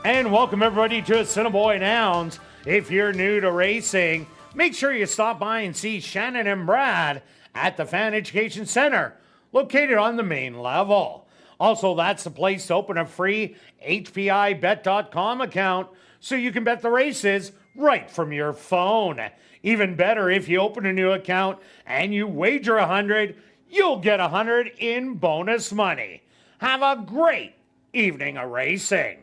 And welcome everybody to Assiniboia Nouns. If you're new to racing, make sure you stop by and see Shannon and Brad at the Fan Education Center, located on the main level. Also, that's the place to open a free HPIBet.com account so you can bet the races right from your phone. Even better, if you open a new account and you wager 100, you'll get 100 in bonus money. Have a great evening of racing.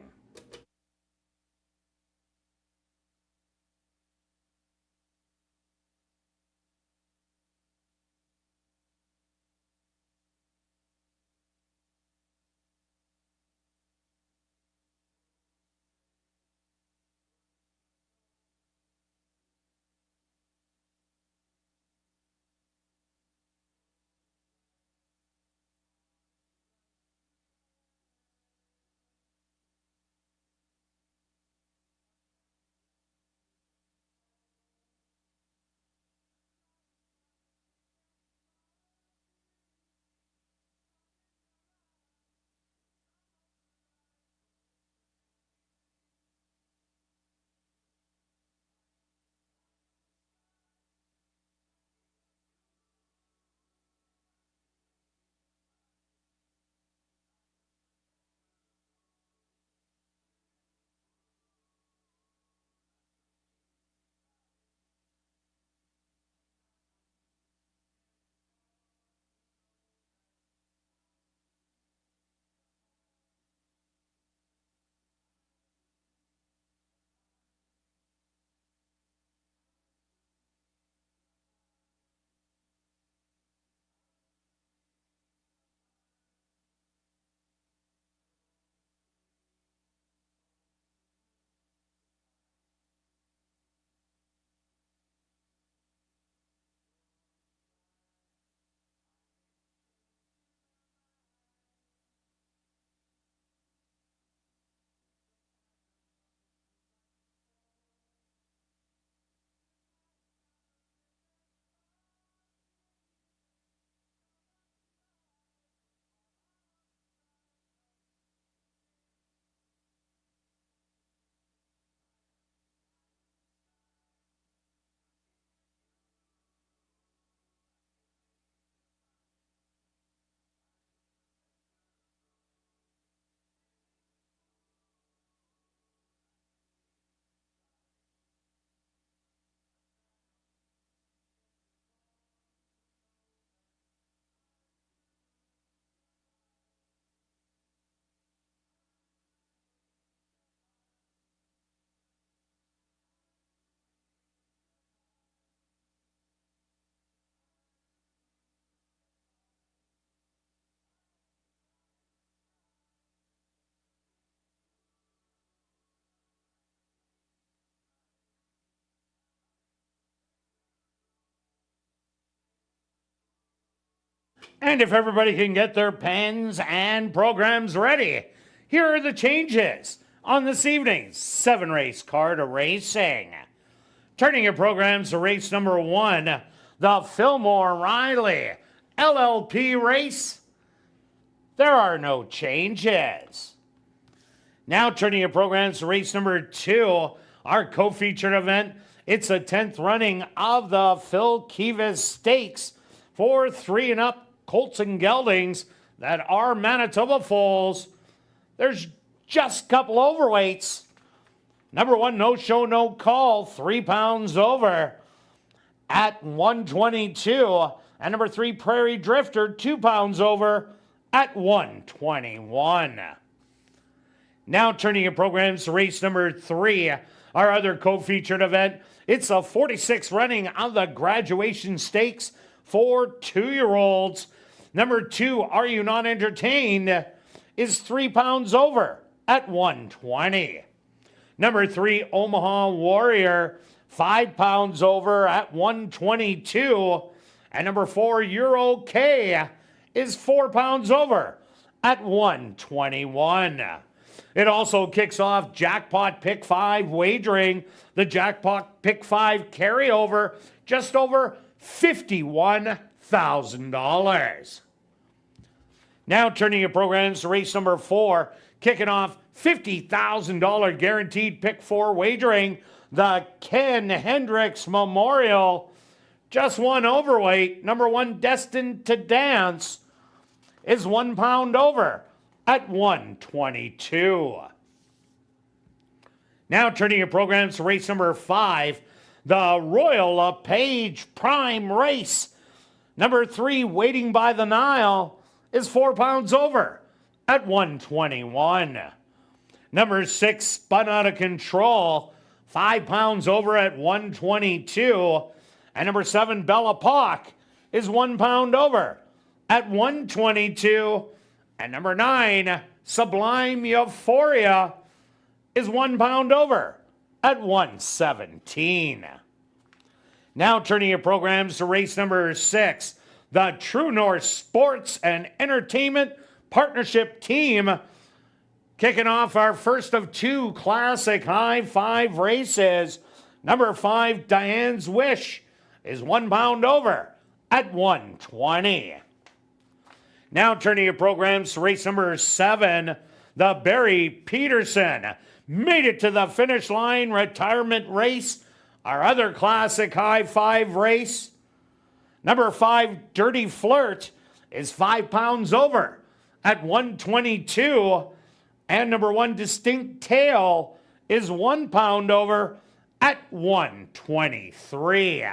And if everybody can get their pens and programs ready, here are the changes on this evening's 7-race card of racing. Turning your programs to race number 1, the Fillmore Riley LLP race. There are no changes. Now turning your programs to race number 2, our co-featured event. It's the 10th running of the Phil Kivas Stakes for 3 and up colts and geldings that are Manitoba foals. There's just a couple overweights. Number 1, No Show, No Call, 3 pounds over at 122. And number 3, Prairie Drifter, 2 pounds over at 121. Now turning your programs to race number 3, our other co-featured event. It's a 46th running of the Graduation Stakes for 2-year-olds. Number 2, Are You Not Entertained, is 3 pounds over at 120. Number 3, Omaha Warrior, 5 pounds over at 122. And number 4, Euro K, is 4 pounds over at 121. It also kicks off Jackpot Pick 5 wagering. The Jackpot Pick 5 carryover, just over $51,000. Now turning your programs to race number 4, kicking off $50,000 guaranteed pick 4 wagering. The Ken Hendricks Memorial. Just one overweight. Number 1, Destined to Dance, is 1 pound over at 122. Now turning your programs to race number 5, the Royal LePage Prime Race. Number 3, Waiting by the Nile, is 4 pounds over at 121. Number 6, Spun Out of Control, 5 pounds over at 122. And number 7, Bella Pock, is 1 pound over at 122. And number 9, Sublime Euphoria, is 1 pound over at 117. Now turning your programs to race number 6, the True North Sports and Entertainment Partnership Team, kicking off our first of 2 Classic High 5 races. Number 5, Diane's Wish, is 1 pound over at 120. Now turning your programs to race number 7, the Barry Peterson made it to the finish line retirement race, our other Classic High 5 race. Number 5, Dirty Flirt, is 5 pounds over at 122. And number 1, Distinct Tale, is 1 pound over at 123.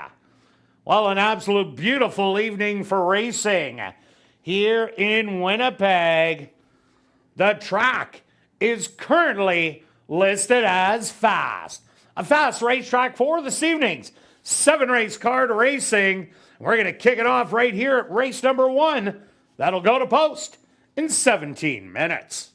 Well, an absolute beautiful evening for racing here in Winnipeg. The track is currently listed as fast. A fast racetrack for this evening's 7-race card racing. We're going to kick it off right here at race number 1. That'll go to post in 17 minutes.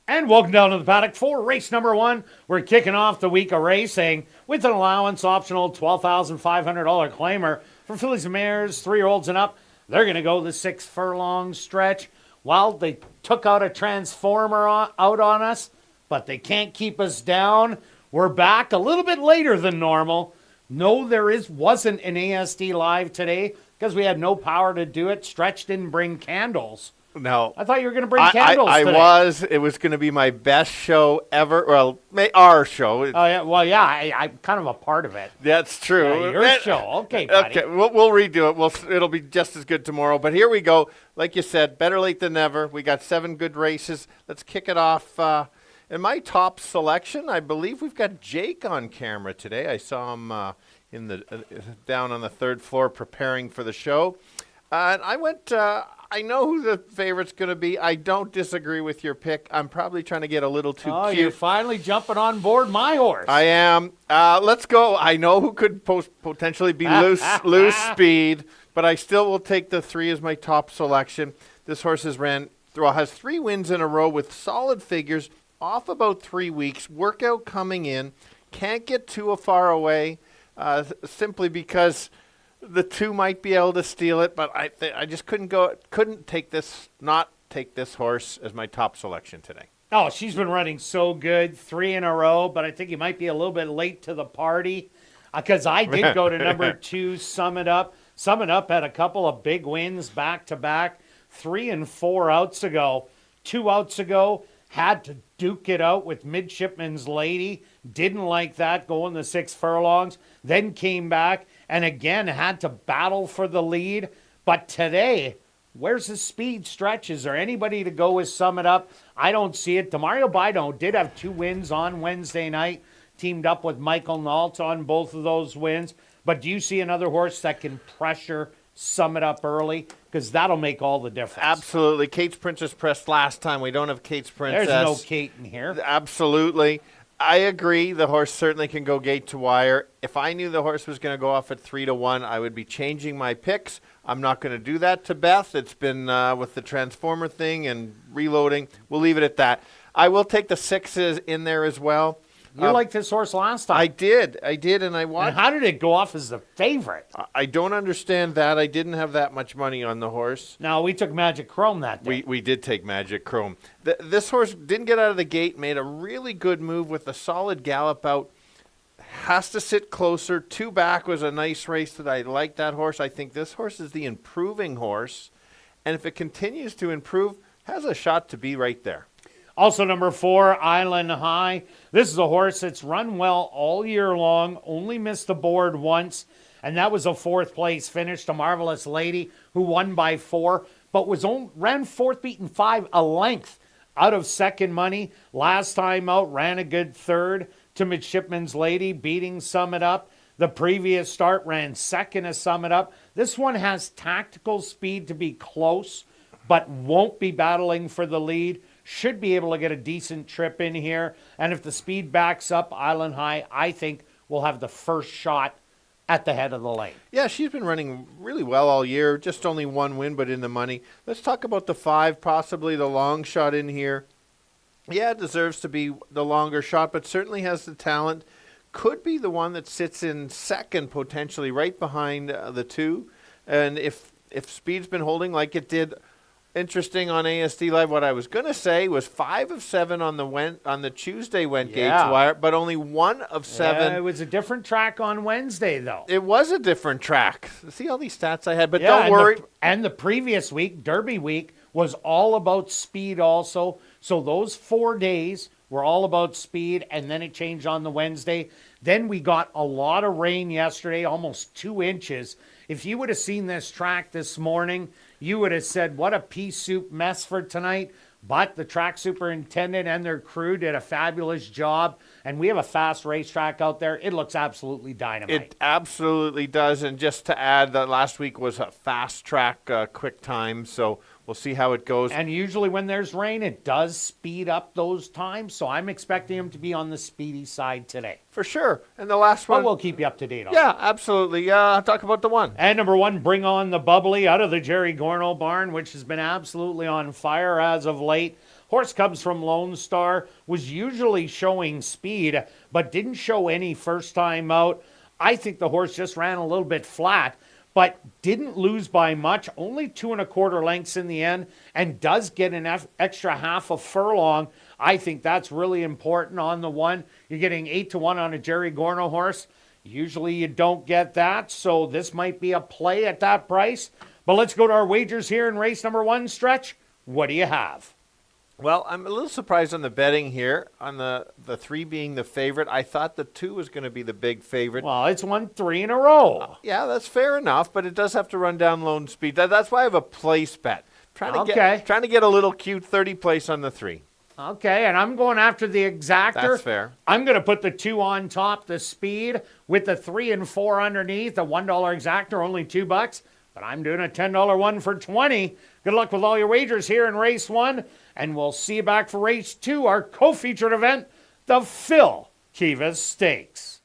And welcome down to the paddock for race number 1. We're kicking off the week of racing with an allowance optional $12,500 claimer for fillies and mares, 3-year-olds and up. They're going to go the 6 furlong stretch. Well, they took out a transformer out on us, but they can't keep us down. We're back a little bit later than normal. No, wasn't an ASD Live today because we had no power to do it. Stretch didn't bring candles. No. I thought you were going to bring candles I today. was. It was going to be my best show ever. Well, our show. Oh, yeah. Well, yeah, I'm kind of a part of it. That's true. Yeah, your show. Okay, buddy. Okay, we'll redo it. It'll be just as good tomorrow. But here we go. Like you said, better late than never. We got 7 good races. Let's kick it off. In my top selection, I believe we've got Jake on camera today. I saw him down on the 3rd floor preparing for the show. And I went... I know who the favorite's going to be. I don't disagree with your pick. I'm probably trying to get a little too cute. You're finally jumping on board my horse. I am. Let's go. I know who could potentially be loose speed, but I still will take the 3 as my top selection. This horse has 3 wins in a row with solid figures, off about 3 weeks. Workout coming in. Can't get too far away simply because... the 2 might be able to steal it, but I just couldn't take this horse as my top selection today. Oh, she's been running so good, 3 in a row, but I think you might be a little bit late to the party because I did go to number 2, Summit Up. Summit Up had a couple of big wins back-to-back, 3 and 4 outs ago. 2 outs ago, had to duke it out with Midshipman's Lady. Didn't like that, going the 6 furlongs. Then came back and again had to battle for the lead. But today, where's the speed stretch? Is there anybody to go with Summit Up? I don't see it. Demario Bido did have 2 wins on Wednesday night. Teamed up with Michael Nault on both of those wins. But do you see another horse that can pressure Summit Up early? Because that'll make all the difference. Absolutely. Kate's Princess pressed last time. We don't have Kate's Princess. There's no Kate in here. Absolutely. I agree. The horse certainly can go gate to wire. If I knew the horse was going to go off at 3-1, I would be changing my picks. I'm not going to do that to Beth. It's been with the transformer thing and reloading. We'll leave it at that. I will take the 6s in there as well. You liked this horse last time. I did, and I watched. And how did it go off as the favorite? I don't understand that. I didn't have that much money on the horse. No, we took Magic Chrome that day. We did take Magic Chrome. This horse didn't get out of the gate, made a really good move with a solid gallop out. Has to sit closer. 2 back was a nice race that I liked that horse. I think this horse is the improving horse. And if it continues to improve, has a shot to be right there. Also, number 4, Island High. This is a horse that's run well all year long, only missed the board once, and that was a 4th place finish to Marvelous Lady, who won by 4, but ran 4th, beaten 5, a length out of second money. Last time out, ran a good 3rd to Midshipman's Lady, beating Summit Up. The previous start ran 2nd to Summit Up. This one has tactical speed to be close, but won't be battling for the lead. Should be able to get a decent trip in here. And if the speed backs up Island High, I think we'll have the first shot at the head of the lane. Yeah, she's been running really well all year. Just only 1 win, but in the money. Let's talk about the 5, possibly the long shot in here. Yeah, it deserves to be the longer shot, but certainly has the talent. Could be the one that sits in 2nd, potentially, right behind the 2. And if speed's been holding like it did... Interesting on ASD Live. What I was going to say was 5 of 7 on the Tuesday went gate to wire, but only 1 of 7. Yeah, it was a different track on Wednesday, though. It was a different track. See all these stats I had, but don't worry. And the previous week, Derby week, was all about speed also. So those 4 days were all about speed, and then it changed on the Wednesday. Then we got a lot of rain yesterday, almost 2 inches. If you would have seen this track this morning, you would have said, what a pea soup mess for tonight. But the track superintendent and their crew did a fabulous job. And we have a fast racetrack out there. It looks absolutely dynamite. It absolutely does. And just to add, that last week was a fast track, quick time. So we'll see how it goes. And usually when there's rain, it does speed up those times. So I'm expecting him to be on the speedy side today. For sure. And the last one. But we'll keep you up to date on Yeah, absolutely. Talk about the 1. And number 1, Bring On the Bubbly, out of the Jerry Gorno barn, which has been absolutely on fire as of late. Horse comes from Lone Star, was usually showing speed, but didn't show any first time out. I think the horse just ran a little bit flat, but didn't lose by much, only 2¼ lengths in the end, and does get an extra half a furlong. I think that's really important on the one. You're getting 8-1 on a Jerry Gorno horse. Usually you don't get that, so this might be a play at that price. But let's go to our wagers here in race number 1, Stretch. What do you have? Well, I'm a little surprised on the betting here, on the 3 being the favorite. I thought the 2 was going to be the big favorite. Well, it's won 3 in a row. Yeah, that's fair enough, but it does have to run down Lone Speed. That's why I have a place bet. Trying to get a little cute 30 place on the 3. Okay, and I'm going after the exactor. That's fair. I'm going to put the 2 on top, the speed, with the 3 and 4 underneath. The $1 exactor, only $2. But I'm doing a $10 one for 20. Good luck with all your wagers here in race 1. And we'll see you back for race 2, our co-featured event, the Phil Kivas Stakes.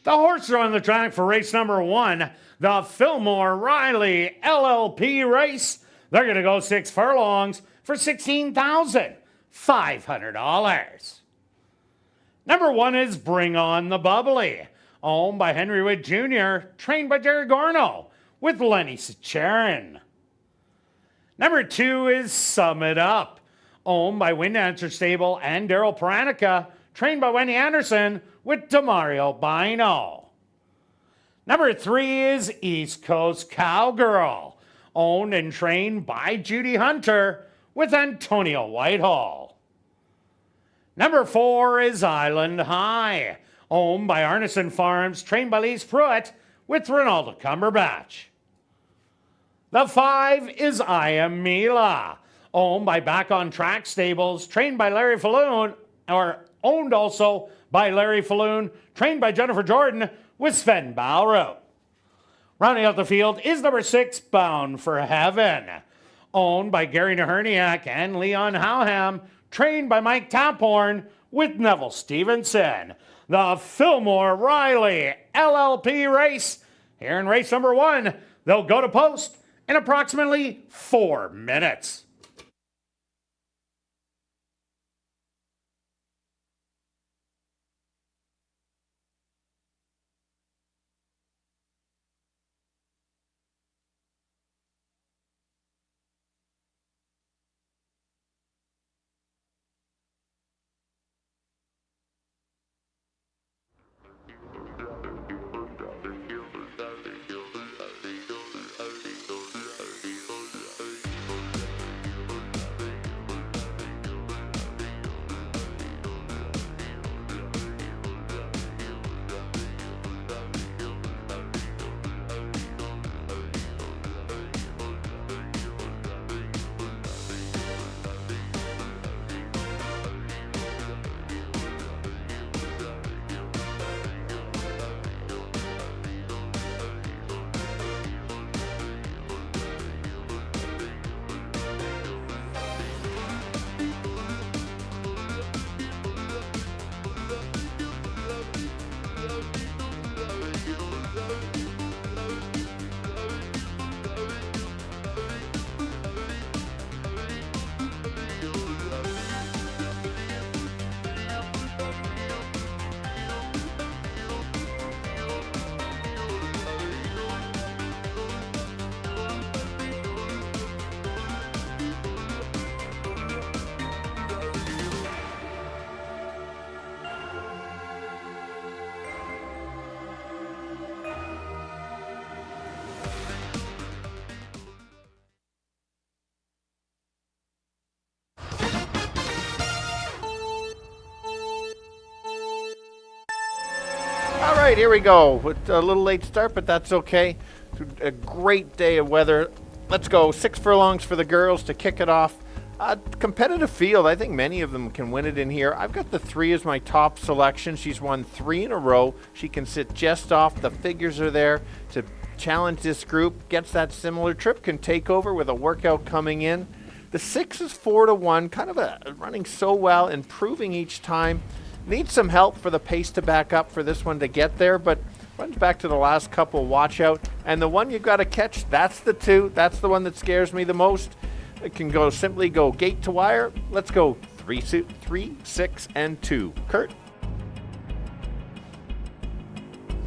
The horses are on the track for race number 1, the Fillmore Riley LLP race. They're going to go 6 furlongs for $16,500. Number 1 is Bring On the Bubbly, owned by Henry Witt Jr., trained by Jerry Gorno, with Lenny Sacharin. Number 2 is Sum It Up, owned by Wind Dancer Stable and Daryl Paranica, trained by Wendy Anderson, with Demario Bino. Number 3 is East Coast Cowgirl, owned and trained by Judy Hunter, with Antonio Whitehall. Number 4 is Island High, owned by Arneson Farms, trained by Lise Pruitt, with Ronaldo Cumberbatch. The 5 is I Am Mila, owned by Back on Track Stables, trained by Larry Falloon, or owned also by Larry Falloon, trained by Jennifer Jordan, with Sven Balro. Rounding out the field is number 6, Bound for Heaven, owned by Gary Naherniak and Leon Howham, trained by Mike Taphorn, with Neville Stevenson. The Fillmore Riley LLP race. Here in race number 1, they'll go to post in approximately 4 minutes. right, here we go. With a little late start, but that's okay. A great day of weather. Let's go. 6 furlongs for the girls to kick it off. Competitive field. I think many of them can win it in here. I've got the 3 as my top selection. She's won 3 in a row. She can sit just off. The figures are there to challenge this group. Gets that similar trip. Can take over with a workout coming in. The 6 is 4-1. Kind of running so well, improving each time. Needs some help for the pace to back up for this one to get there, but runs back to the last couple. Watch out. And the one you've got to catch, that's the 2. That's the one that scares me the most. It can simply go gate to wire. Let's go 3, 6, and 2. Kirt.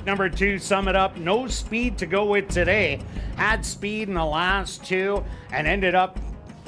Number 2, Sum It Up. No speed to go with today. Had speed in the last 2 and ended up,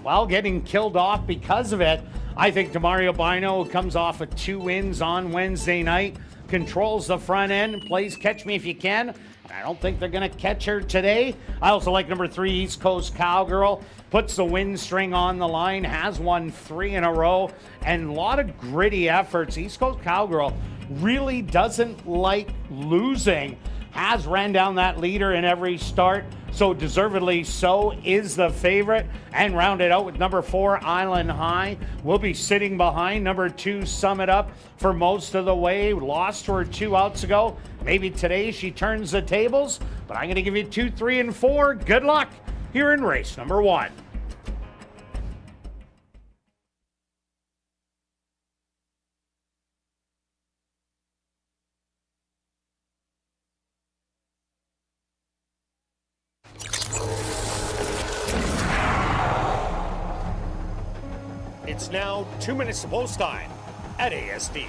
well, getting killed off because of it. I think Demario Bino comes off of 2 wins on Wednesday night. Controls the front end. Plays Catch Me If You Can. I don't think they're going to catch her today. I also like number 3, East Coast Cowgirl. Puts the win string on the line. Has won 3 in a row. And a lot of gritty efforts. East Coast Cowgirl really doesn't like losing. Has ran down that leader in every start. So deservedly so is the favorite. And rounded out with number 4, Island High. Will be sitting behind number 2, Sum It Up, for most of the way. Lost to her 2 outs ago. Maybe today she turns the tables. But I'm going to give you 2, 3, and 4. Good luck here in race number 1. It's now 2 minutes to post time at ASD.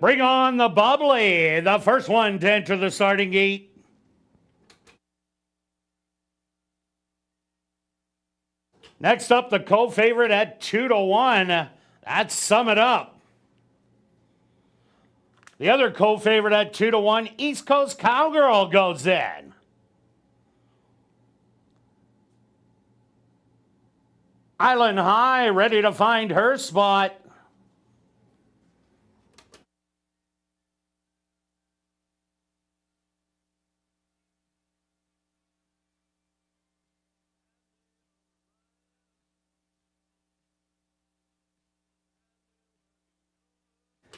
Bring on the bubbly, the first one to enter the starting gate. Next up, the co-favorite at 2-1. That's Sum It Up. The other co-favorite at 2-1, East Coast Cowgirl, goes in. Island High, ready to find her spot.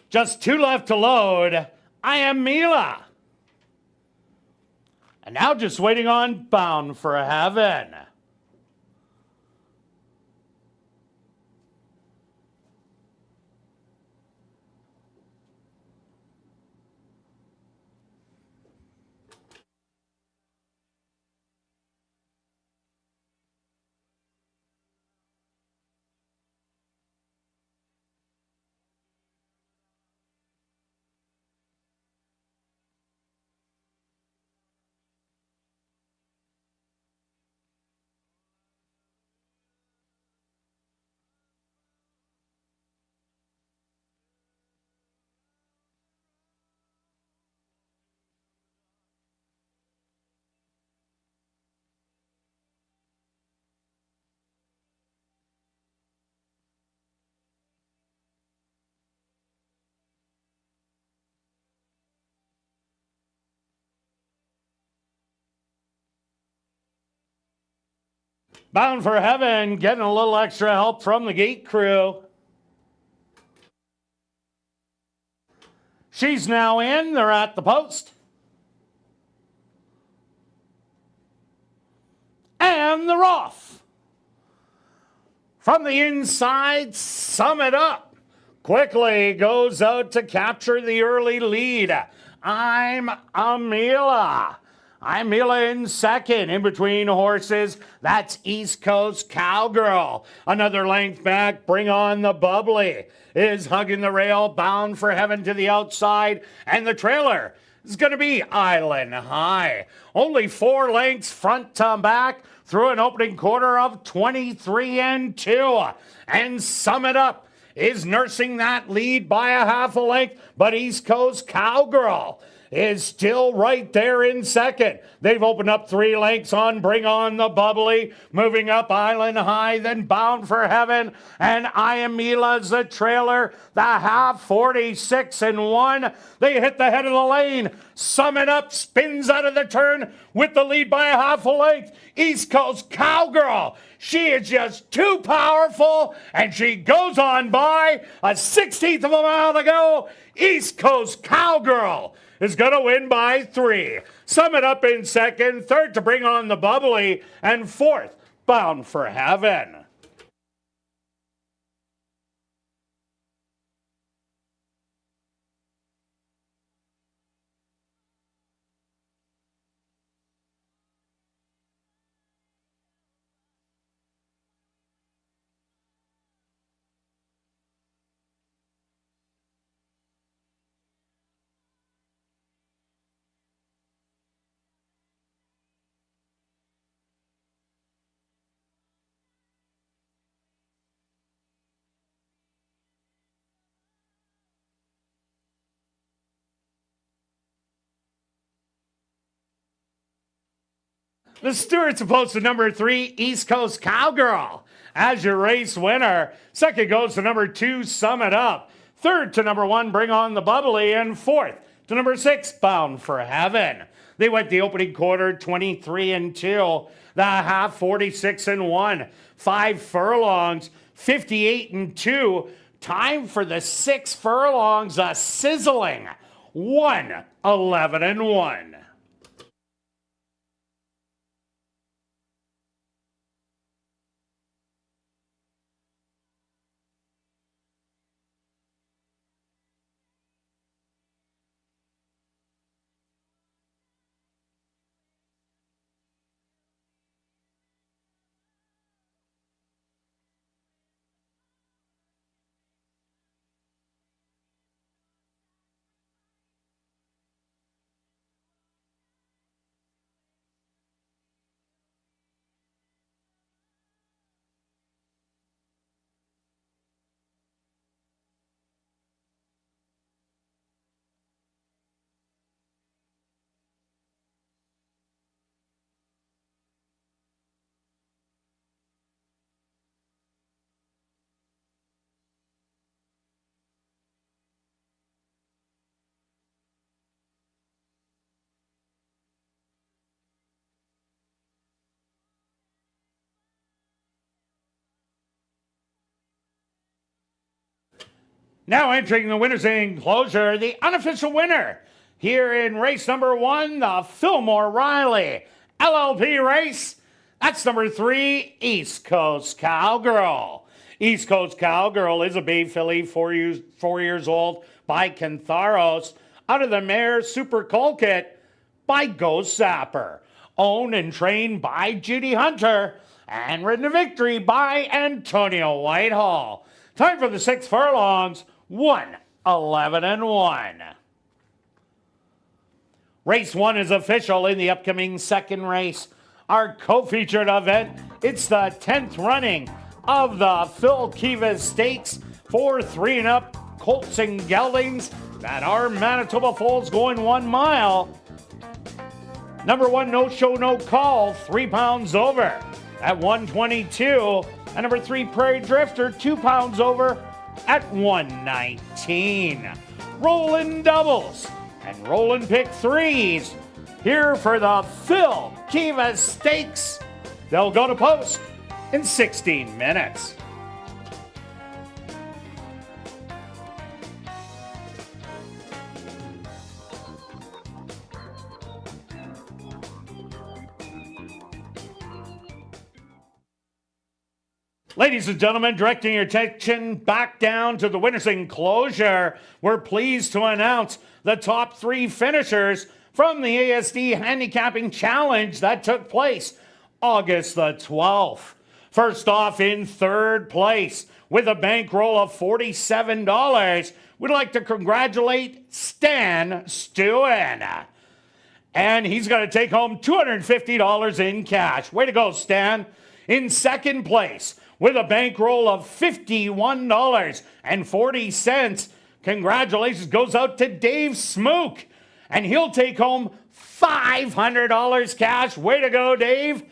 Just 2 left to load. I Am Mila. And now just waiting on Bound for Heaven. Bound for Heaven, getting a little extra help from the gate crew. She's now in. They're at the post. And they're off. From the inside, Sum It Up. Quickly goes out to capture the early lead. I'm Amila. I'm Mila in second. In between horses, that's East Coast Cowgirl. Another length back, Bring On the Bubbly is hugging the rail, Bound for Heaven to the outside. And the trailer is going to be Island High. Only 4 lengths front to back through an opening quarter of 23-2. And Sum It Up is nursing that lead by a half a length, but East Coast Cowgirl is still right there in second. They've opened up 3 lengths on Bring On the Bubbly, moving up Island High, then Bound for Heaven, and I Am Mila's the trailer, the half 46-1. They hit the head of the lane. Sum It Up spins out of the turn with the lead by a half a length. East Coast Cowgirl, she is just too powerful, and she goes on by. A 16th of a mile to go. East Coast Cowgirl is going to win by 3. Sum It Up in second, third to Bring On the Bubbly, and fourth, Bound for Heaven. The Stewart's opposed to number 3, East Coast Cowgirl, as your race winner. Second goes to number 2, Sum It Up. Third to number 1, Bring On the Bubbly. And fourth to number 6, Bound for Heaven. They went the opening quarter 23-2, the half 46-1, 5 furlongs, 58-2. Time for the 6 furlongs, a sizzling 1:11-1. Now entering the winner's enclosure, the unofficial winner here in race number 1, the Fillmore Riley LLP race. That's number 3, East Coast Cowgirl. East Coast Cowgirl is a bay filly, 4 years old, by Cantharos, out of the mare Super Colkit by Ghost Zapper. Owned and trained by Judy Hunter and ridden to victory by Antonio Whitehall. Time for the 6 furlongs, 1:11:1. Race 1 is official in the upcoming second race. Our co-featured event, it's the 10th running of the Phil Kivas Stakes for 3 and up colts and geldings that are Manitoba foals going 1 mile. Number 1, No Show, No Call, 3 pounds over at 122. And number 3, Prairie Drifter, 2 pounds over at 119. Rolling doubles and rolling pick 3s here for the Phil Kivas Stakes. They'll go to post in 16 minutes. Ladies and gentlemen, directing your attention back down to the winner's enclosure, we're pleased to announce the top 3 finishers from the ASD Handicapping Challenge that took place August the 12th. First off, in 3rd place, with a bankroll of $47, we'd like to congratulate Stan Stewin. And he's going to take home $250 in cash. Way to go, Stan. In 2nd place, with a bankroll of $51.40. Congratulations goes out to Dave Smook, and he'll take home $500 cash. Way to go, Dave.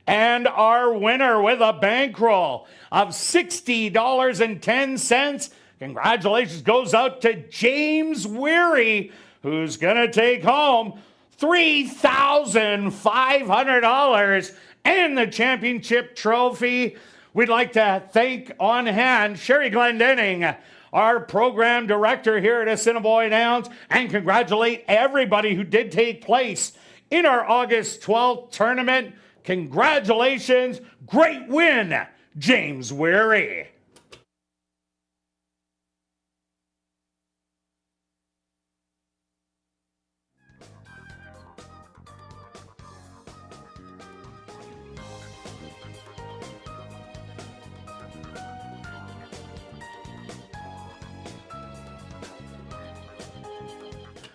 And our winner with a bankroll of $60.10. Congratulations goes out to James Weary, who's going to take home $3,500 and the championship trophy. We'd like to thank on hand Sherry Glendenning, our program director here at Assiniboia Downs, and congratulate everybody who did take place in our August 12th tournament. Congratulations. Great win, James Weary.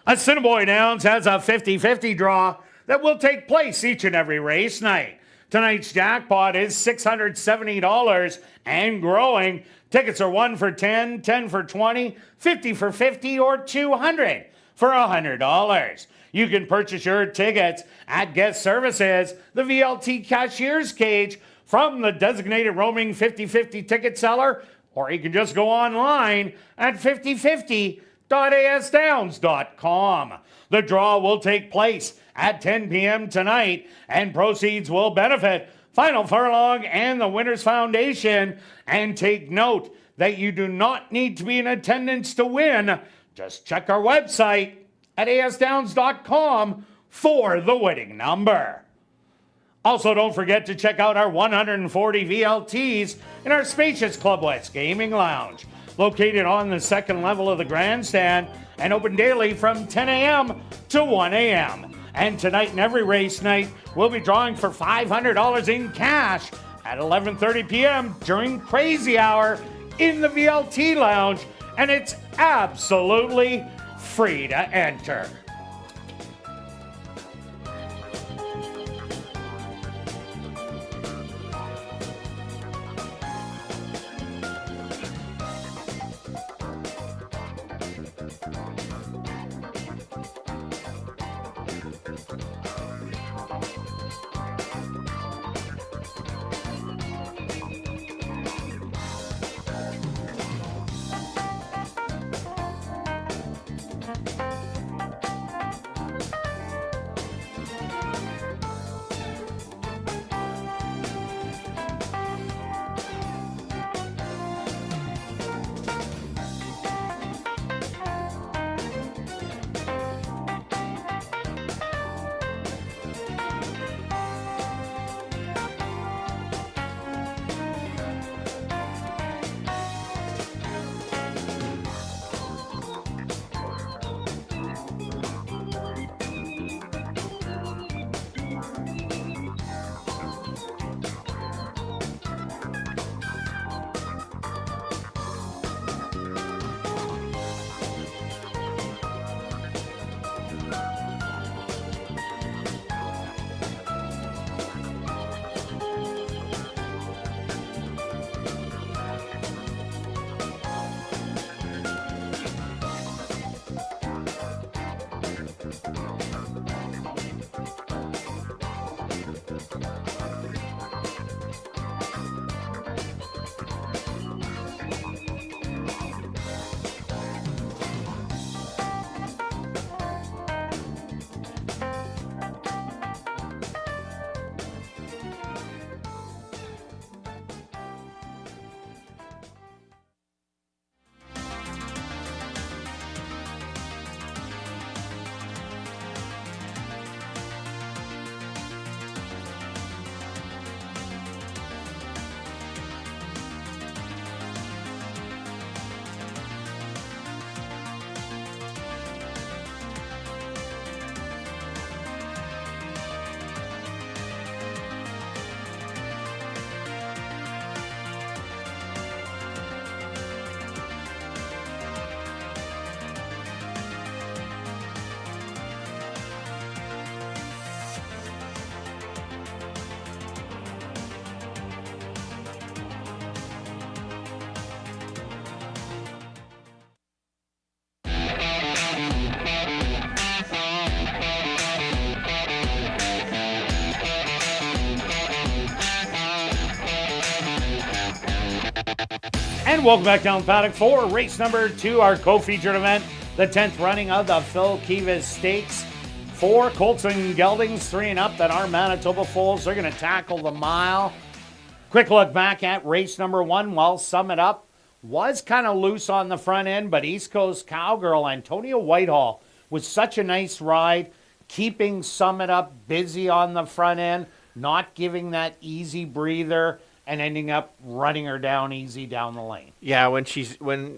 Assiniboia Downs has a 50-50 draw that will take place each and every race night. Tonight's jackpot is $670 and growing. Tickets are 1 for $10, 10 for $20, 50 for $50, or 200 for $100. You can purchase your tickets at Guest Services, the VLT Cashier's Cage, from the designated roaming 50-50 ticket seller, or you can just go online at 5050.asdowns.com. The draw will take place at 10 p.m. tonight, and proceeds will benefit Final Furlong and the Winners Foundation. And take note that you do not need to be in attendance to win. Just check our website at asdowns.com for the winning number. Also, don't forget to check out our 140 VLTs in our spacious Club West Gaming Lounge, located on the 2nd level of the grandstand and open daily from 10 a.m. to 1 a.m. And tonight and every race night, we'll be drawing for $500 in cash at 11:30 p.m. during Crazy Hour in the VLT Lounge, and it's absolutely free to enter. welcome back down paddock for race number 2, our co-featured event, the 10th running of the Phil Kivas Stakes. 4 Colts and Geldings, 3 and up, that are Manitoba foals. They're going to tackle the mile. Quick look back at race number 1. Well, sum it up. Was kind of loose on the front end, but East Coast Cowgirl, Antonia Whitehall, was such a nice ride, keeping Summit Up busy on the front end, not giving that easy breather, and ending up running her down easy down the lane. Yeah, when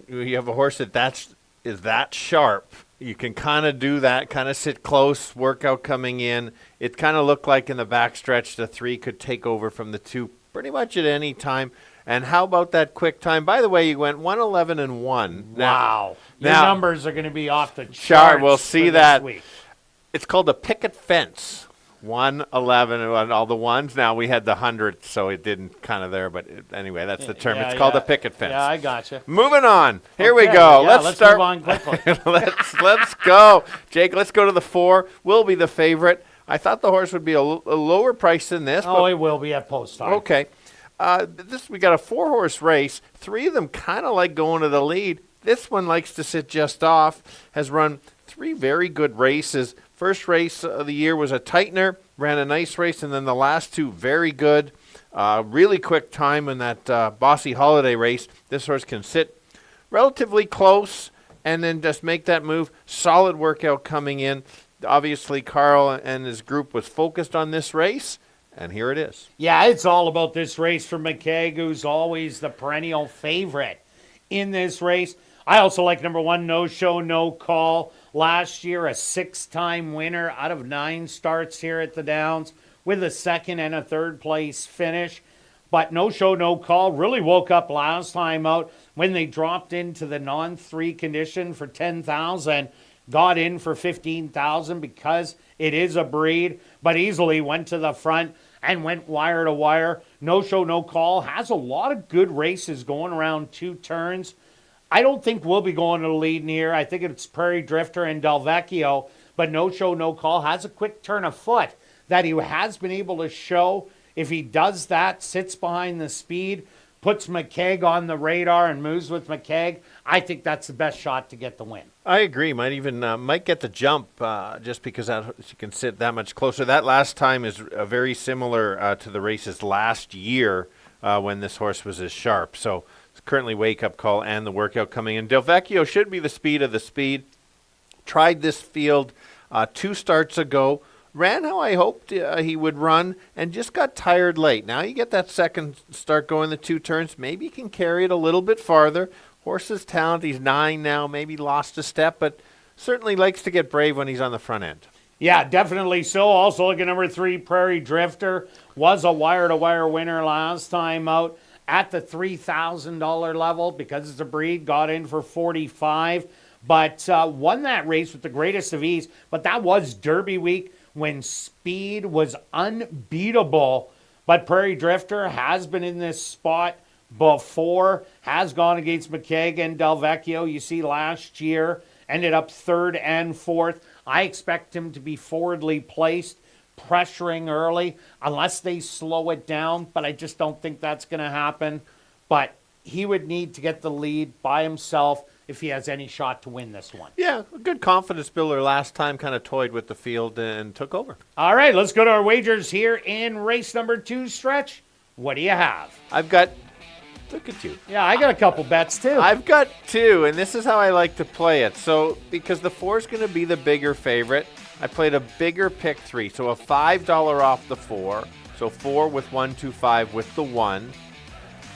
you have a horse is that sharp, you can kind of do that, kind of sit close, workout coming in. It kind of looked like in the backstretch the 3 could take over from the 2 pretty much at any time. And how about that quick time? By the way, you went 1:11 and 1. Wow. Your now, numbers are going to be off the charts. We'll see for that. This week. It's called a picket fence. 1:11 and all the ones. Now we had the 100, so it didn't kind of there. But anyway, that's the term. Yeah, it's called a picket fence. Yeah, I gotcha. Moving on. Here we Okay, go. yeah, Let's start. move on quickly. let's go, Jake. Let's go to the 4. Will be the favorite. I thought the horse would be a lower price than this. Oh, it will be at post time. Okay. We got a 4-horse race. 3 of them kind of like going to the lead. This one likes to sit just off. Has run 3 very good races. First race of the year was a tightener. Ran a nice race, and then the last 2 very good. Really quick time in that Bossy Holiday race. This horse can sit relatively close and then just make that move. Solid workout coming in. Obviously, Carl and his group was focused on this race. And here it is. Yeah, it's all about this race for McKeag, who's always the perennial favorite in this race. I also like number 1, No Show, No Call. Last year, a 6-time winner out of 9 starts here at the Downs with a 2nd and a 3rd place finish. But No Show, No Call really woke up last time out when they dropped into the non-3 condition for $10,000. Got in for $15,000 because it is a breed, but easily went to the front and went wire to wire. No Show, No Call has a lot of good races going around 2 turns. I don't think we'll be going to the lead here. I think it's Prairie Drifter and Del Vecchio, but No Show, No Call has a quick turn of foot that he has been able to show. If he does that, sits behind the speed, puts McKeag on the radar and moves with McKeag, I think that's the best shot to get the win. I agree. Might even might get the jump just because she can sit that much closer. That last time is very similar to the races last year when this horse was as sharp. So it's currently wake-up call and the workout coming in. Del Vecchio should be the speed of the speed. Tried this field 2 starts ago. Ran how I hoped he would run and just got tired late. Now you get that second start going the 2 turns. Maybe he can carry it a little bit farther. Horse is talented. He's 9 now. Maybe lost a step, but certainly likes to get brave when he's on the front end. Yeah, definitely so. Also, look at number 3, Prairie Drifter. Was a wire-to-wire winner last time out at the $3,000 level because it's a breed. Got in for $45,000, but won that race with the greatest of ease. But that was Derby week when speed was unbeatable. But Prairie Drifter has been in this spot before, has gone against McKeag and Del Vecchio. You see last year, ended up 3rd and 4th. I expect him to be forwardly placed, pressuring early, unless they slow it down, but I just don't think that's going to happen. But he would need to get the lead by himself if he has any shot to win this one. Yeah, a good confidence builder last time, kind of toyed with the field and took over. All right, let's go to our wagers here in race number 2, Stretch. What do you have? I've got... Look at you. Yeah, I got a couple bets, too. I've got 2, and this is how I like to play it. So, because the 4 is going to be the bigger favorite, I played a bigger pick 3. So, a $5 off the 4. So, 4 with 1, 2, 5 with the 1.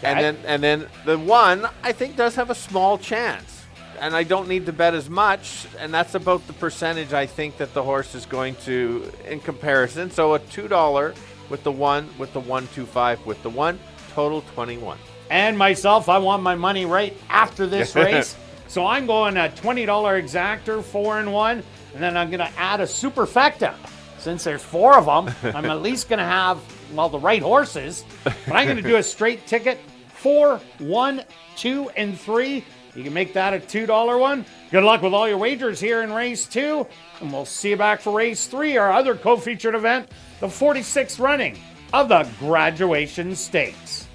Okay. And then the 1, I think, does have a small chance. And I don't need to bet as much, and that's about the percentage I think that the horse is going to, in comparison. So, a $2 with the 1, with the 1, 2, 5 with the 1, total 21. And myself, I want my money right after this race. So I'm going a $20 exactor, 4 and 1, and then I'm going to add a superfecta. Since there's 4 of them, I'm at least going to have, well, the right horses. But I'm going to do a straight ticket, 4, 1, 2, and 3. You can make that a $2 one. Good luck with all your wagers here in race 2. And we'll see you back for race 3, our other co-featured event, the 46th running of the Graduation Stakes.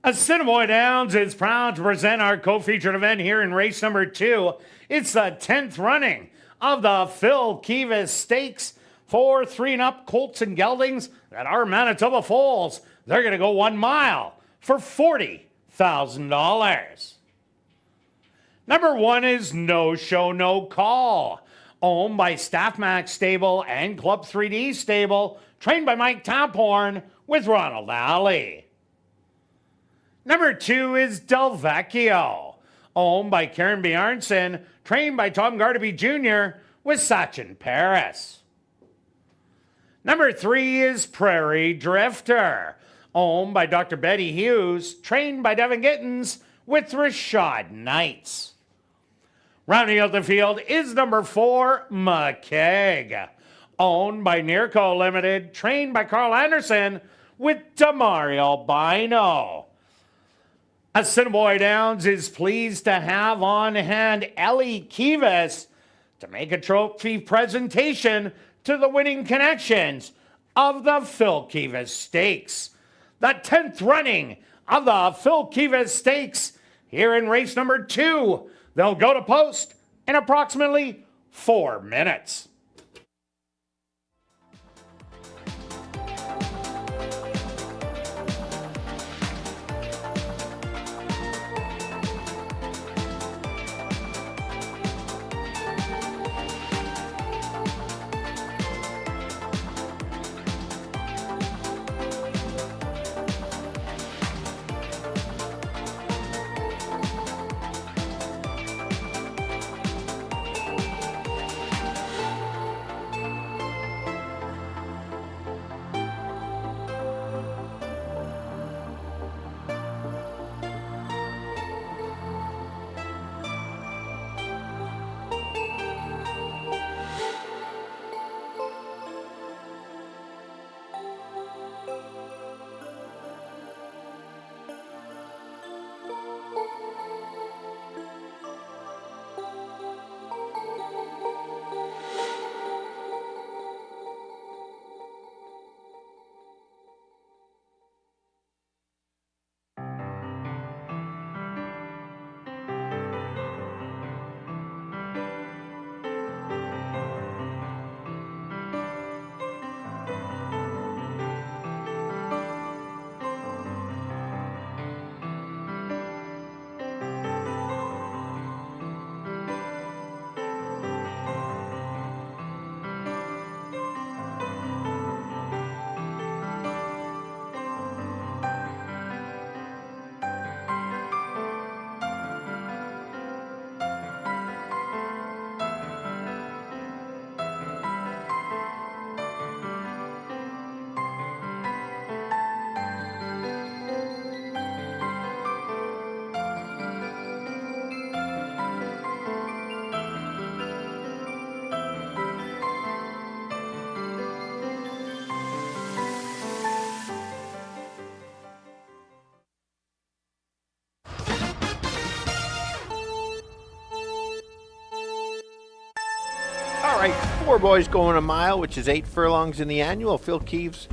Assiniboia Downs is proud to present our co-featured event here in race number 2. It's the 10th running of the Phil Kivas Stakes for 3 and up colts and geldings that are Manitoba foals. They're going to go 1 mile for $40,000. Number 1 is No Show, No Call, owned by Staff Max Stable and Club 3D Stable, trained by Mike Taphorn with Ronald Alley. Number 2 is Del Vecchio, owned by Karen Bjarnson, trained by Tom Gardaby Jr. with Sachin Paris. Number 3 is Prairie Drifter, owned by Dr. Betty Hughes, trained by Devin Gittins with Rashad Knights. Rounding out the field is number 4, McKeag, owned by Nearco Limited, trained by Carl Anderson with Demario Bino. Assiniboia Downs is pleased to have on hand Ellie Kivas to make a trophy presentation to the winning connections of the Phil Kivas Stakes. The 10th running of the Phil Kivas Stakes here in race number 2. They'll go to post in approximately 4 minutes. All right, 4 boys going a mile, which is 8 furlongs in the annual Phil Keeves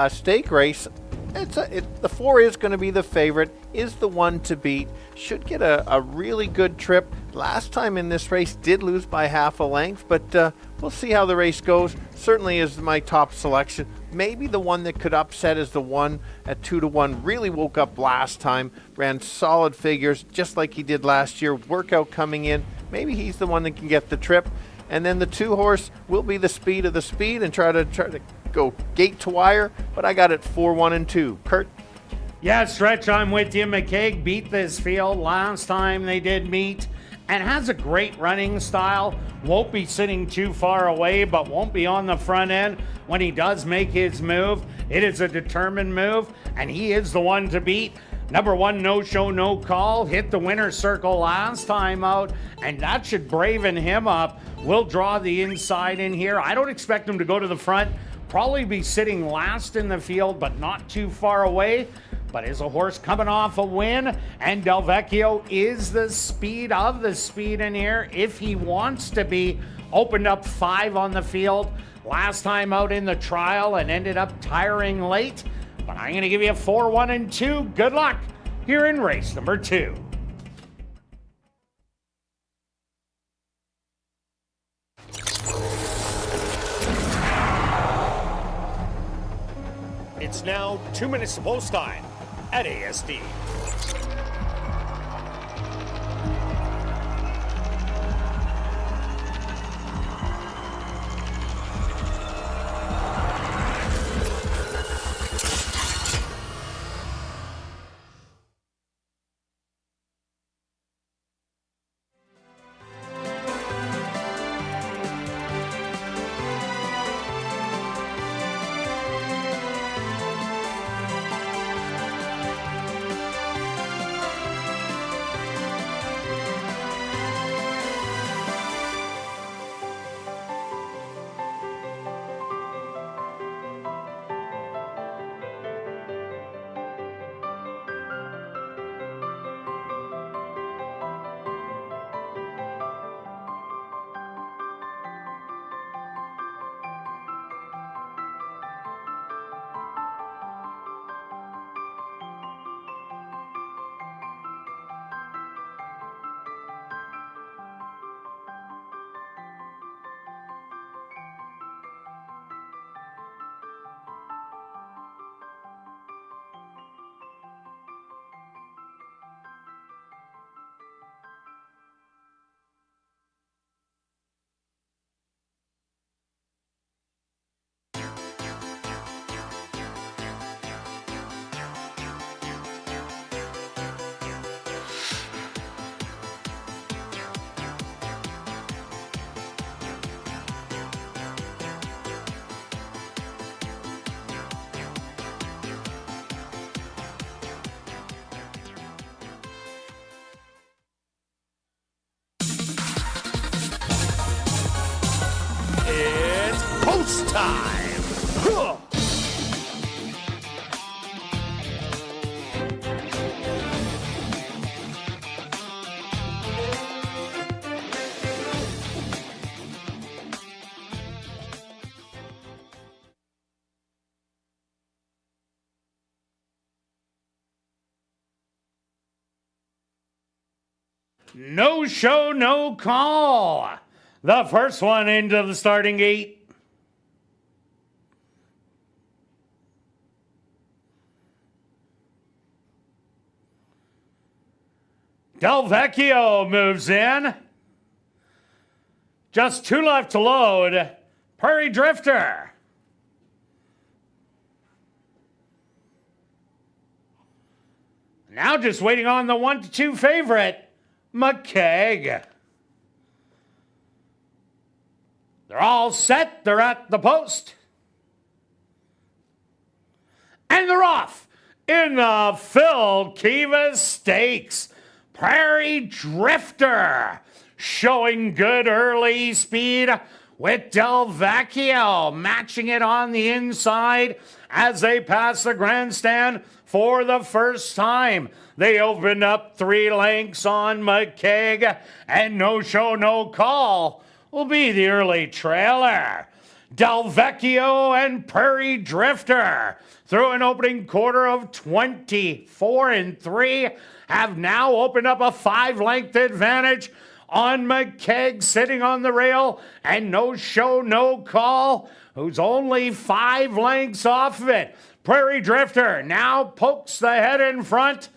stake race. The 4 is going to be the favorite, is the one to beat. Should get a really good trip. Last time in this race did lose by half a length, but we'll see how the race goes. Certainly is my top selection. Maybe the one that could upset is the one at 2-1. Really woke up last time, ran solid figures just like he did last year. Workout coming in. Maybe he's the one that can get the trip. And then the 2 horse will be the speed of the speed and try to go gate to wire, but I got it 4-1 and 2. Kirt? Yeah, Stretch, I'm with you. McKeag beat this field last time they did meet and has a great running style. Won't be sitting too far away, but won't be on the front end when he does make his move. It is a determined move, and he is the one to beat. Number 1, No Show, No Call, hit the winner's circle last time out, and that should braven him up. We'll draw the inside in here. I don't expect him to go to the front. Probably be sitting last in the field, but not too far away. but is a horse coming off a win, and Del Vecchio is the speed of the speed in here if he wants to be. Opened up 5 on the field last time out in the trial and ended up tiring late, but I'm going to give you a 4, 1, and 2. Good luck here in race number 2. It's now 2 minutes to post time at ASD. It's post time. Huh. No show, no call. The first one into the starting gate. Del Vecchio moves in. Just 2 left to load. Prairie Drifter. Now just waiting on the 1-2 favorite, McKeag. They're all set. They're at the post. And they're off in the Phil Kiva Stakes. Prairie Drifter showing good early speed with Del Vecchio matching it on the inside as they pass the grandstand for the first time. They opened up 3 lengths on McKeag, and no show, no call will be the early trailer. Del Vecchio and Prairie Drifter through an opening quarter of 24-3 have now opened up a 5-length advantage on McKeag sitting on the rail, and no show, no call, who's only 5 lengths off of it. Prairie Drifter now pokes the head in front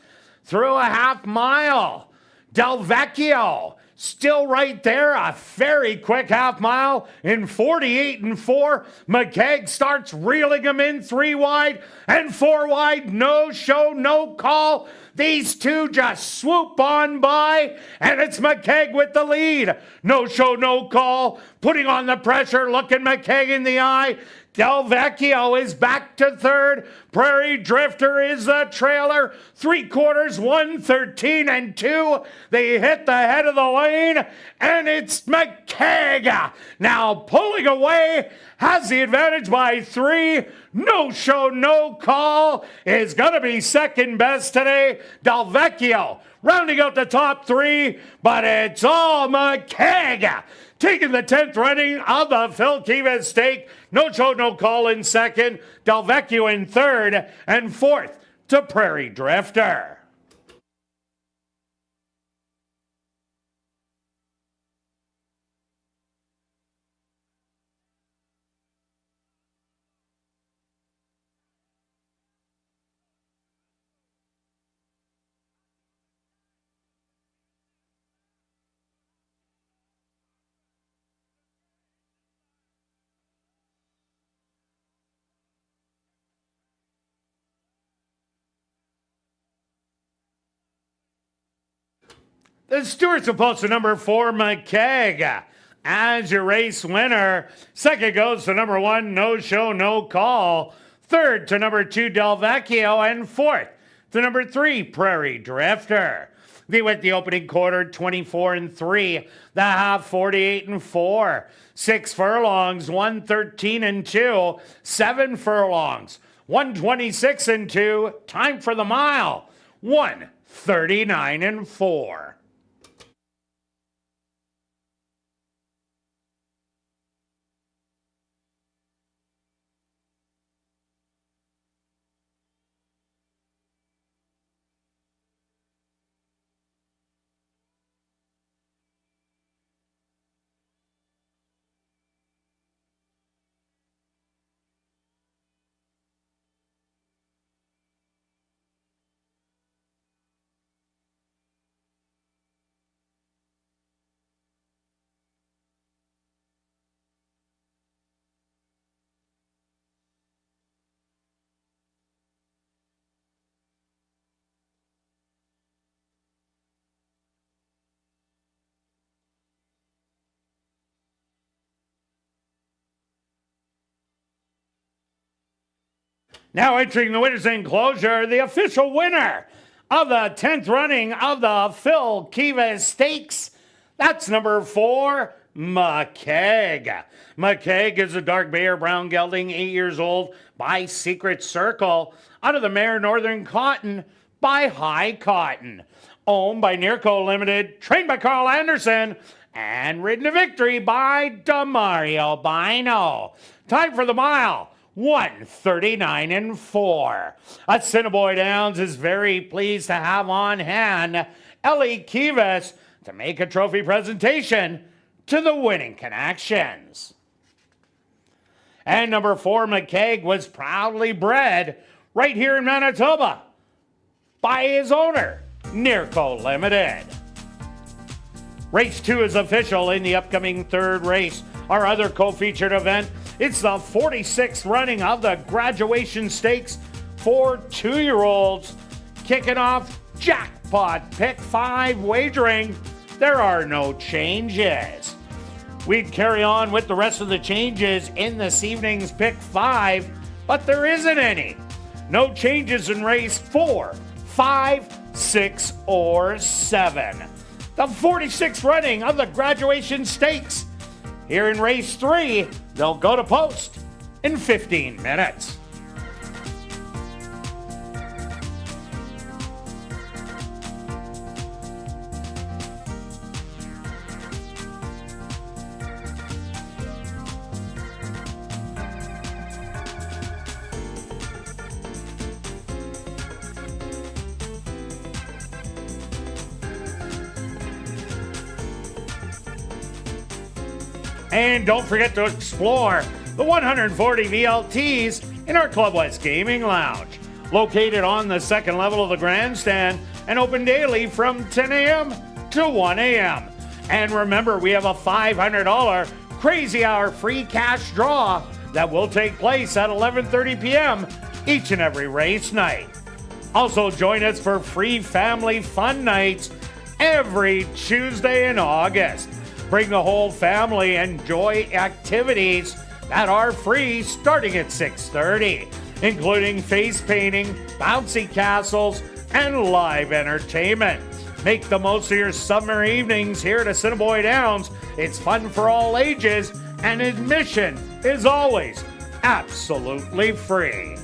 through a half mile. Del Vecchio still right there, a very quick half mile in 48-4. McKeag starts reeling him in 3 wide and 4 wide. No show, no call. These two just swoop on by, and it's McKeag with the lead. No show, no call. Putting on the pressure, looking McKeag in the eye. Del Vecchio is back to third. Prairie Drifter is the trailer. 3/4, 1:13-2. They hit the head of the lane, and it's McKeag now pulling away. Has the advantage by 3. No show, no call is going to be second best today. Del Vecchio rounding out the top three, but it's all McKeag taking the 10th running of the Phil Kivas Stake. No show, no call in second. Del Vecchio in third, and fourth to Prairie Drifter. The Stewart's opposed to number 4, McKeag, as your race winner. Second goes to number 1, No Show, No Call. Third to number 2, Del Vecchio. And fourth to number 3, Prairie Drifter. They went the opening quarter 24-3, the half 48-4. 6 furlongs, 113-2. 7 furlongs, 126-2. Time for the mile, 139-4. Now entering the winner's enclosure, the official winner of the 10th running of the Phil Kivas Stakes. That's number 4, McKeag. McKeag is a dark bay or brown gelding, 8 years old, by Secret Circle, out of the mare Northern Cotton by High Cotton. Owned by Nirco Limited, trained by Carl Anderson, and ridden to victory by Demario Bino. Time for the mile, 139-4. Assiniboia Downs is very pleased to have on hand Ellie Kivas to make a trophy presentation to the winning connections. And number 4, McKeag, was proudly bred right here in Manitoba by his owner, Nirco Limited. Race 2 is official in the upcoming third race. Our other co-featured event, it's the 46th running of the Graduation Stakes for 2-year-olds. Kicking off jackpot pick 5 wagering. There are no changes. We'd carry on with the rest of the changes in this evening's pick 5, but there isn't any. No changes in race 4, 5, 6, or 7. The 46th running of the Graduation Stakes. Here in race 3, they'll go to post in 15 minutes. And don't forget to explore the 140 VLTs in our Club West Gaming Lounge, located on the second level of the grandstand and open daily from 10 a.m. to 1 a.m. And remember, we have a $500 Crazy Hour free cash draw that will take place at 11:30 p.m. each and every race night. Also join us for free family fun nights every Tuesday in August. Bring the whole family and enjoy activities that are free starting at 6:30, including face painting, bouncy castles, and live entertainment. Make the most of your summer evenings here at Assiniboia Downs. It's fun for all ages, and admission is always absolutely free.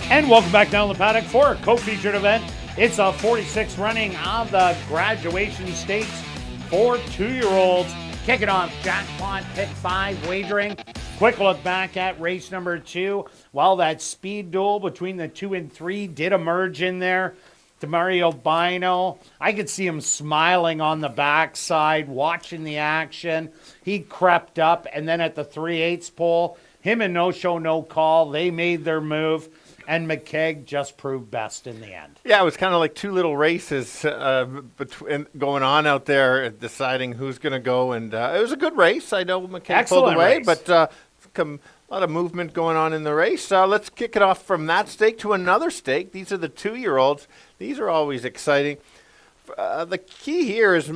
And welcome back down the paddock for a co-featured event. It's a 46th running of the graduation stakes for 2-year-olds. Kicking off jackpot pick 5 wagering. Quick look back at race number 2. Well, that speed duel between the 2 and 3 did emerge in there. Demario Bino, I could see him smiling on the backside, watching the action. He crept up, and then at the 3/8 pole, him and No Show No Call, they made their move, and McKeag just proved best in the end. Yeah, it was kind of like two little races going on out there, deciding who's going to go, and it was a good race. I know McKeag pulled away, but a lot of movement going on in the race. Let's kick it off from that stake to another stake. These are the 2-year-olds. These are always exciting. The key here is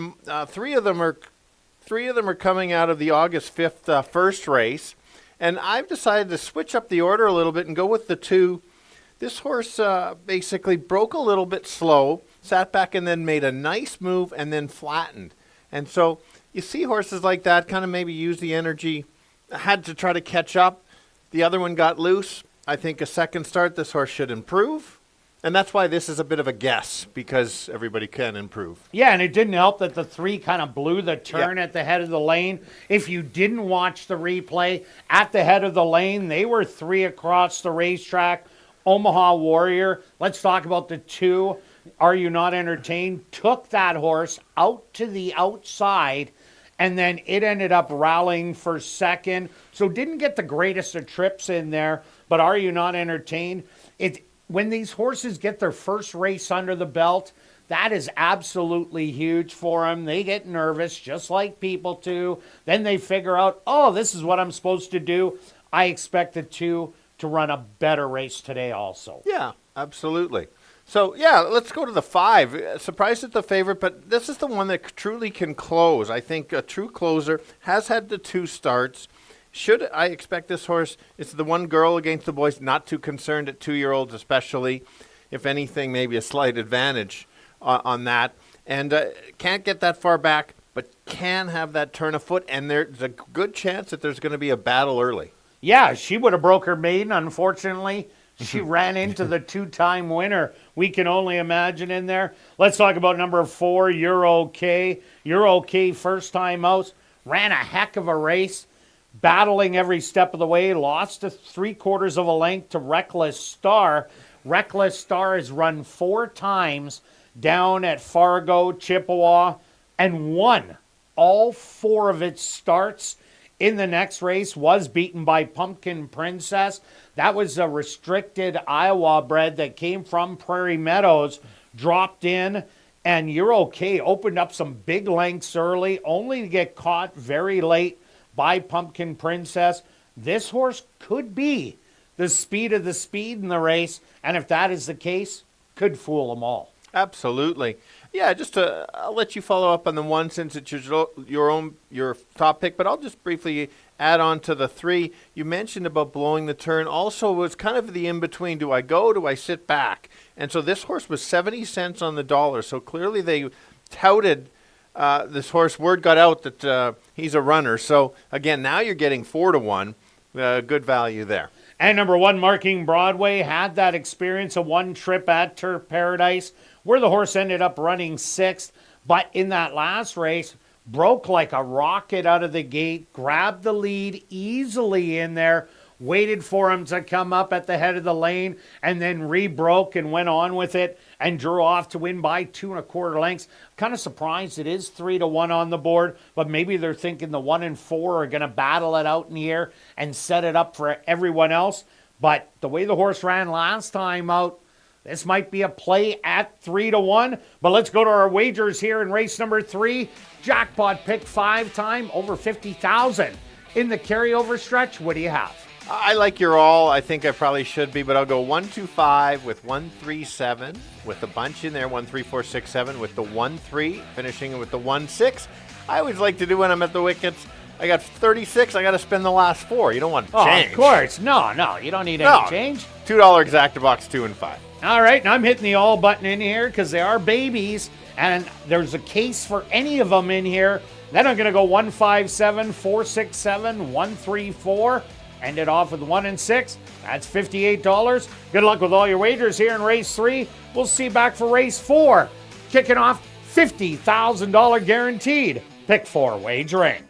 three of them are coming out of the August 5th first race, and I've decided to switch up the order a little bit and go with the 2. This horse basically broke a little bit slow, sat back and then made a nice move and then flattened. And so you see horses like that kind of maybe use the energy, had to try to catch up. The other one got loose. I think a second start, this horse should improve. And that's why this is a bit of a guess, because everybody can improve. Yeah, and it didn't help that the 3 kind of blew the turn at the head of the lane. If you didn't watch the replay, at the head of the lane, they were 3 across the racetrack. Omaha Warrior, let's talk about the 2. Are You Not Entertained? Took that horse out to the outside, and then it ended up rallying for second. So didn't get the greatest of trips in there, but Are You Not Entertained? When these horses get their first race under the belt, that is absolutely huge for them. They get nervous, just like people do. Then they figure out, oh, this is what I'm supposed to do. I expect the 2 to run a better race today also. Yeah, absolutely. So, yeah, let's go to the 5. Surprised at the favorite, but this is the one that truly can close. I think a true closer, has had the 2 starts. Should I expect this horse? It's the one girl against the boys, not too concerned at 2-year-olds especially. If anything, maybe a slight advantage on that. And can't get that far back, but can have that turn of foot. And there's a good chance that there's going to be a battle early. Yeah, she would have broke her maiden, unfortunately. She ran into the 2-time winner. We can only imagine in there. Let's talk about number 4, You're Okay. You're Okay, first time out. Ran a heck of a race. Battling every step of the way, lost to 3/4 of a length to Reckless Star. Reckless Star has run 4 times down at Fargo, Chippewa, and won all 4 of its starts. In the next race, was beaten by Pumpkin Princess. That was a restricted Iowa bred that came from Prairie Meadows, dropped in, and You're Okay opened up some big lengths early, only to get caught very late by Pumpkin Princess. This horse could be the speed of the speed in the race, and if that is the case, could fool them all. Absolutely. Yeah, just I'll let you follow up on the 1 since it's your top pick, but I'll just briefly add on to the 3. You mentioned about blowing the turn. Also, was kind of the in-between. Do I go? Do I sit back? And so this horse was 70 cents on the dollar, so clearly they touted this horse. Word got out that he's a runner. So, again, now you're getting 4-1. Good value there. And number 1, Marking Broadway, had that experience of 1 trip at Turf Paradise where the horse ended up running 6th. But in that last race, broke like a rocket out of the gate, grabbed the lead easily in there, waited for him to come up at the head of the lane, and then rebroke and went on with it and drew off to win by 2 1/4 lengths. Kind of surprised it is 3-1 on the board, but maybe they're thinking the 1 and 4 are going to battle it out in the air and set it up for everyone else. But the way the horse ran last time out, this might be a play at 3-1. But let's go to our wagers here in race number 3. Jackpot pick 5 time, over 50,000 in the carryover stretch. What do you have? I like your all. I think I probably should be, but I'll go 1-2-5 with 1-3-7 with a bunch in there. 1-3-4-6-7 with the 1-3, finishing with the 1-6. I always like to do when I'm at the wickets. I got 36. I got to spend the last 4. You don't want to change. Of course. No. You don't need any change. $2 exacta box 2 and 5. All right. And I'm hitting the all button in here because they are babies. And there's a case for any of them in here. Then I'm going to go 1-5-7, 4-6-7, 1-3-4. End it off with 1 and 6. That's $58. Good luck with all your wagers here in race 3. We'll see you back for race 4. Kicking off $50,000 guaranteed. Pick 4 wagering.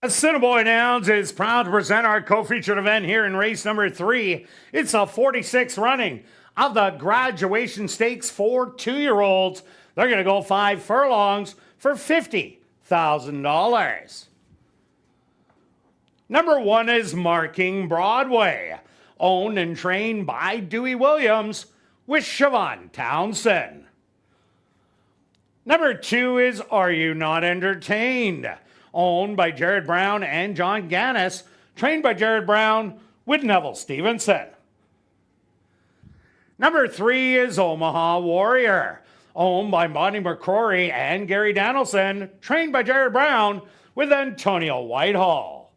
Assiniboia Downs is proud to present our co-featured event here in race number 3. It's a 46th running of the graduation stakes for 2-year-olds. They're going to go 5 furlongs for $50,000. Number 1 is Marking Broadway, owned and trained by Dewey Williams with Siobhan Townsend. Number 2 is Are You Not Entertained, owned by Jared Brown and John Gannis, trained by Jared Brown with Neville Stevenson. Number 3 is Omaha Warrior, owned by Bonnie McCrory and Gary Danielson, trained by Jared Brown with Antonio Whitehall.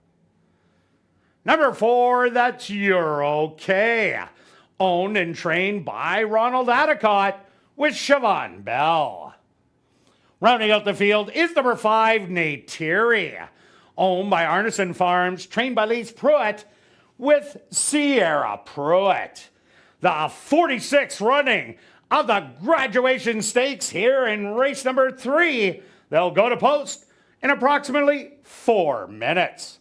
Number 4, that's You're Okay, owned and trained by Ronald Adicott with Siobhan Bell. Rounding out the field is number 5, Neytiri, owned by Arneson Farms, trained by Lise Pruitt with Sierra Pruitt. The 46th running of the graduation stakes here in race number 3. They'll go to post in approximately 4 minutes.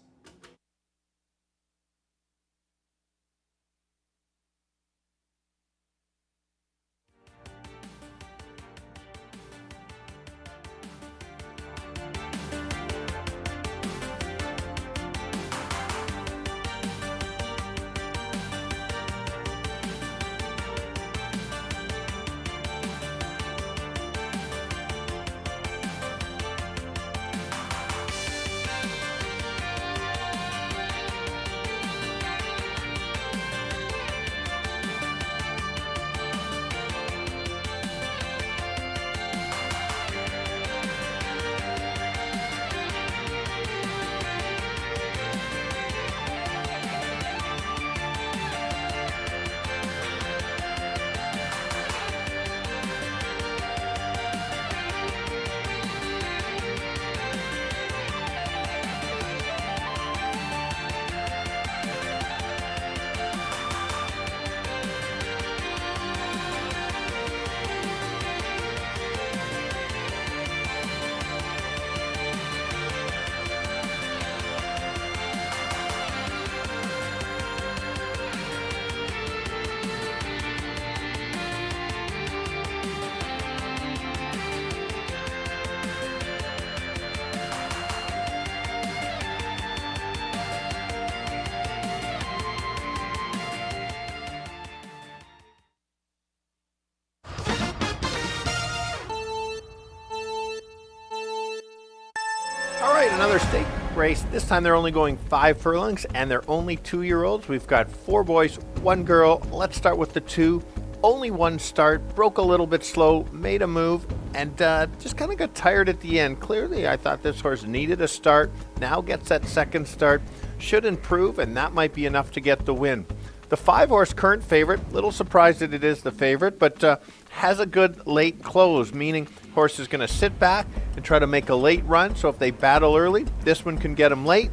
Another stake race. This time they're only going 5 furlongs and they're only 2-year-olds. We've got 4 boys, 1 girl. Let's start with the 2. Only 1 start, broke a little bit slow, made a move, and just kind of got tired at the end. Clearly, I thought this horse needed a start. Now gets that second start. Should improve, and that might be enough to get the win. The 5-horse current favorite, little surprised that it is the favorite, but has a good late close, meaning horse is going to sit back and try to make a late run. So if they battle early, this one can get them late.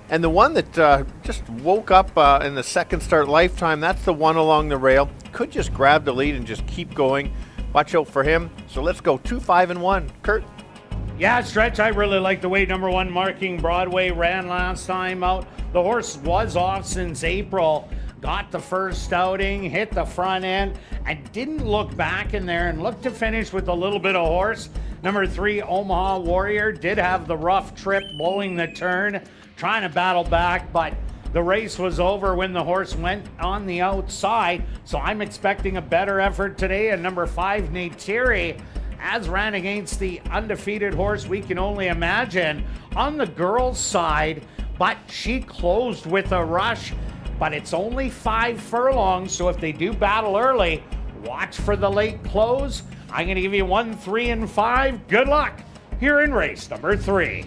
And the one that just woke up in the second start lifetime, that's the one along the rail. Could just grab the lead and just keep going. Watch out for him. So let's go 2, 5, and 1. Kirt? Yeah, Stretch, I really like the way number 1 Marking Broadway ran last time out. The horse was off since April. Got the first outing, hit the front end, and didn't look back in there and looked to finish with a little bit of horse. Number 3, Omaha Warrior, did have the rough trip blowing the turn, trying to battle back, but the race was over when the horse went on the outside. So I'm expecting a better effort today. And number 5, Neytiri, as ran against the undefeated horse We Can Only Imagine on the girls' side, but she closed with a rush. But it's only 5 furlongs, so if they do battle early, watch for the late close. I'm going to give you 1, 3, and 5. Good luck here in race number 3.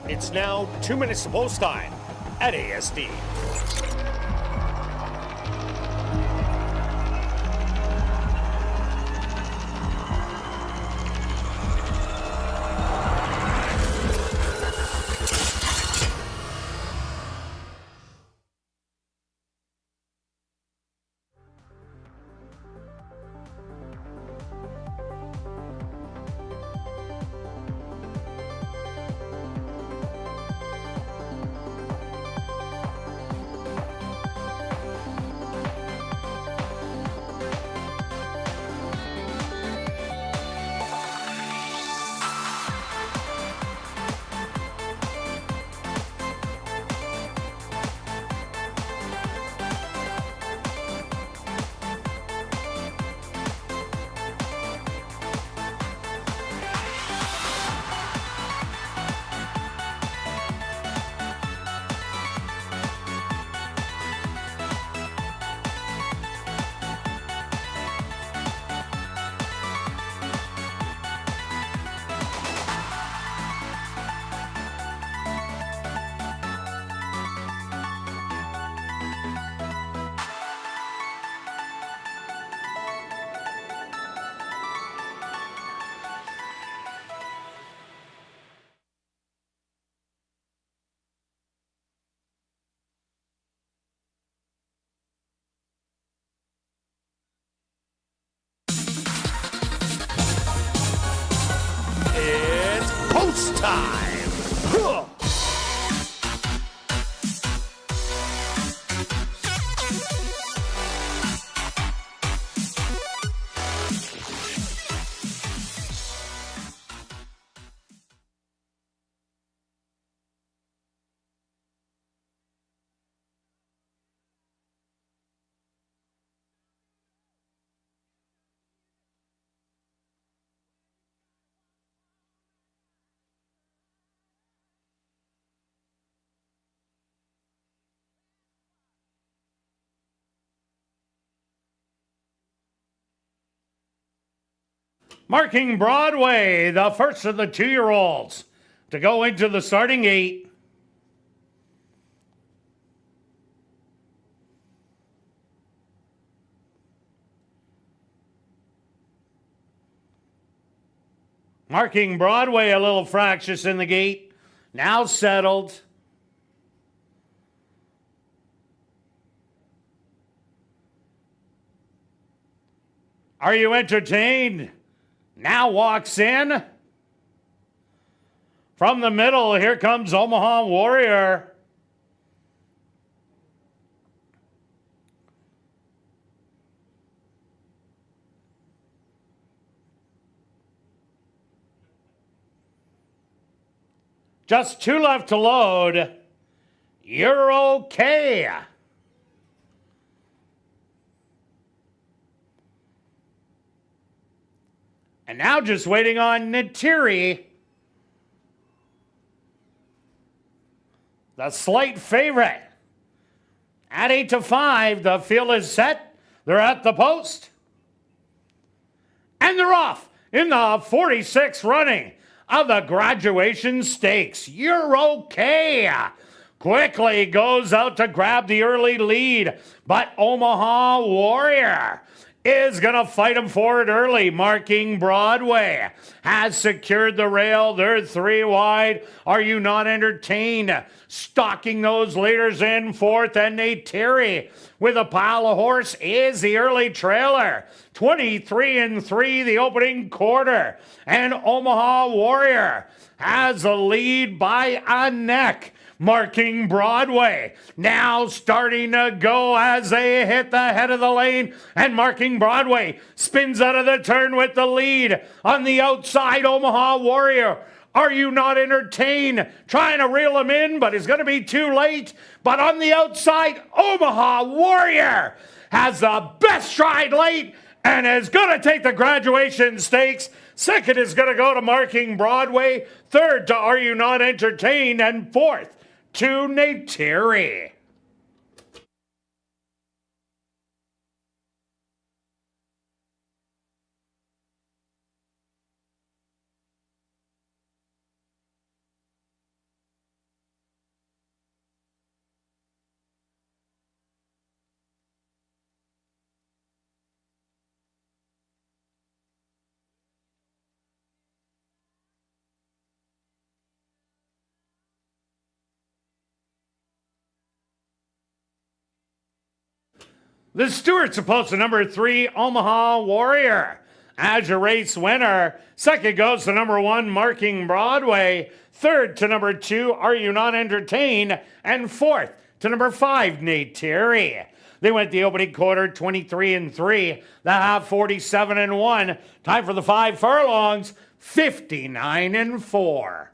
It's now 2 minutes to post time at ASD. post time. Huh. Marking Broadway, the first of the 2-year-olds to go into the starting gate. Marking Broadway, a little fractious in the gate. Now settled. Are you entertained? Now walks in. From the middle, here comes Omaha Warrior. Just 2 left to load. You're okay. And now just waiting on Natiri. The slight favorite. At 8-5, the field is set. They're at the post. And they're off in the 46th running of the graduation stakes. You're okay. Quickly goes out to grab the early lead, but Omaha Warrior is going to fight him forward early. Marking Broadway has secured the rail. They're 3 wide. Are You Not Entertained? Stalking those leaders in fourth, and Natiri with a pile of horse is the early trailer. 23-3 the opening quarter, and Omaha Warrior has a lead by a neck. Marking Broadway now starting to go as they hit the head of the lane, and Marking Broadway spins out of the turn with the lead. On the outside, Omaha Warrior, Are You Not Entertained? Trying to reel him in, but it's going to be too late. But on the outside, Omaha Warrior has the best stride late and is going to take the graduation stakes. Second is going to go to Marking Broadway. Third to Are You Not Entertained? And fourth to Natiri. The Stewart's opposed to number 3, Omaha Warrior, as your race winner. Second goes to number 1, Marking Broadway. Third to number 2, Are You Not Entertained? And fourth to number 5, Natiri. They went the opening quarter 23-3, the half 47-1. Time for the 5 furlongs, 59-4.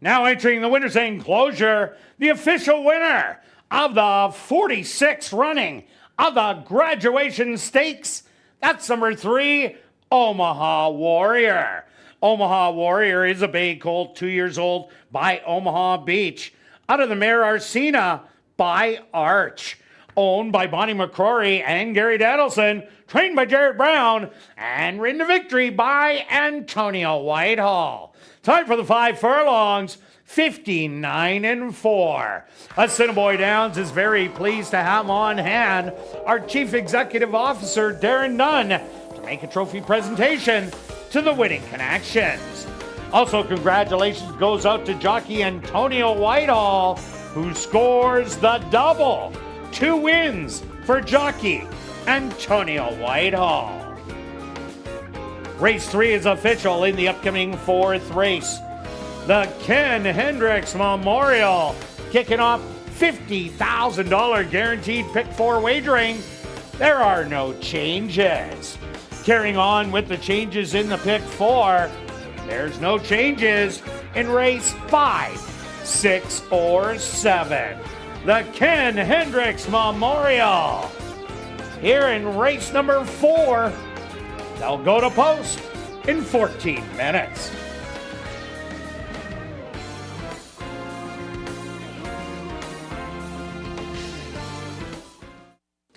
Now entering the winner's enclosure, the official winner of the 46th running of the Graduation Stakes. That's number 3, Omaha Warrior. Omaha Warrior is a bay colt, 2 years old, by Omaha Beach. Out of the mare Arsena by Arch. Owned by Bonnie McCrory and Gary Dadelson. Trained by Jared Brown. And ridden to victory by Antonio Whitehall. Time for the 5 furlongs. 59-4. Assiniboia Downs is very pleased to have on hand our Chief Executive Officer, Darren Nunn, to make a trophy presentation to the winning connections. Also, congratulations goes out to jockey Antonio Whitehall, who scores the double. 2 wins for jockey Antonio Whitehall. Race 3 is official in the upcoming 4th race. The Ken Hendricks Memorial, kicking off $50,000 guaranteed pick 4 wagering. There are no changes. Carrying on with the changes in the pick 4, there's no changes in race 5, 6, or 7. The Ken Hendricks Memorial. Here in race number 4, they'll go to post in 14 minutes.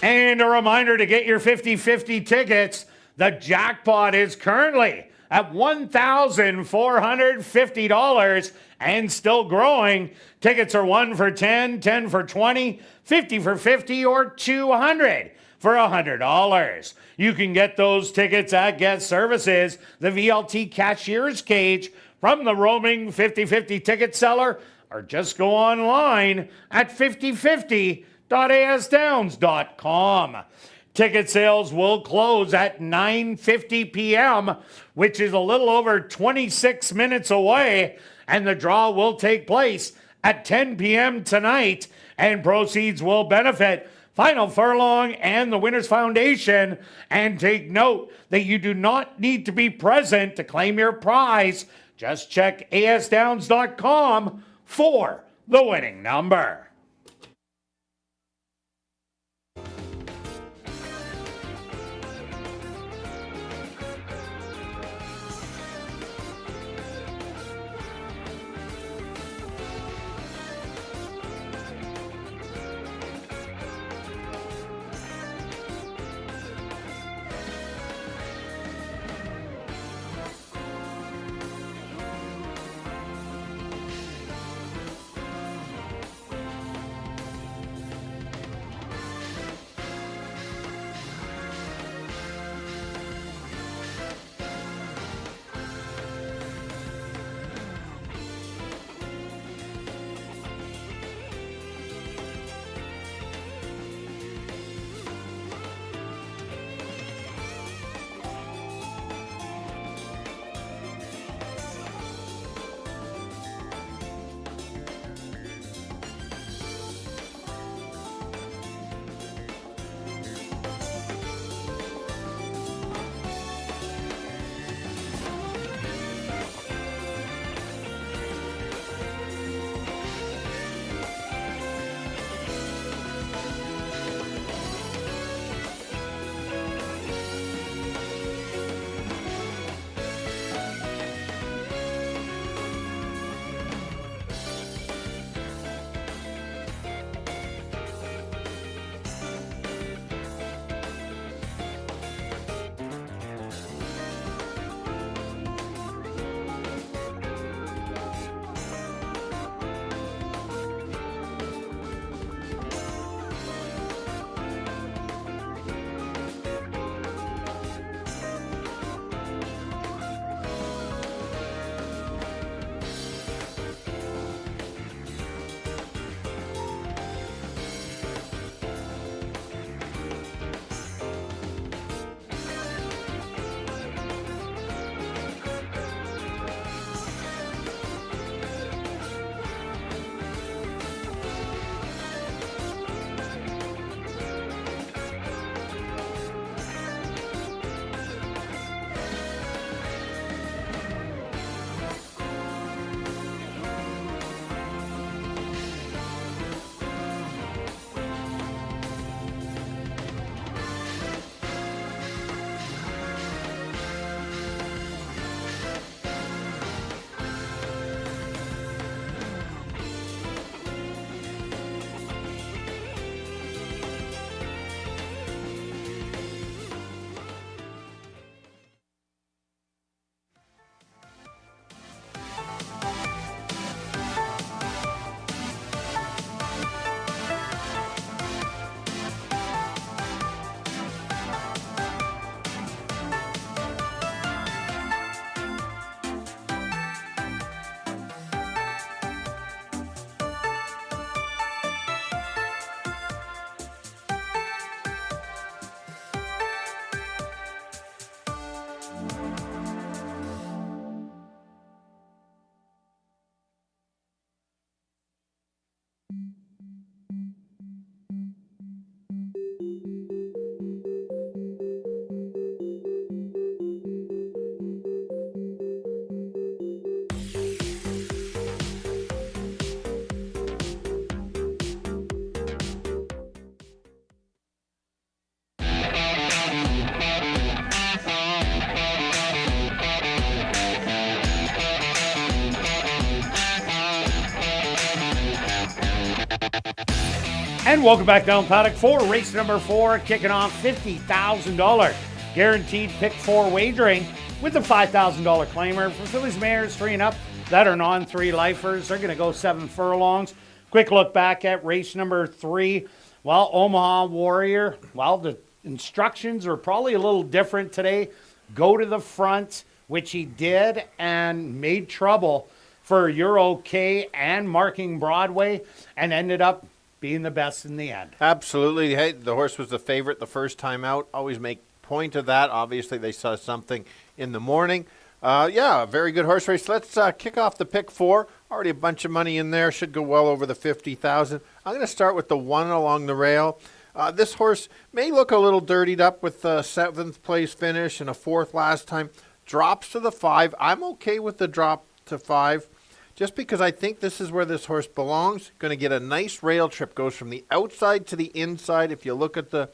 And a reminder to get your 50-50 tickets. The jackpot is currently at $1,450 and still growing. Tickets are 1 for 10, 10 for 20, 50 for 50, or 200 for $100. You can get those tickets at Guest Services, the VLT cashier's cage, from the roaming 50-50 ticket seller, or just go online at 5050.asdowns.com. Ticket sales will close at 9:50 p.m., which is a little over 26 minutes away, and the draw will take place at 10 p.m. tonight, and proceeds will benefit Final Furlong and the Winners Foundation. And take note that you do not need to be present to claim your prize. Just check asdowns.com for the winning number. And welcome back down paddock 4, race number 4, kicking off $50,000 guaranteed pick 4 wagering with the $5,000 claimer for fillies, mares 3 and up that are non-3 lifers. They're going to go 7 furlongs. Quick look back at race number 3. Well, Omaha Warrior, well, the instructions are probably a little different today. Go to the front, which he did, and made trouble for Euro K and Marking Broadway, and ended up being the best in the end. Absolutely. Hey, the horse was the favorite the first time out. Always make point of that. Obviously, they saw something in the morning. Yeah, very good horse race. Let's kick off the pick 4. Already a bunch of money in there. Should go well over the $50,000. I'm going to start with the 1 along the rail. This horse may look a little dirtied up with the 7th place finish and a 4th last time. Drops to the 5. I'm okay with the drop to 5. Just because I think this is where this horse belongs. Going to get a nice rail trip. Goes from the outside to the inside. If you look at the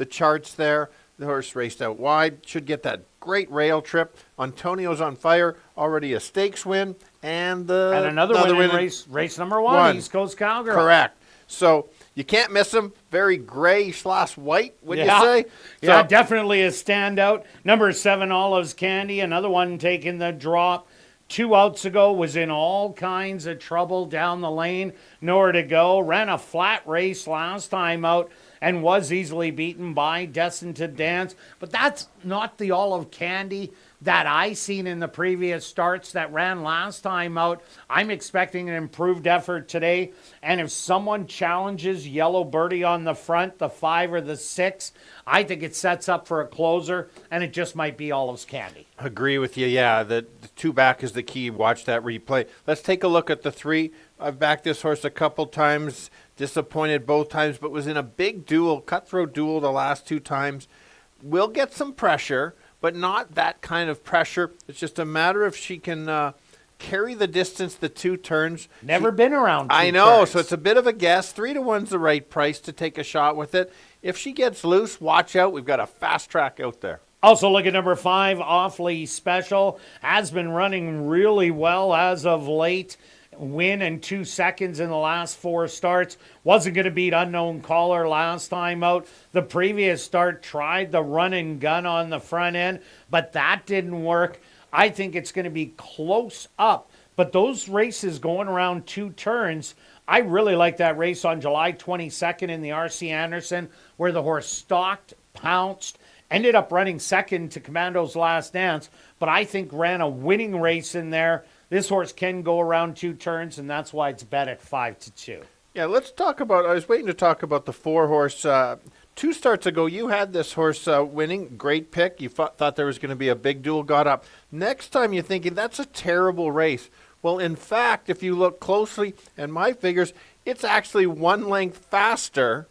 charts there, the horse raced out wide. Should get that great rail trip. Antonio's on fire. Already a stakes win. And another win in race number 1, East Coast Cowgirl. Correct. So you can't miss him. Very gray/white, would you say? Yeah, definitely a standout. Number 7, Olives Candy. Another one taking the drop. 2 outs ago, was in all kinds of trouble down the lane, nowhere to go. Ran a flat race last time out and was easily beaten by Destined to Dance. But that's not the Olive Candy that I seen in the previous starts that ran last time out. I'm expecting an improved effort today. And if someone challenges Yellow Birdie on the front, the 5 or the 6, I think it sets up for a closer, and it just might be Olive's Candy. Agree with you. Yeah, the 2 back is the key. Watch that replay. Let's take a look at the 3. I've backed this horse a couple times, disappointed both times, but was in a big duel, cutthroat duel the last 2 times. Will get some pressure, but not that kind of pressure. It's just a matter if she can carry the distance, the 2 turns. Never been around 2 I know, turns. so it's a bit of a guess. 3 to 1's the right price to take a shot with it. If she gets loose, watch out. We've got a fast track out there. Also look at number 5, Awfully Special. Has been running really well as of late. Win in 2 seconds in the last 4 starts. Wasn't going to beat Unknown Caller last time out. The previous start tried the run and gun on the front end, but that didn't work. I think it's going to be close up. But those races going around 2 turns, I really like that race on July 22nd in the R.C. Anderson, where the horse stalked, pounced, ended up running second to Commando's Last Dance, but I think ran a winning race in there. This horse can go around 2 turns, and that's why it's bet at 5-2. Yeah, let's talk about, I was waiting to talk about the 4 horse. 2 starts ago, you had this horse winning. Great pick. You thought there was going to be a big duel, got up. Next time you're thinking, that's a terrible race. Well, in fact, if you look closely at my figures, it's actually 1 length faster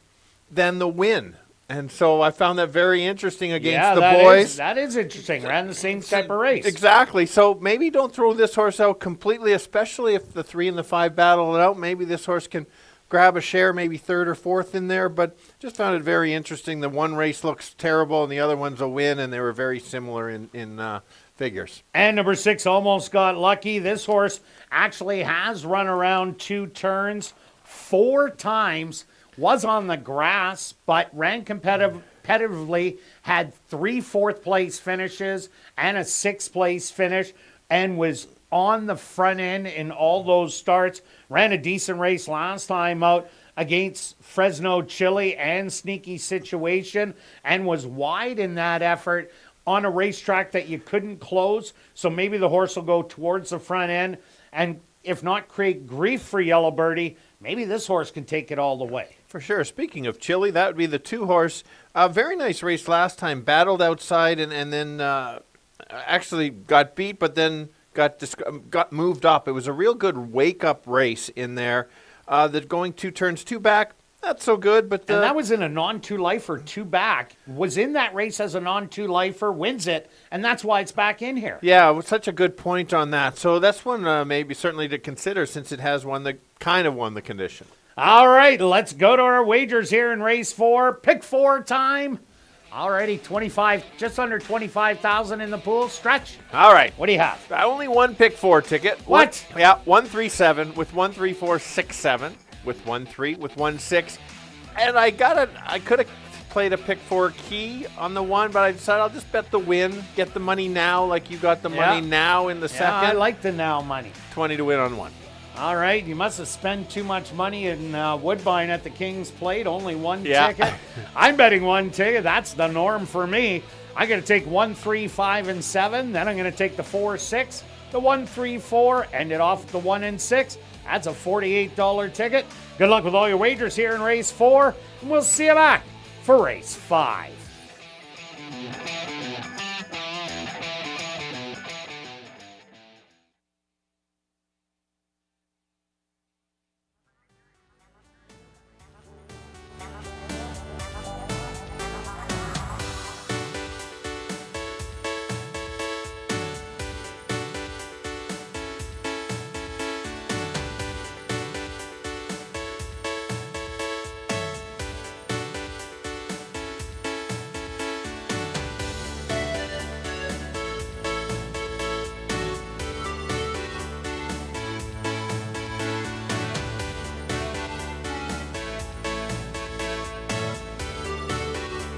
than the win. And so I found that very interesting against the boys. That is interesting. Ran the same type of race. Exactly. So maybe don't throw this horse out completely, especially if the 3 and the 5 battle it out. Maybe this horse can grab a share, maybe 3rd or 4th in there. But just found it very interesting. The one race looks terrible and the other one's a win, and they were very similar in figures. And number 6, Almost Got Lucky. This horse actually has run around 2 turns 4 times. Was on the grass, but ran competitively, had 3 4th-place finishes and a 6th-place finish, and was on the front end in all those starts. Ran a decent race last time out against Fresno Chili and Sneaky Situation, and was wide in that effort on a racetrack that you couldn't close. So maybe the horse will go towards the front end, and if not create grief for Yellow Birdie, maybe this horse can take it all the way. For sure. Speaking of Chili, that would be the 2 horse. Very nice race last time. Battled outside and then actually got beat, but then got moved up. It was a real good wake-up race in there. That going 2 turns, 2 back, not so good. But and that was in a non-2 lifer, 2 back. Was in that race as a non-2 lifer, wins it, and that's why it's back in here. Yeah, it was such a good point on that. So that's one maybe certainly to consider, since it has won the condition. All right, let's go to our wagers here in race 4. Pick 4 time. Already 25, just under 25,000 in the pool. Stretch. All right. What do you have? Only 1 pick 4 ticket. What? 137 with 13467 with 13 with 16. And I could have played a pick 4 key on the 1, but I decided I'll just bet the win, get the money now like you got the money now in the second. I like the now money. 20 to win on 1. All right, you must have spent too much money in Woodbine at the King's Plate. Only one ticket. I'm betting 1 ticket. That's the norm for me. I'm going to take 1, 3, 5, and 7. Then I'm going to take the 4, 6, the 1, 3, 4, end it off with the 1 and 6. That's a $48 ticket. Good luck with all your wagers here in race 4, and we'll see you back for race 5.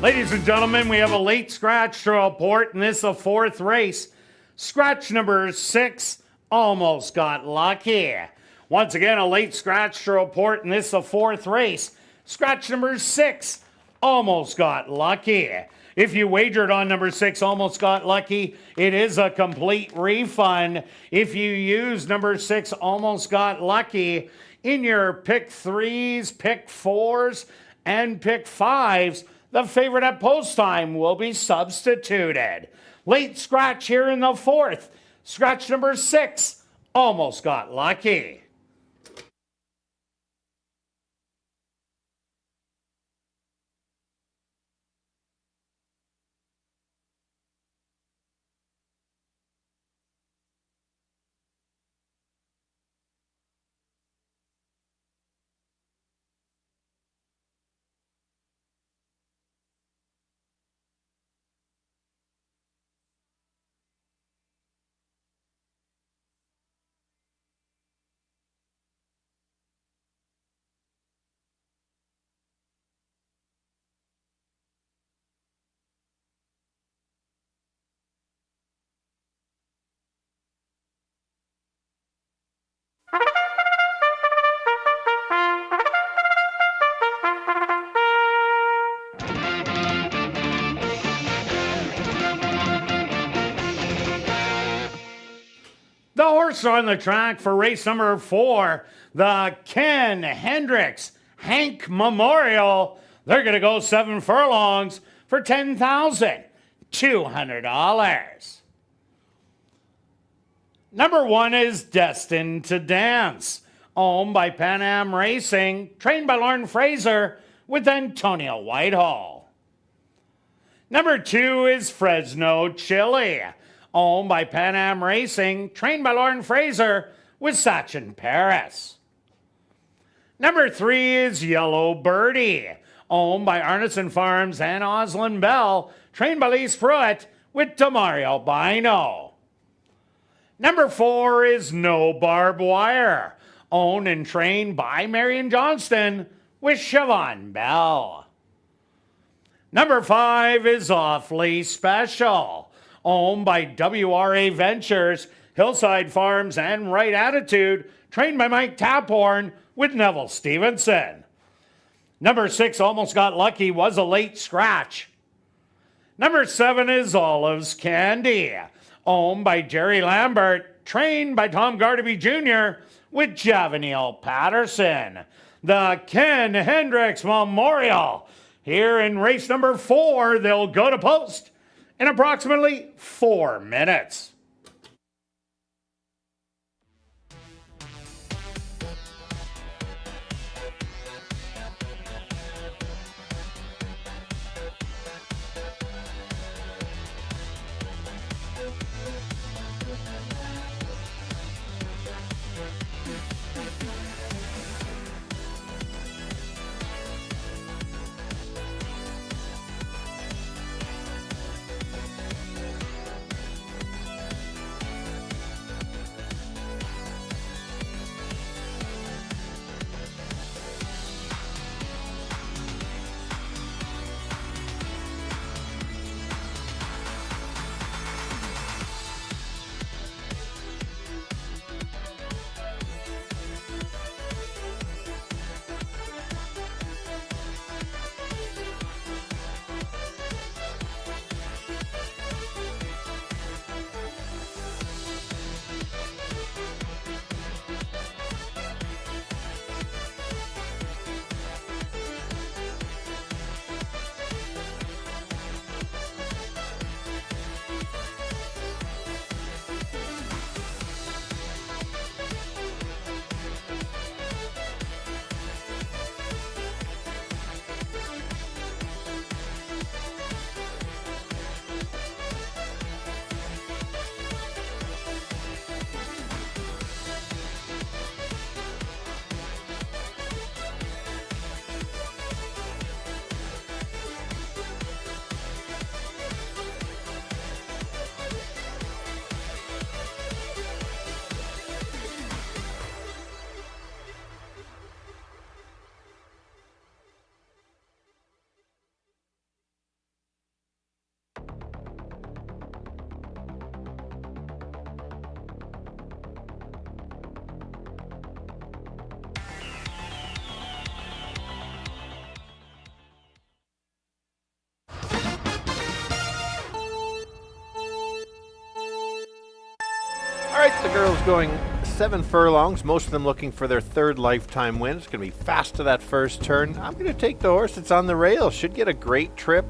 Ladies and gentlemen, we have a late scratch to report, and this is the 4th race. Scratch number 6 almost got lucky. Once again, a late scratch to report, and this is the 4th race. Scratch number 6 almost got lucky. If you wagered on number 6 almost got lucky, it is a complete refund. If you use number 6 almost got lucky in your pick 3s, pick 4s, and pick 5s, the favorite at post time will be substituted. Late scratch here in the 4th. Scratch number 6 almost got lucky. The horse on the track for race number 4, the Ken Hendricks Hank Memorial. They're going to go 7 furlongs for $10,200. Number 1 is Destined to Dance, owned by Pan Am Racing, trained by Lauren Fraser with Antonio Whitehall. Number 2 is Fresno Chili, owned by Pan Am Racing, trained by Lauren Fraser with Sachin Paris. Number 3 is Yellow Birdie, owned by Arneson Farms and Oslin Bell, trained by Lise Pruitt with Demario Bino. Number 4 is No Barbed Wire, owned and trained by Marion Johnston with Siobhan Bell. Number 5 is Awfully Special, owned by WRA Ventures, Hillside Farms, and Right Attitude, trained by Mike Taphorn with Neville Stevenson. Number 6, Almost Got Lucky, was a late scratch. Number 7 is Olive's Candy, owned by Jerry Lambert, trained by Tom Gardaby Jr. with Javaniel Patterson. The Ken Hendricks Memorial. Here in race number 4, they'll go to post in approximately 4 minutes. right, the girls going 7 furlongs, most of them looking for their 3rd lifetime win. It's going to be fast to that first turn. I'm going to take the horse. It's on the rail. Should get a great trip.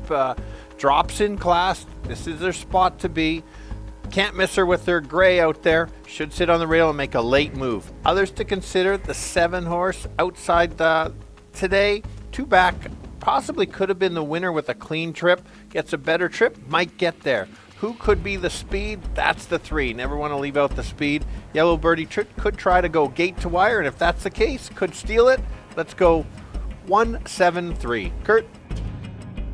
Drops in class. This is their spot to be. Can't miss her with their gray out there. Should sit on the rail and make a late move. Others to consider, the 7 horse outside today. 2 back. Possibly could have been the winner with a clean trip. Gets a better trip. Might get there. Who could be the speed? That's the 3. Never want to leave out the speed. Yellow Birdie could try to go gate to wire, and if that's the case, could steal it. Let's go 1-7-3. Kirt?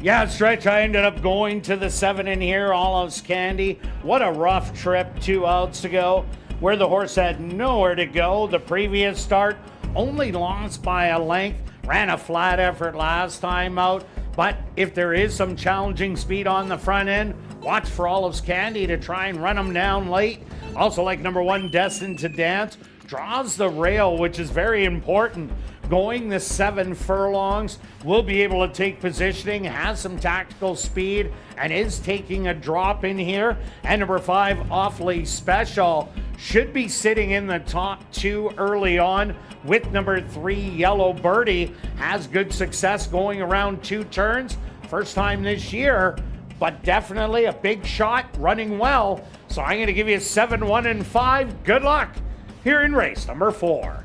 Yeah, Stretch, I ended up going to the 7 in here, Olive's Candy. What a rough trip 2 outs to go, where the horse had nowhere to go. The previous start only lost by a length, ran a flat effort last time out. But if there is some challenging speed on the front end, watch for Olive's Candy to try and run them down late. Also like number 1, Destined to Dance. Draws the rail, which is very important. Going the 7 furlongs, will be able to take positioning, has some tactical speed, and is taking a drop in here. And number 5, Awfully Special, should be sitting in the top 2 early on with number 3, Yellow Birdie. Has good success going around 2 turns. First time this year, but definitely a big shot, running well. So I'm going to give you 7, 1, and 5. Good luck here in race number 4.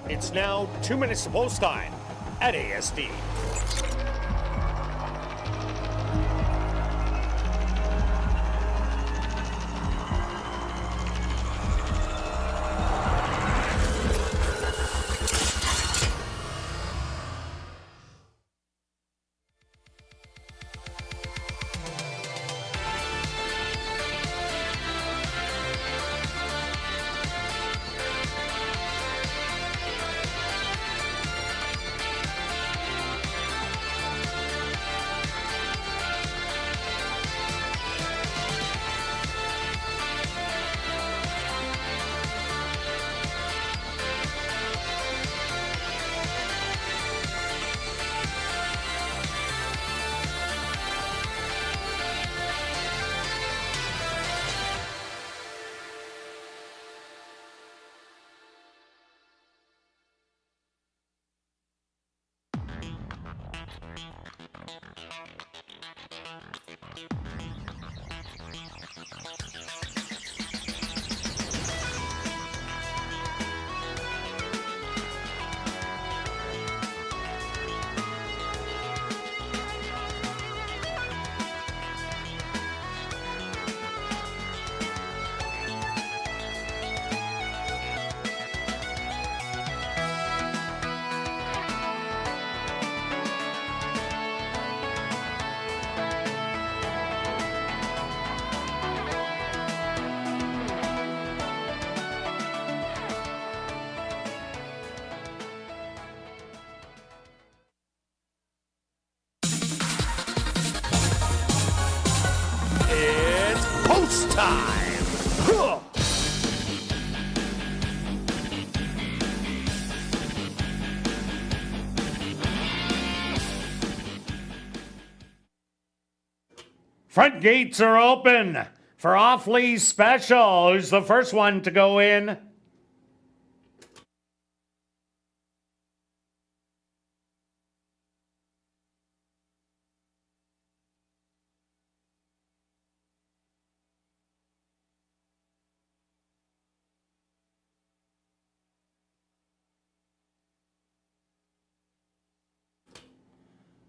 It's now 2 minutes to post time at ASD. Time. Front gates are open for Awfully Special, who's the first one to go in.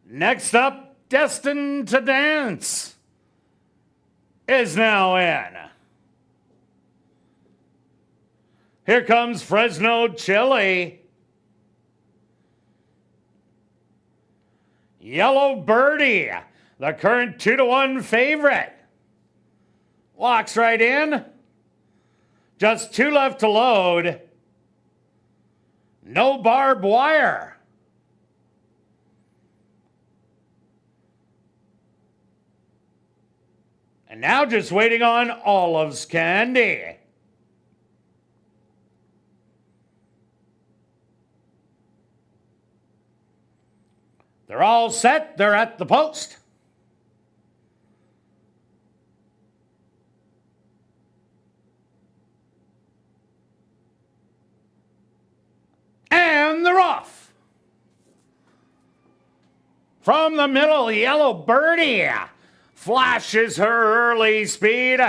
Next up, Destined to Dance is now in. Here comes Fresno Chili. Yellow Birdie, the current 2-1 favorite. Walks right in. Just 2 left to load. No barbed wire. And now just waiting on Olive's Candy. They're all set. They're at the post. And they're off. From the middle, Yellow Birdie flashes her early speed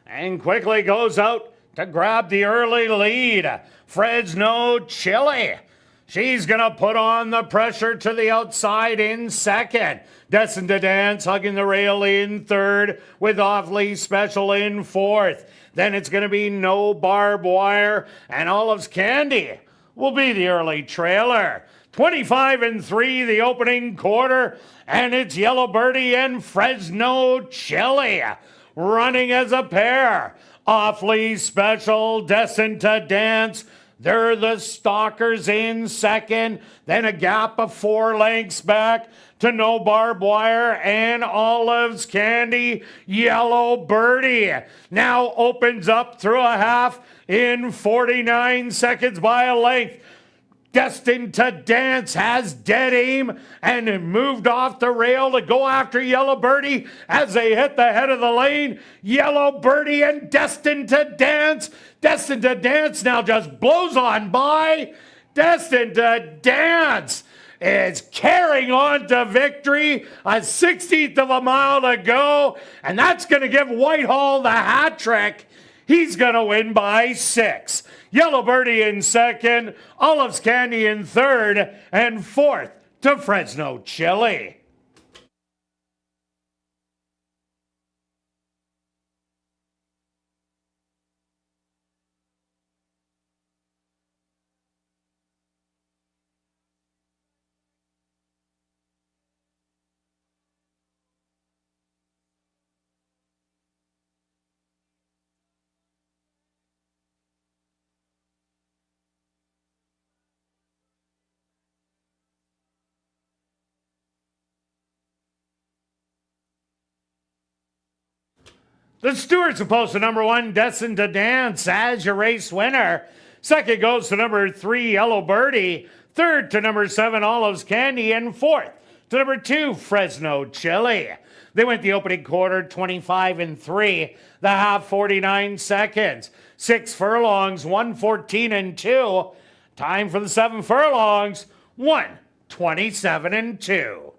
and quickly goes out to grab the early lead. Fresno Chili. She's going to put on the pressure to the outside in second. Destined to Dance hugging the rail in third with Awfully Special in fourth. Then it's going to be No Barbed Wire, and Olive's Candy will be the early trailer. 25-3 the opening quarter, and it's Yellow Birdie and Fresno Chili running as a pair. Awfully Special, Destined to Dance, they're the stalkers in second. Then a gap of 4 lengths back to No Barbed Wire and Olive's Candy. Yellow Birdie now opens up through a half in 49 seconds by a length. Destined to Dance has dead aim and moved off the rail to go after Yellow Birdie as they hit the head of the lane. Yellow Birdie and Destined to Dance. Destined to Dance now just blows on by. Destined to Dance is carrying on to victory. A 16th of a mile to go, and that's going to give Whitehall the hat trick. He's going to win by 6. Yellow Birdie in second, Olive's Candy in third, and fourth to Fresno Chili. The Stewards are posted number 1, Destined to Dance as your race winner. Second goes to number 3, Yellow Birdie. Third to number 7, Olive's Candy. And fourth to number 2, Fresno Chili. They went the opening quarter 25-3, the half 49 seconds. 6 furlongs, 1:14-2. Time for the 7 furlongs, 1:27-2.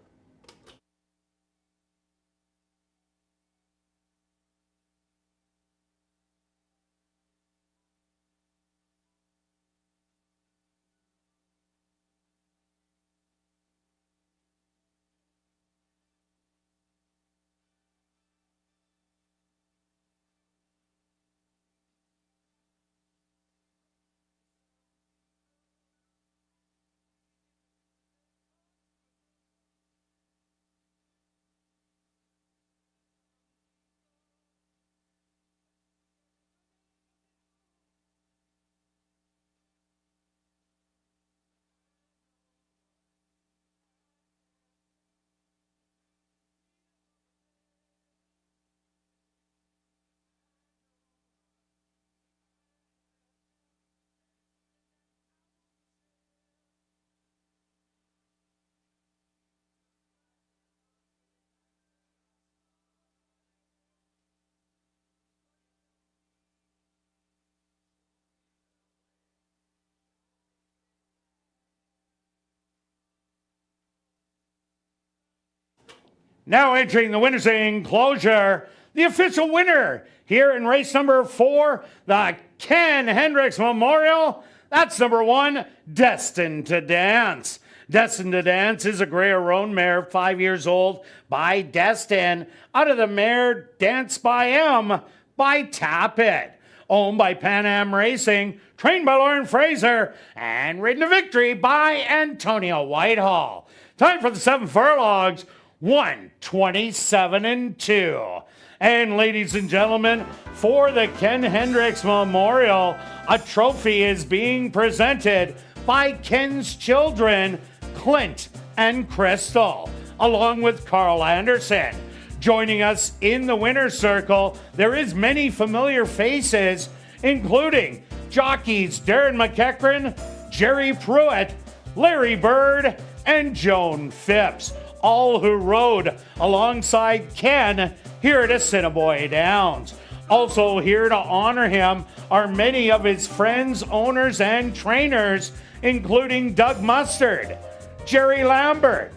Now entering the winner's enclosure, the official winner here in race number 4, the Ken Hendricks Memorial. That's number 1, Destined to Dance. Destined to Dance is a Grey Roan mare, 5 years old, by Destin, out of the mare Dance by M by Tappet. Owned by Pan Am Racing, trained by Lauren Fraser, and ridden to victory by Antonio Whitehall. Time for the 7 furlongs, 1:27-2. And ladies and gentlemen, for the Ken Hendricks Memorial, a trophy is being presented by Ken's children, Clint and Crystal, along with Carl Anderson. Joining us in the winner's circle, there is many familiar faces, including jockeys Darren McEachran, Jerry Pruitt, Larry Bird, and Joan Phipps, all who rode alongside Ken here at Assiniboia Downs. Also here to honor him are many of his friends, owners, and trainers, including Doug Mustard, Jerry Lambert,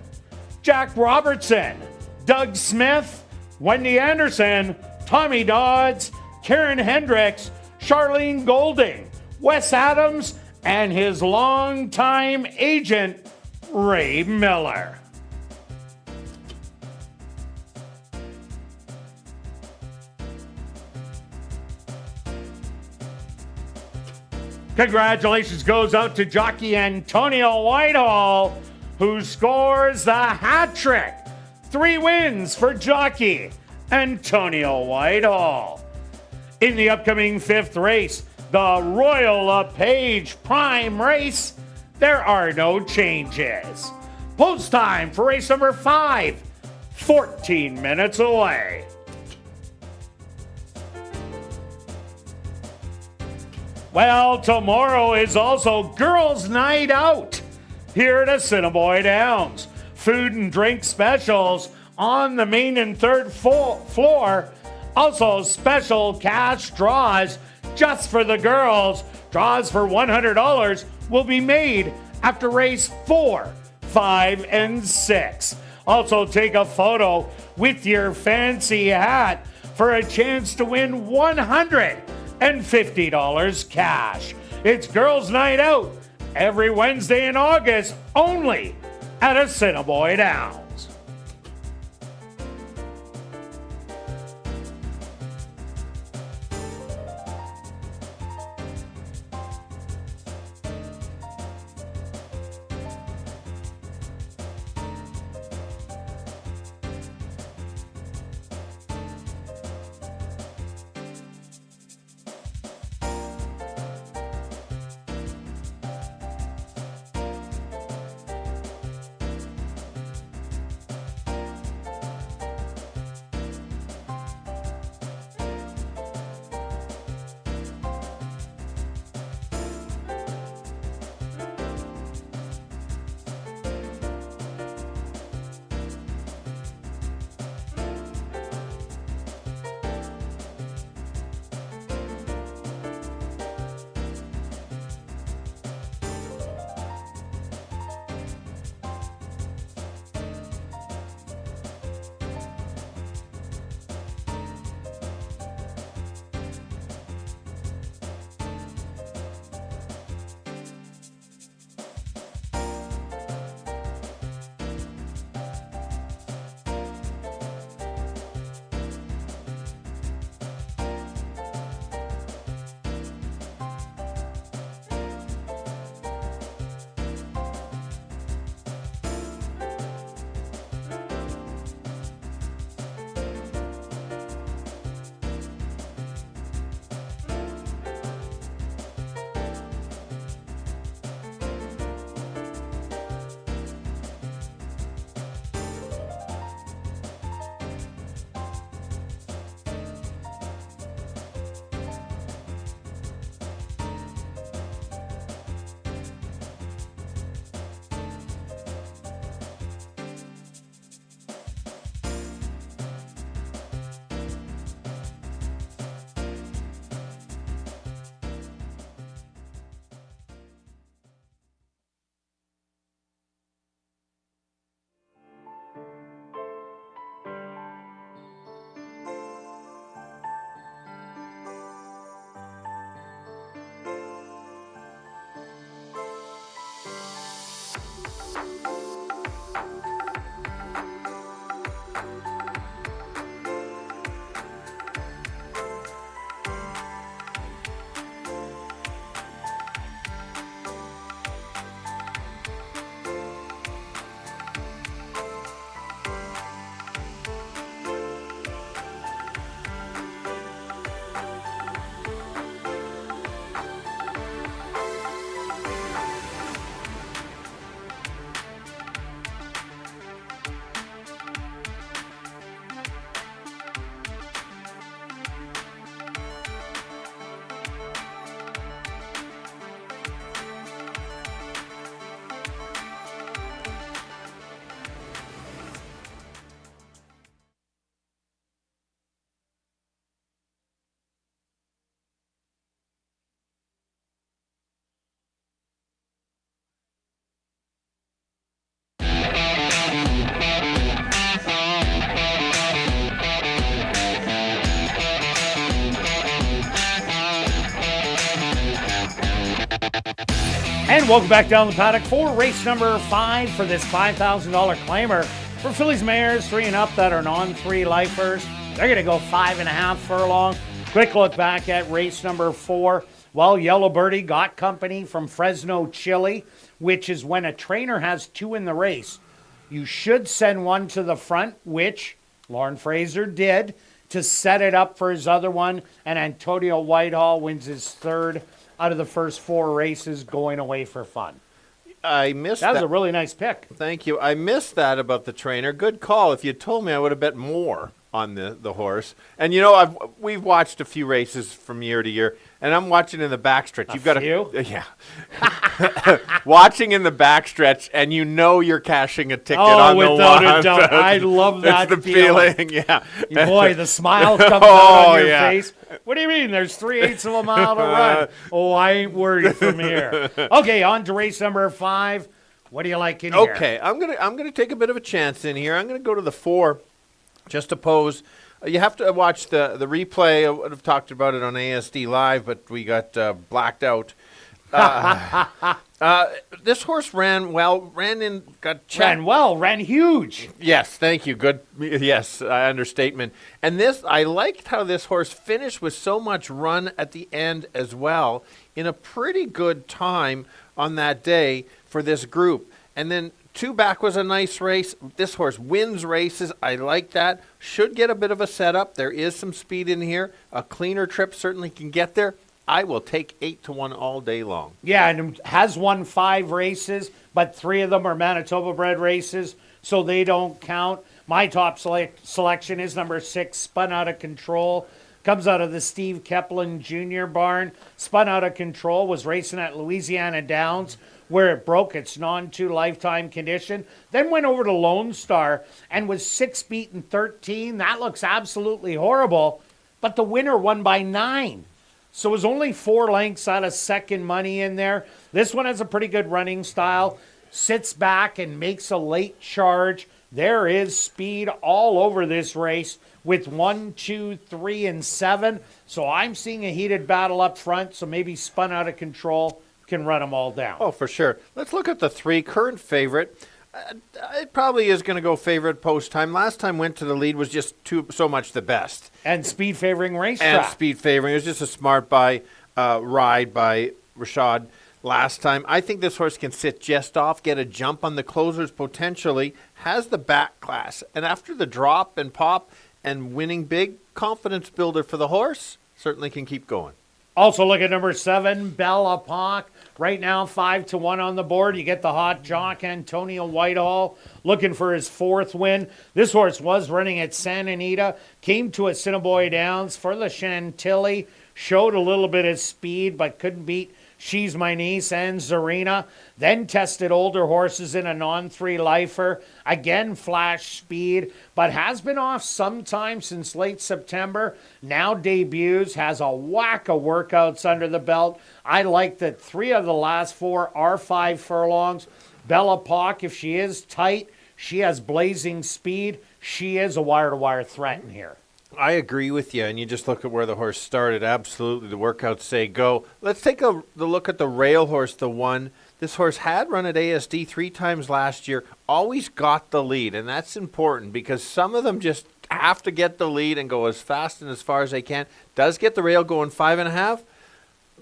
Jack Robertson, Doug Smith, Wendy Anderson, Tommy Dodds, Karen Hendricks, Charlene Golding, Wes Adams, and his longtime agent, Ray Miller. Congratulations goes out to jockey Antonio Whitehall, who scores the hat trick. 3 wins for jockey Antonio Whitehall. In the upcoming 5th race, the Royal LePage Prime Race, there are no changes. Post time for race number 5, 14 minutes away. Well, tomorrow is also Girls' Night Out here at Assiniboia Downs. Food and drink specials on the main and 3rd floor. Also special cash draws just for the girls. Draws for $100 will be made after race 4, 5, and 6. Also take a photo with your fancy hat for a chance to win $150 cash. It's Girls' Night Out every Wednesday in August only at Assiniboia Downs. And welcome back down the paddock for race number 5 for this $5,000 claimer for fillies, mares 3 and up that are non-3 lifers. They're going to go 5.5 furlong. Quick look back at race number 4. Well, Yellow Birdie got company from Fresno, Chile, which is when a trainer has 2 in the race. You should send one to the front, which Lauren Fraser did, to set it up for his other one. And Antonio Whitehall wins his 3rd out of the first 4 races, going away for fun. I missed that. That was a really nice pick. Thank you. I missed that about the trainer. Good call. If you told me, I would have bet more on the horse. And you know, we've watched a few races from year to year, and I'm watching in the backstretch. You've got yeah. Watching in the backstretch, and you know you're cashing a ticket on the one. Oh, without a doubt. I love that It's the feeling, yeah. Boy, the smile comes out on your face. What do you mean? There's 3/8 of a mile to run. Oh, I ain't worried from here. Okay, on to race number 5. What do you like in here? Okay, I'm gonna take a bit of a chance in here. I'm gonna go to the 4, just to pose. You have to watch the replay. I would have talked about it on ASD Live, but we got blacked out. This horse ran well, ran huge. Yes, thank you. Good. Yes, understatement. And I liked how this horse finished with so much run at the end as well, in a pretty good time on that day for this group. And then 2 back was a nice race. This horse wins races. I like that. Should get a bit of a setup. There is some speed in here. A cleaner trip certainly can get there. I will take 8-1 all day long. Yeah, and has won 5 races, but 3 of them are Manitoba bred races, so they don't count. My top selection is number 6, Spun Out of Control. Comes out of the Steve Keplin Jr. barn. Spun Out of Control was racing at Louisiana Downs, where it broke its non-2 lifetime condition. Then went over to Lone Star and was 6 beaten 13. That looks absolutely horrible, but the winner won by 9. So it was only 4 lengths out of second money in there. This one has a pretty good running style. Sits back and makes a late charge. There is speed all over this race with 1, 2, 3, and 7. So I'm seeing a heated battle up front. So maybe Spun Out of Control can run them all down. Oh, for sure. Let's look at the 3 current favorite. It probably is going to go favorite post time. Last time went to the lead was just so much the best. And speed favoring racetrack. And speed favoring. It was just a smart ride by Rashad last time. I think this horse can sit just off, get a jump on the closers potentially, has the back class. And after the drop and pop and winning big, confidence builder for the horse, certainly can keep going. Also look at number 7, Bella Pock. Right now, 5-1 on the board. You get the hot jock, Antonio Whitehall, looking for his 4th win. This horse was running at Santa Anita, came to Assiniboia Downs for the Chantilly, showed a little bit of speed, but couldn't beat She's My Niece and Zarina. Then tested older horses in a non-3 lifer. Again, flash speed, but has been off sometime since late September. Now debuts, has a whack of workouts under the belt. I like that 3 of the last 4 are 5 furlongs. Bella Pock, if she is tight, she has blazing speed. She is a wire-to-wire threat in here. I agree with you, and you just look at where the horse started. Absolutely, the workouts say go. Let's take the look at the rail horse, the 1. This horse had run at ASD 3 times last year, always got the lead, and that's important because some of them just have to get the lead and go as fast and as far as they can. Does get the rail going 5.5.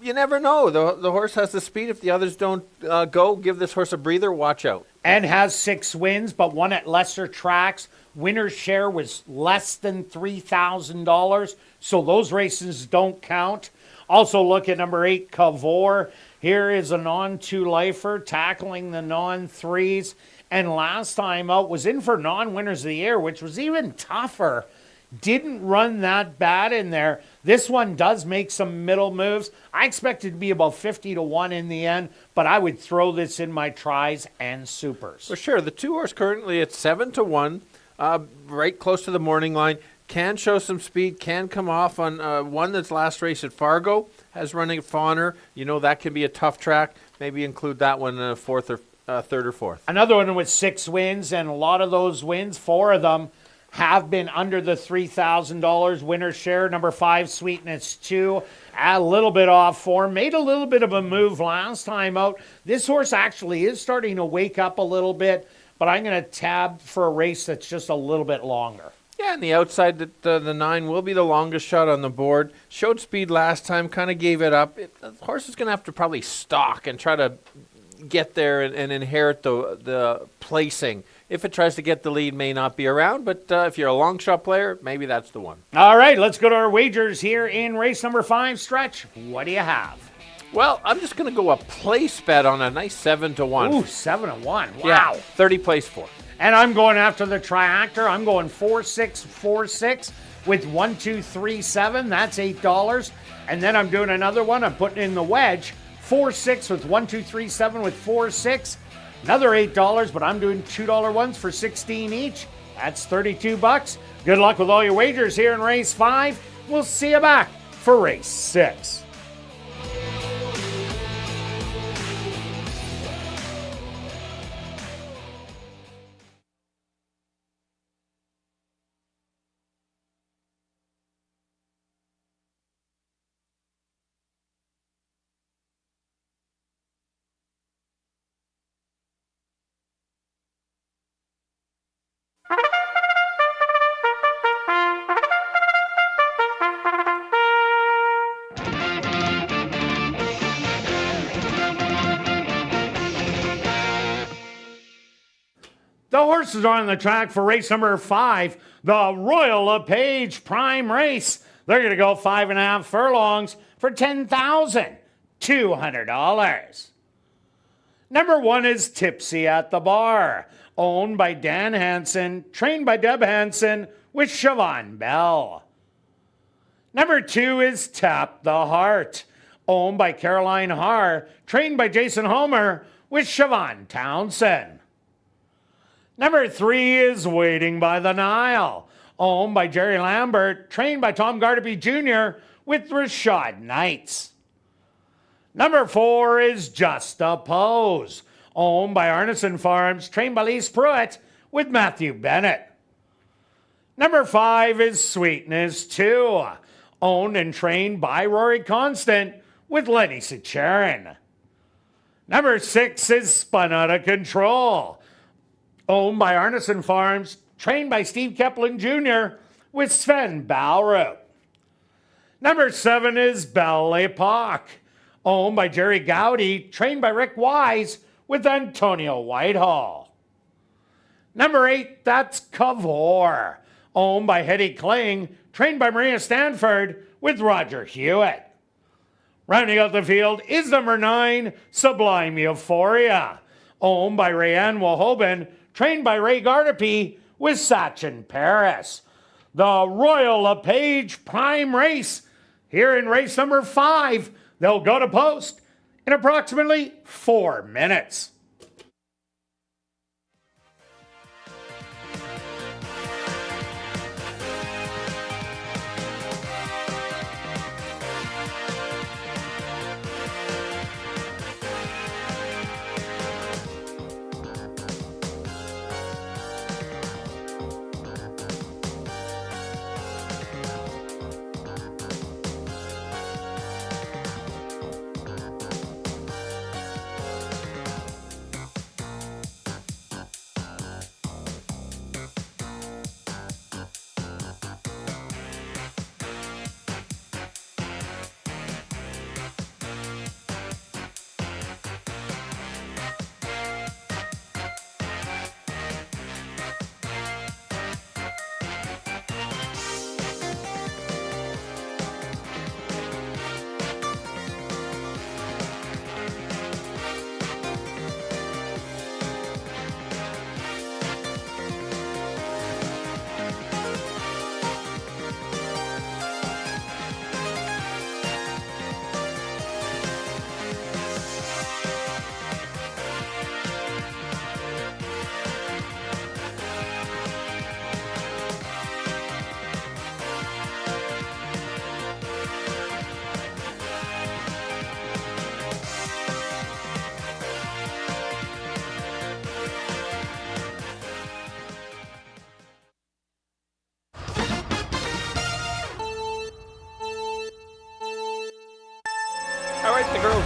You never know. The horse has the speed. If the others don't go, give this horse a breather. Watch out. And has 6 wins, but won at lesser tracks. Winner's share was less than $3,000, so those races don't count. Also look at number 8, Cavour. Here is a non-2 lifer tackling the non-3s, and last time out was in for non-winners of the year, which was even tougher. Didn't run that bad in there. This one does make some middle moves. I expect it to be about 50-1 in the end, but I would throw this in my tries and supers. For sure. The 2 horse currently at 7-1. Right close to the morning line, can show some speed, can come off on one that's last race at Fargo, has running at Fawner. You know that can be a tough track. Maybe include that one 4th or 3rd or 4th. Another one with 6 wins, and a lot of those wins, 4 of them, have been under the $3,000 winner's share. Number 5, Sweetness 2, a little bit off form, made a little bit of a move last time out. This horse actually is starting to wake up a little bit, but I'm going to tab for a race that's just a little bit longer. Yeah, and the outside, the 9 will be the longest shot on the board. Showed speed last time, kind of gave it up. The horse is going to have to probably stalk and try to get there and inherit the placing. If it tries to get the lead, may not be around, but if you're a long shot player, maybe that's the one. All right, let's go to our wagers here in race number 5. Stretch, what do you have? Well, I'm just going to go a place bet on a nice 7-1. Ooh, 7-1. Wow. Yeah, 30 place 4. And I'm going after the triactor. I'm going 4-6-4-6 with 1, 2, 3, 7. That's $8. And then I'm doing another one. I'm putting in the wedge. 4-6 with 1, 2, 3, 7 with 4-6. Another $8, but I'm doing $2 ones for 16 each. That's $32. Good luck with all your wagers here in race 5. We'll see you back for race 6. The horses are on the track for race number 5, the Royal LePage Prime Race. They're going to go 5.5 furlongs for $10,200. Number 1 is Tipsy at the Bar, owned by Dan Hansen, trained by Deb Hansen with Siobhan Bell. Number 2 is Tap the Heart, owned by Caroline Haar, trained by Jason Homer with Siobhan Townsend. Number 3 is Waiting by the Nile, owned by Jerry Lambert, trained by Tom Gardaby Jr. with Rashad Knights. Number 4 is Just a Pose, owned by Arneson Farms, trained by Lise Pruitt with Matthew Bennett. Number 5 is Sweetness 2, owned and trained by Rory Constant with Lenny Sicharin. Number 6 is Spun Out of Control, owned by Arneson Farms, trained by Steve Kepling Jr. with Sven Balrup. Number 7 is Belle Epoque, owned by Jerry Gowdy, trained by Rick Wise with Antonio Whitehall. Number 8, that's Cavor, owned by Hetty Kling, trained by Maria Stanford with Roger Hewitt. Rounding out the field is number 9, Sublime Euphoria, owned by Rayanne Wahobin, trained by Ray Gardapi with Sachin Paris. The Royal LePage Prime Race here in race number 5. They'll go to post in approximately 4 minutes.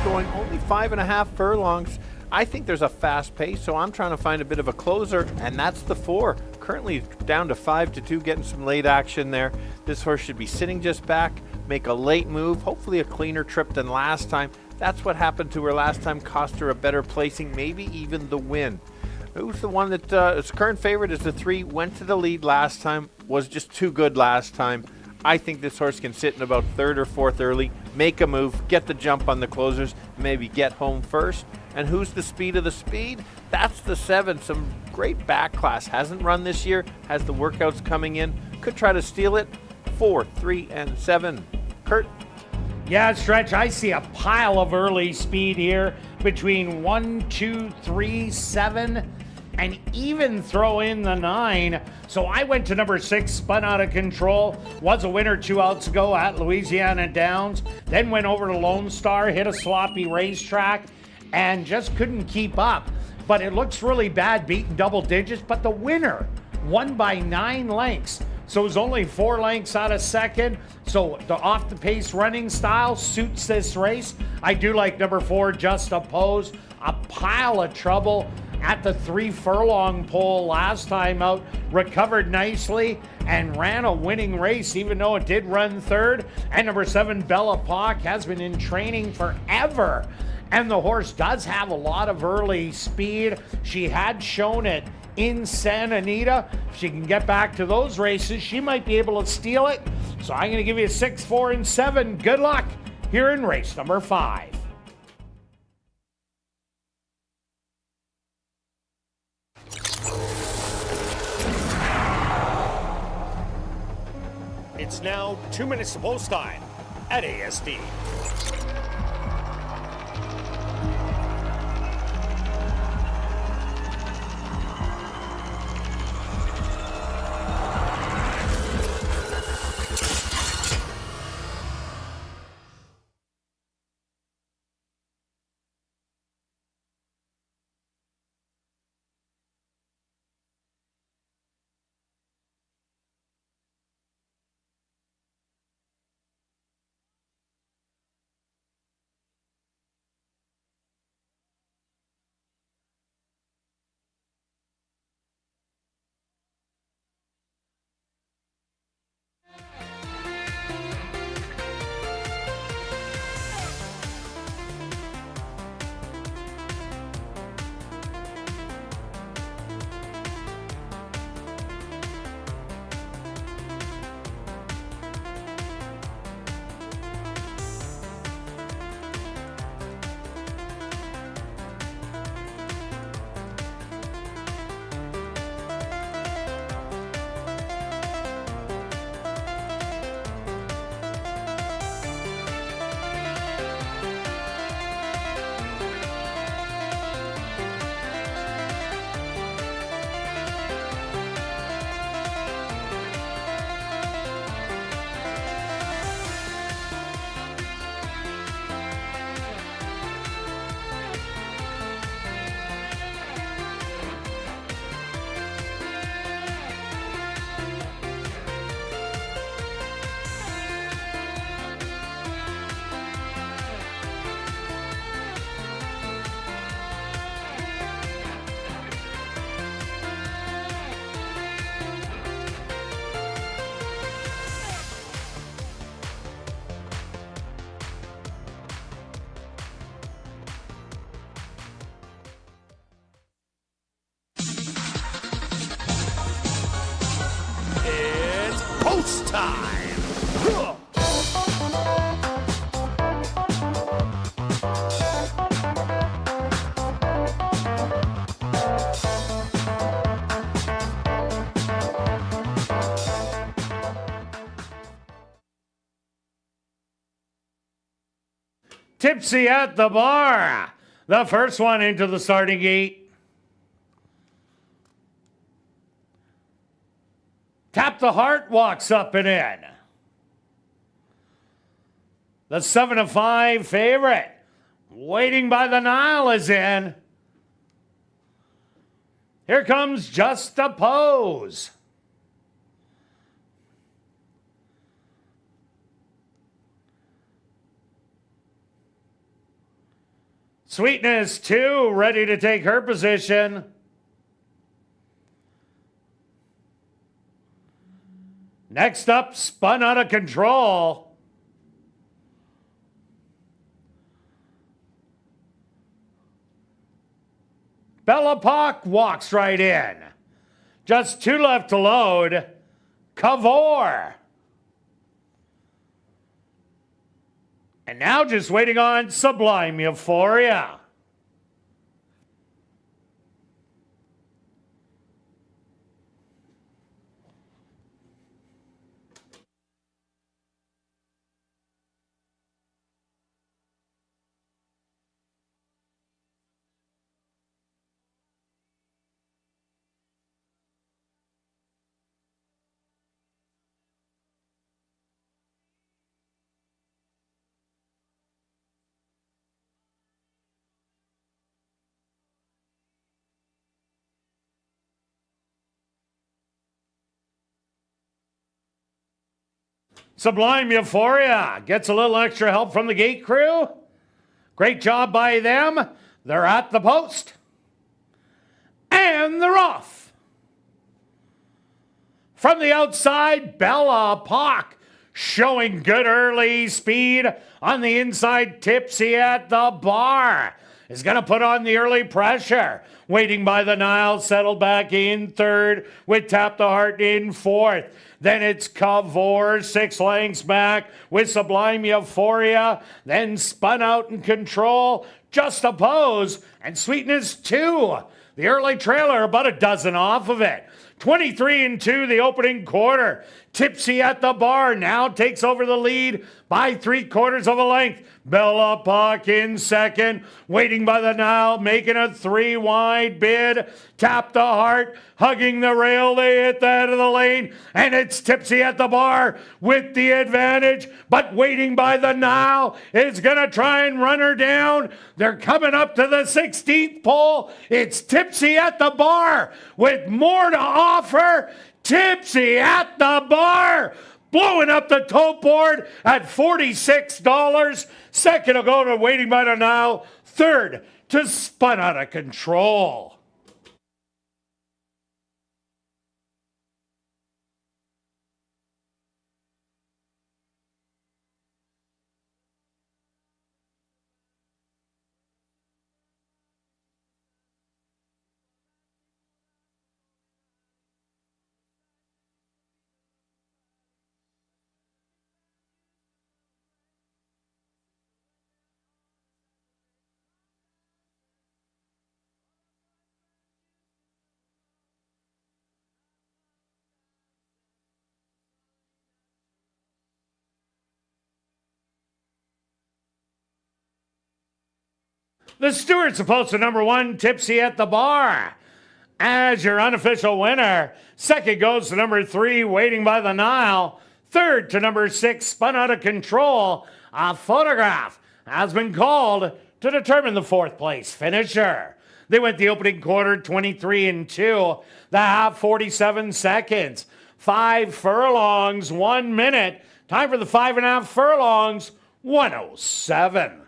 going only 5.5 furlongs. I think there's a fast pace, so I'm trying to find a bit of a closer, and that's the 4. Currently down to 5-2, getting some late action there. This horse should be sitting just back, make a late move, hopefully a cleaner trip than last time. That's what happened to her last time, cost her a better placing, maybe even the win. Who's the one that its current favorite is the 3, went to the lead last time, was just too good last time. I think this horse can sit in about 3rd or 4th early, make a move, get the jump on the closers, maybe get home first. And who's the speed of the speed? That's the 7. Some great back class. Hasn't run this year, has the workouts coming in. Could try to steal it. 4, 3, and 7. Kirt? Yeah, Stretch, I see a pile of early speed here between 1, 2, 3, 7, and even throw in the 9. So I went to number 6, Spun Out of Control, was a winner 2 outs ago at Louisiana Downs, then went over to Lone Star, hit a sloppy racetrack, and just couldn't keep up. But it looks really bad beating double digits, but the winner won by 9 lengths. So it was only 4 lengths out of second. So the off the pace running style suits this race. I do like number 4, Just Oppose. A pile of trouble at the 3 furlong pole last time out, recovered nicely and ran a winning race, even though it did run 3rd. And number 7, Bella Pock, has been in training forever. And the horse does have a lot of early speed. She had shown it in Santa Anita. If she can get back to those races, she might be able to steal it. So I'm going to give you 6, 4, and 7. Good luck here in race number 5. It's now 2 minutes to post time at ASD. It's post time. Tipsy at the bar. The first one into the starting gate. Tap the Heart walks up and in. The 7-5 favorite, Waiting by the Nile, is in. Here comes Just Oppose. Sweetness 2 ready to take her position. Next up, Spun Out of Control. Bella Pock walks right in. Just 2 left to load. Cavor. And now just waiting on Sublime Euphoria. Sublime Euphoria gets a little extra help from the gate crew. Great job by them. They're at the post. And they're off. From the outside, Bella Pock showing good early speed on the inside. Tipsy at the bar is going to put on the early pressure. Waiting by the Nile, settled back in third with Tap the Heart in fourth. Then it's Cavor, 6 lengths back with Sublime Euphoria. Then Spun Out in Control, Just a Pose, and Sweetness 2. The early trailer, about a dozen off of it. 23-2 the opening quarter. Tipsy at the bar now takes over the lead by 3/4 of a length. Bella Pock in second, waiting by the Nile, making a 3-wide bid. Tap the Heart, hugging the rail, they hit the head of the lane, and it's Tipsy at the bar with the advantage, but waiting by the Nile is going to try and run her down. They're coming up to the 16th pole. It's Tipsy at the bar with more to offer. Tipsy at the bar, blowing up the tote board at $46. Second will go to Waiting by the Nile. Third to Spun Out of Control. The Stewart's supposed to number 1, Tipsy at the bar, as your unofficial winner. Second goes to number 3, Waiting by the Nile. Third to number 6, Spun Out of Control. A photograph has been called to determine the 4th place finisher. They went the opening quarter 23-2, the half 47 seconds. 5 furlongs, 1 minute. Time for the 5.5 furlongs, 1:07.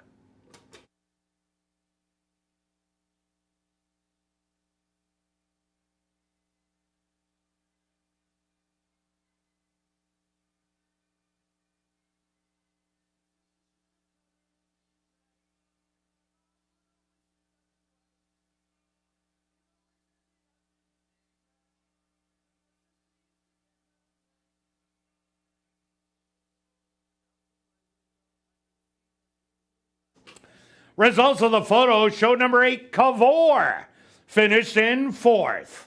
Results of the photo show number 8, Cavor, finished in 4th.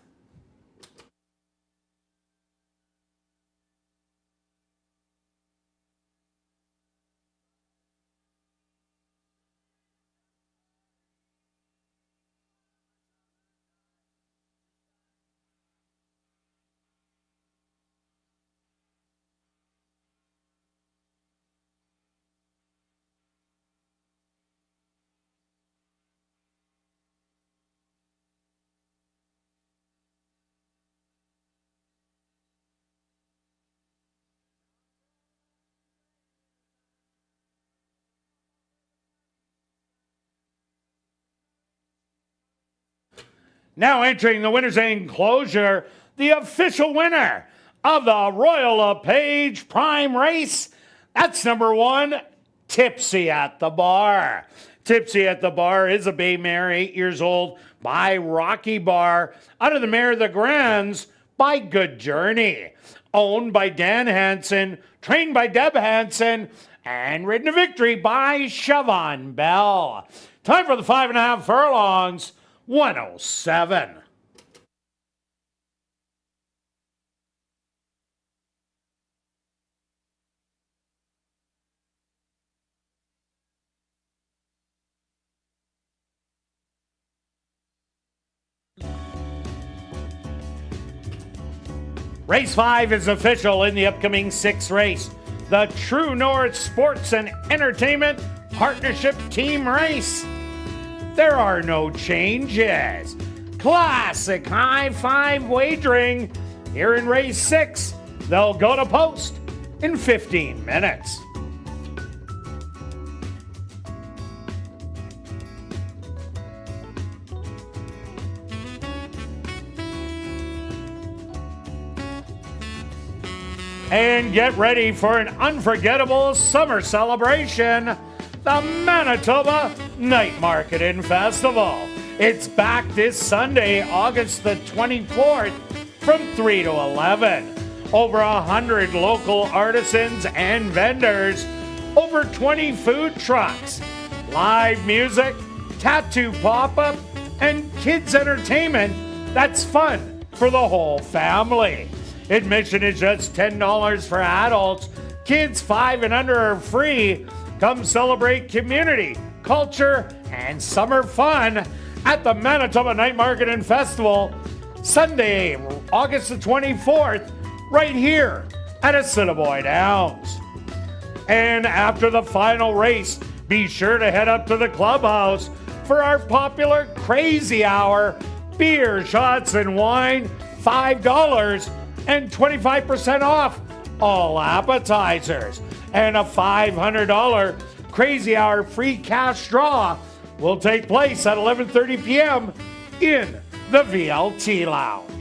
Now entering the winner's enclosure, the official winner of the Royal LePage Prime Race. That's number 1, Tipsy at the Bar. Tipsy at the Bar is a bay mare, 8 years old, by Rocky Bar, out of the mare of the Grands by Good Journey. Owned by Dan Hansen, trained by Deb Hansen, and ridden to victory by Siobhan Bell. Time for the 5.5 furlongs, 107. Race 5 is official in the upcoming 6th race, the True North Sports and Entertainment Partnership Team Race. There are no changes. Classic high five wagering here in race 6. They'll go to post in 15 minutes. And get ready for an unforgettable summer celebration, the Manitoba Night Market and Festival. It's back this Sunday, August the 24th, from 3 to 11. Over 100 local artisans and vendors, over 20 food trucks, live music, tattoo pop-up, and kids entertainment that's fun for the whole family. Admission is just $10 for adults. Kids 5 and under are free. Come celebrate community, culture, and summer fun at the Manitoba Night Market and Festival, Sunday, August the 24th, right here at Assiniboia Downs. And after the final race, be sure to head up to the clubhouse for our popular Crazy Hour. Beer, shots, and wine, $5. And 25% off all appetizers. And a $500 Crazy Hour free cash draw will take place at 11:30 p.m. in the VLT Lounge.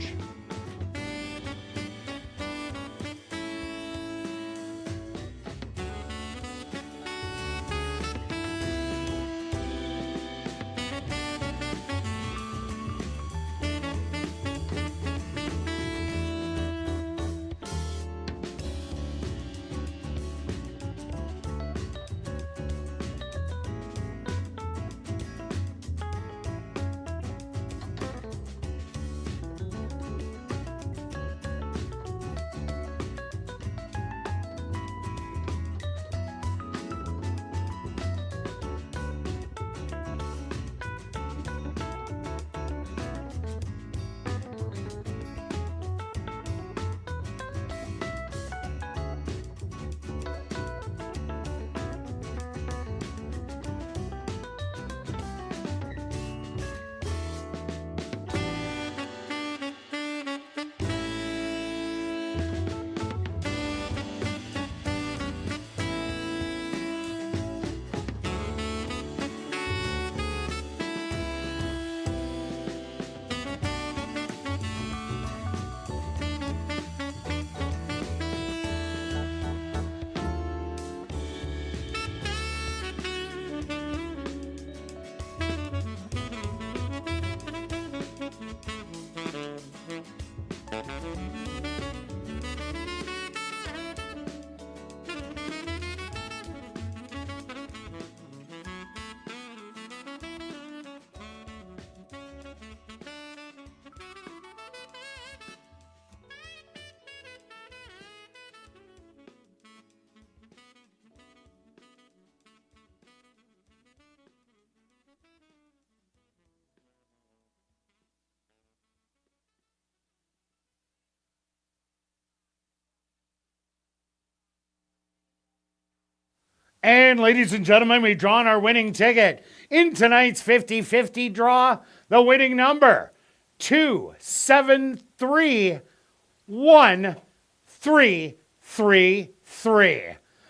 And ladies and gentlemen, we've drawn our winning ticket. In tonight's 50-50 draw, the winning number, 273133.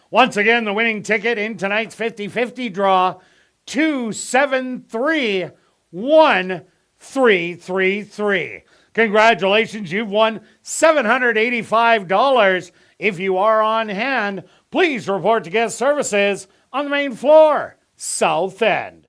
Once again, the winning ticket in tonight's 50-50 draw, 273133. 333. Congratulations, you've won $785. If you are on hand, please report to guest services on the main floor, South End.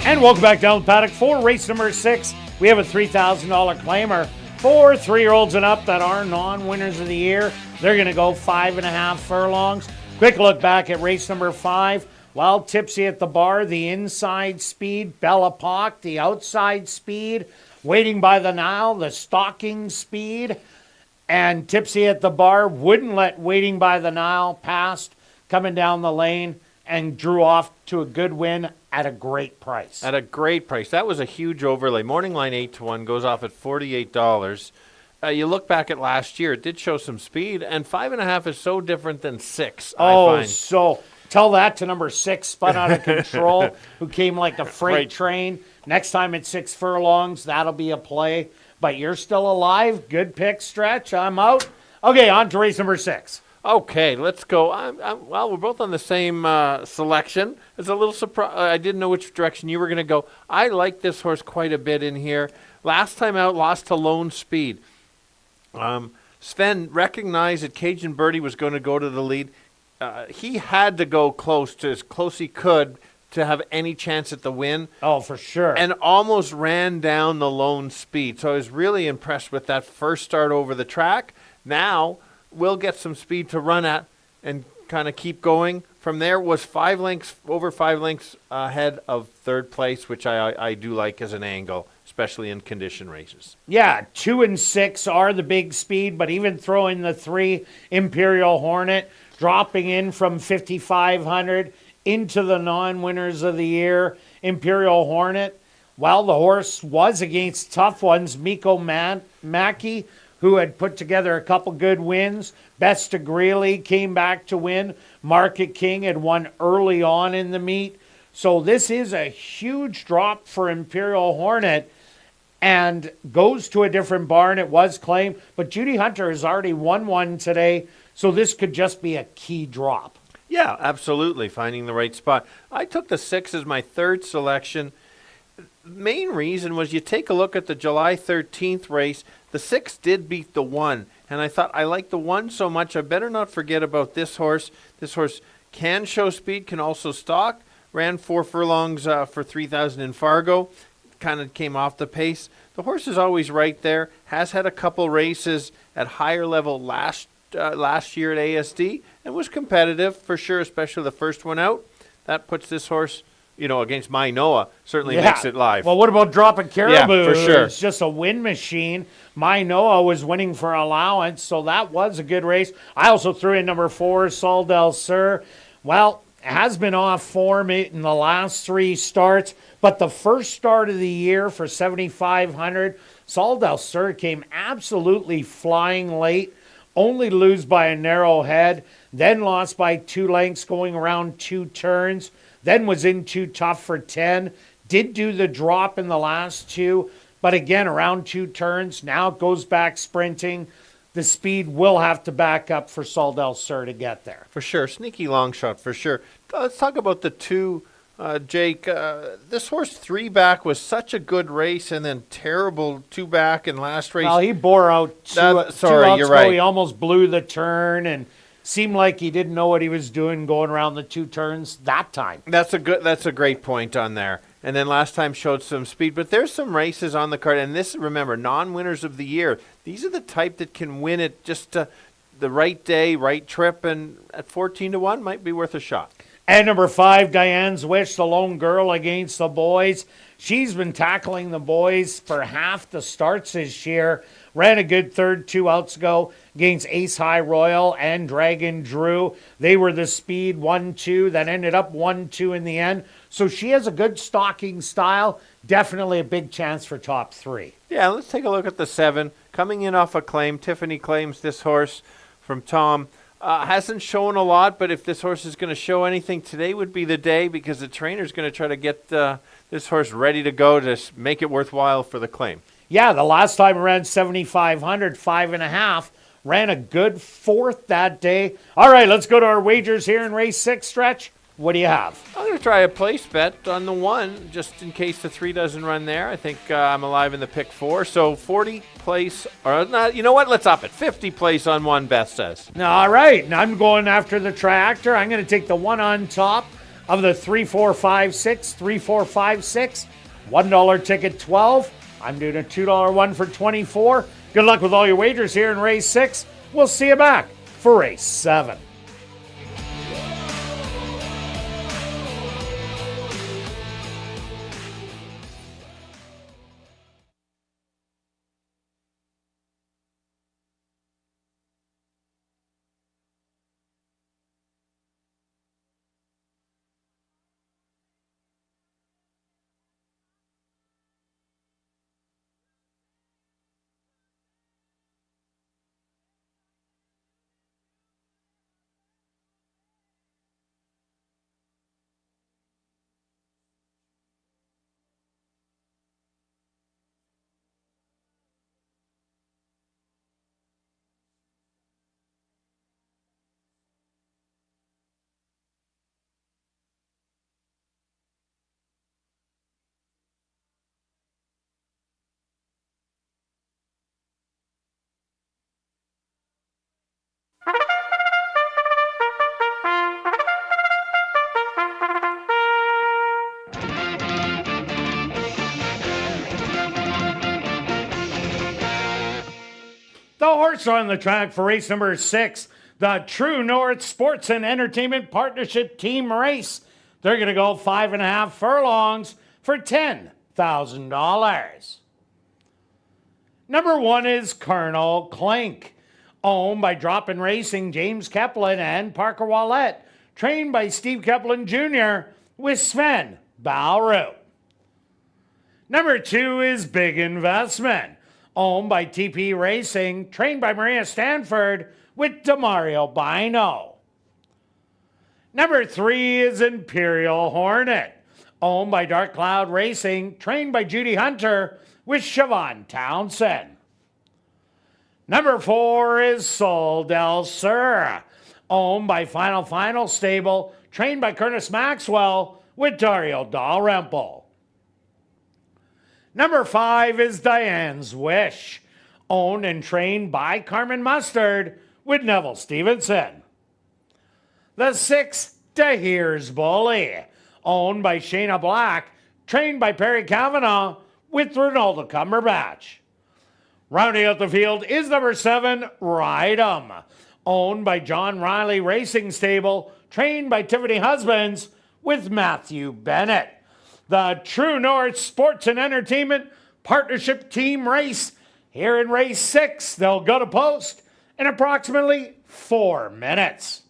And welcome back down the paddock for race number 6. We have a $3,000 claimer for 3-year-olds and up that are non-winners of the year. They're going to go 5.5 furlongs. Quick look back at race number 5. Wild Tipsy at the bar, the inside speed. Bella Pock, the outside speed. Waiting by the Nile, the stalking speed. And Tipsy at the bar wouldn't let Waiting by the Nile past, coming down the lane, and drew off to a good win at a great price. At a great price. That was a huge overlay. Morning line 8-1 goes off at $48. You look back at last year, it did show some speed, and 5.5 is so different than 6, I find. So tell that to number 6, spun out of control, who came like a freight train. Next time it's 6 furlongs, that'll be a play. But you're still alive. Good pick, Stretch. I'm out. Okay, on to race number 6. Okay, let's go. Well, we're both on the same selection. It's a little surprise. I didn't know which direction you were going to go. I like this horse quite a bit in here. Last time out, lost to Lone Speed. Sven recognized that Cajun Birdie was going to go to the lead. He had to go close to as close he could to have any chance at the win. Oh, for sure. And almost ran down the Lone Speed. So I was really impressed with that first start over the track. Now we'll get some speed to run at and kind of keep going. From there was over 5 lengths ahead of third place, which I do like as an angle, especially in condition races. Yeah, 2 and 6 are the big speed, but even throwing the 3 Imperial Hornet, dropping in from 5,500 into the non-winners of the year. Imperial Hornet, well, the horse was against tough ones. Miko Mackey, who had put together a couple good wins. Best of Greeley came back to win. Market King had won early on in the meet. So this is a huge drop for Imperial Hornet and goes to a different barn. It was claimed, but Judy Hunter has already won one today, so this could just be a key drop. Yeah, absolutely, finding the right spot. I took the 6 as my third selection. Main reason was you take a look at the July 13th race. The 6 did beat the 1, and I thought I like the 1 so much I better not forget about this horse. This horse can show speed, can also stalk. Ran 4 furlongs for 3,000 in Fargo. Kind of came off the pace. The horse is always right there. Has had a couple races at higher level last year at ASD and was competitive for sure, especially the first one out. That puts this horse, against My Noah, certainly makes it live. Well, what about dropping Caribou? Yeah, for sure. It's just a win machine. My Noah was winning for allowance, so that was a good race. I also threw in number 4, Sol del Sur. Well, has been off form in the last 3 starts, but the first start of the year for 7,500, Sol del Sur came absolutely flying late, only lose by a narrow head, then lost by 2 lengths going around 2 turns, then was in too tough for 10, did do the drop in the last 2, but again, around 2 turns, now it goes back sprinting. The speed will have to back up for Sol del Sur to get there. For sure. Sneaky long shot, for sure. Let's talk about the 2, Jake. This horse 3 back was such a good race and then terrible 2 back in last race. Well, he bore out 2 outs you're ago. right. He almost blew the turn and seemed like he didn't know what he was doing going around the 2 turns that time. That's a great point on there. And then last time showed some speed, but there's some races on the card. And this, remember, non-winners of the year. These are the type that can win it just the right day, right trip, and at 14-1 might be worth a shot. And number 5, Diane's Wish, the lone girl against the boys. She's been tackling the boys for half the starts this year. Ran a good third 2 outs ago against Ace High Royal and Dragon Drew. They were the speed 1-2 that ended up 1-2 in the end. So she has a good stalking style. Definitely a big chance for top 3. Yeah, let's take a look at the 7. Coming in off a claim, Tiffany claims this horse from Tom. Hasn't shown a lot, but if this horse is going to show anything, today would be the day because the trainer's going to try to get this horse ready to go to make it worthwhile for the claim. Yeah, the last time it ran 7,500, 5.5. Ran a good 4th that day. All right, let's go to our wagers here in race 6, Stretch. What do you have? I'm going to try a place bet on the 1, just in case the 3 doesn't run there. I think I'm alive in the pick 4. So 40 place, or not, you know what? Let's up it. 50 place on 1, Beth says. All right, and I'm going after the triactor. I'm going to take the 1 on top of the 3, 4, 5, 6, 3, 4, 5, 6. $1 ticket 12. I'm doing a $2 one for 24. Good luck with all your wagers here in race 6. We'll see you back for race 7. The horse on the track for race number 6, the True North Sports and Entertainment Partnership Team Race. They're going to go 5.5 furlongs for $10,000. Number 1 is Colonel Clink, owned by Drop-In Racing, James Keplin and Parker Wallette, trained by Steve Keplin Jr. with Sven Balroot. Number 2 is Big Investment, owned by TP Racing, trained by Maria Stanford with Demario Bino. Number 3 is Imperial Hornet, owned by Dark Cloud Racing, trained by Judy Hunter with Siobhan Townsend. Number 4 is Sol del Sur, owned by Final Stable, trained by Curtis Maxwell with Dario Dalrymple. Number 5 is Diane's Wish, owned and trained by Carmen Mustard with Neville Stevenson. The 6, Tahir's Bully, owned by Shayna Black, trained by Perry Cavanaugh with Ronaldo Cumberbatch. Rounding out the field is number 7, Ride 'em, owned by John Riley Racing Stable, trained by Tiffany Husbands with Matthew Bennett. The True North Sports and Entertainment Partnership Team Race. Here in race 6, they'll go to post in approximately 4 minutes.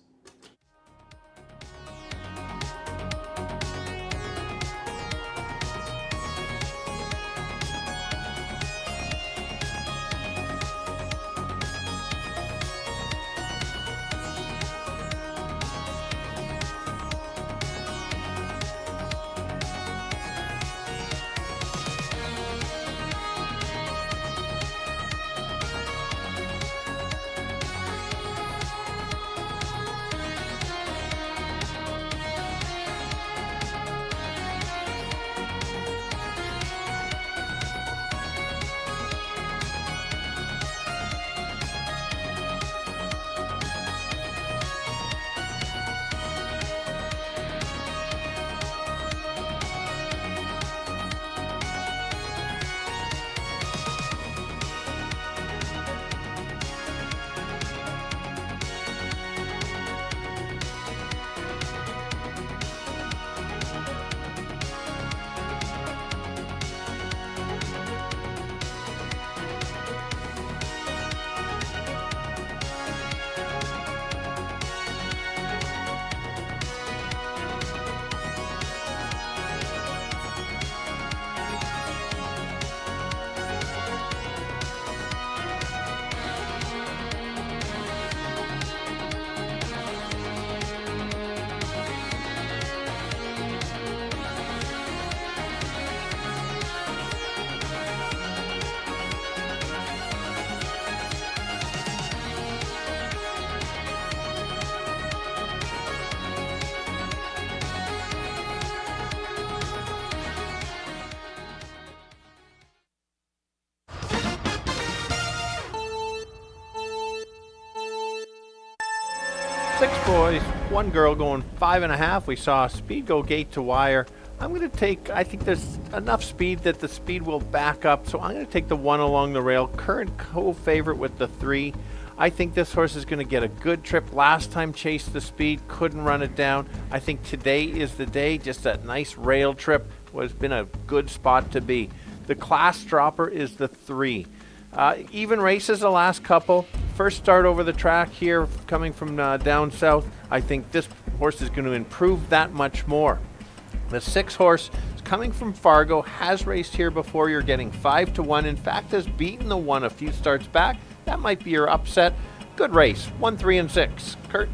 6 boys, 1 girl going 5.5. We saw speed go gate to wire. I'm going to take, I think there's enough speed that the speed will back up, so I'm going to take the 1 along the rail. Current co-favorite with the 3. I think this horse is going to get a good trip. Last time chased the speed, couldn't run it down. I think today is the day. Just that nice rail trip has been a good spot to be. The class dropper is the 3. Even races the last couple. First start over the track here coming from down south. I think this horse is going to improve that much more. The 6 horse is coming from Fargo, has raced here before. You're getting 5-1. In fact, has beaten the 1 a few starts back. That might be your upset. Good race. 1, 3, and 6. Kirt?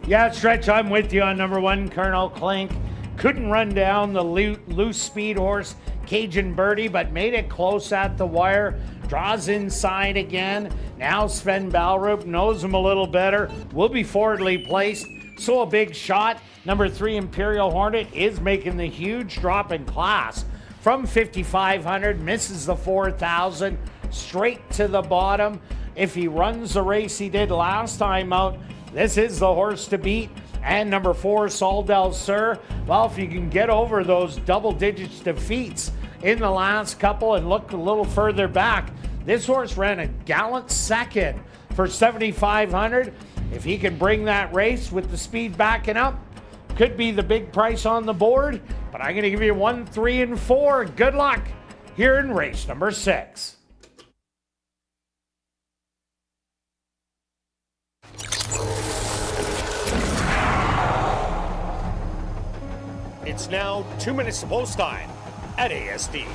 Yeah, Stretch, I'm with you on number 1, Colonel Clink. Couldn't run down the loose speed horse, Cajun Birdie, but made it close at the wire. Draws inside again. Now Sven Balrup knows him a little better. Will be forwardly placed. So a big shot. Number 3, Imperial Hornet, is making the huge drop in class. From 5,500, misses the 4,000, straight to the bottom. If he runs the race he did last time out, this is the horse to beat. And number 4, Sol Del Sur. Well, if you can get over those double digits defeats in the last couple and look a little further back, this horse ran a gallant second for 7,500. If he can bring that race with the speed backing up, could be the big price on the board. But I'm going to give you 1, 3, and 4. Good luck here in race number 6. It's now 2 minutes to post time at ASD.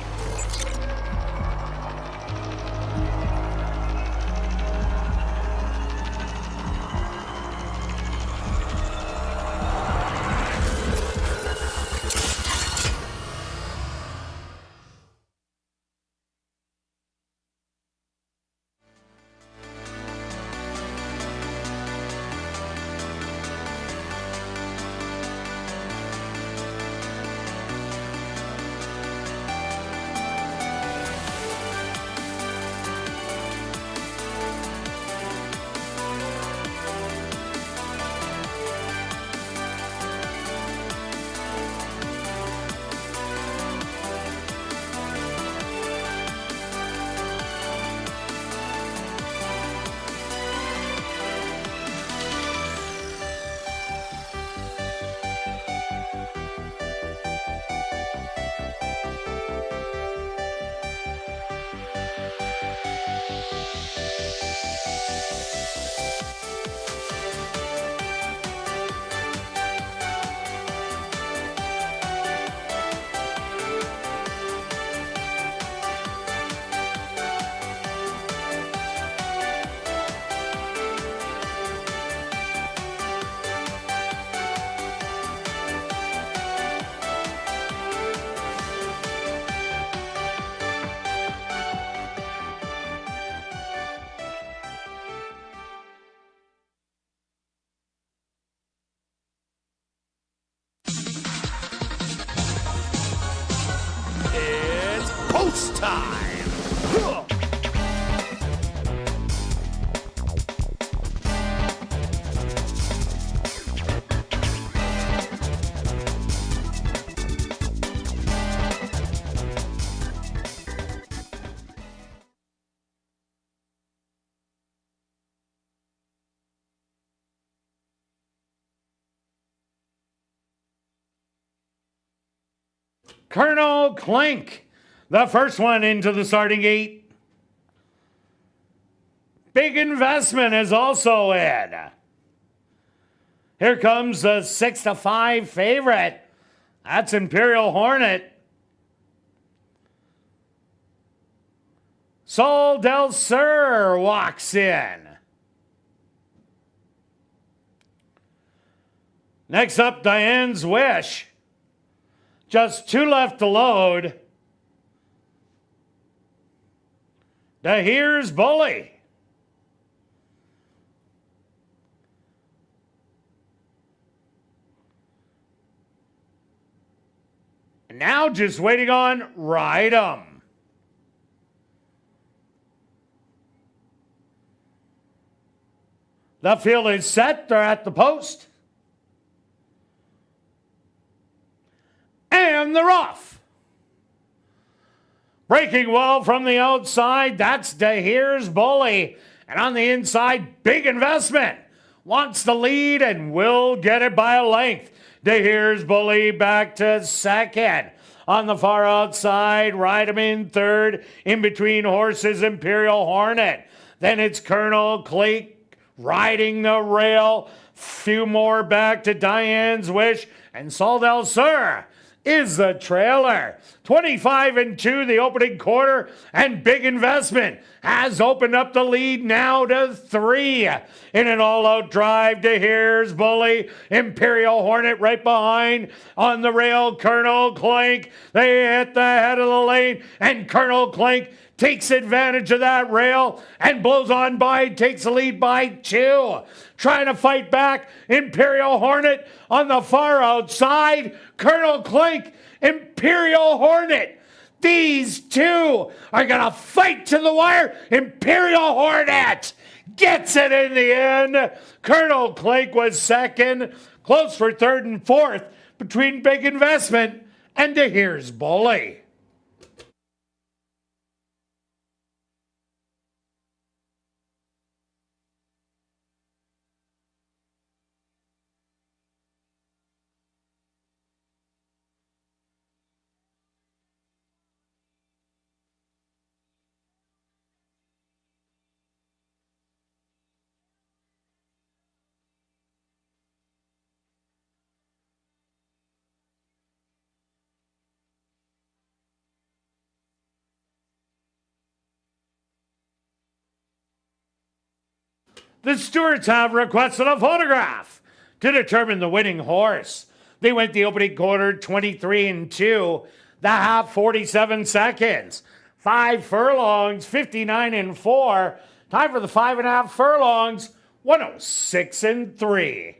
It's post time. Colonel Clink, the first one into the starting gate. Big investment is also in. Here comes the 6-5 favorite. That's Imperial Hornet. Sol Del Sur walks in. Next up, Diane's Wish. Just 2 left to load. Here's Bully. And now just waiting on Ride 'em. The field is set. They're at the post. And they're off. Breaking well from the outside, that's DeHere's Bully. And on the inside, Big Investment wants the lead and will get it by a length. DeHere's Bully back to second. On the far outside, ride him in third. In between horses, Imperial Hornet. Then it's Colonel Cleek riding the rail. Few more back to Diane's Wish. And Sol del Sur is the trailer. 25-2 the opening quarter, and Big Investment has opened up the lead now to 3. In an all-out drive, DeHere's Bully, Imperial Hornet right behind. On the rail, Colonel Clink. They hit the head of the lane, and Colonel Clink takes advantage of that rail and blows on by, takes the lead by 2. Trying to fight back, Imperial Hornet on the far outside. Colonel Clink, Imperial Hornet. These two are going to fight to the wire. Imperial Hornet gets it in the end. Colonel Clink was second. Close for third and fourth between Big Investment and DeHere's Bully. The stewards have requested a photograph to determine the winning horse. They went the opening quarter 23-2, the half 47 seconds. 5 furlongs, 59-4. Time for the 5.5 furlongs, 106-3.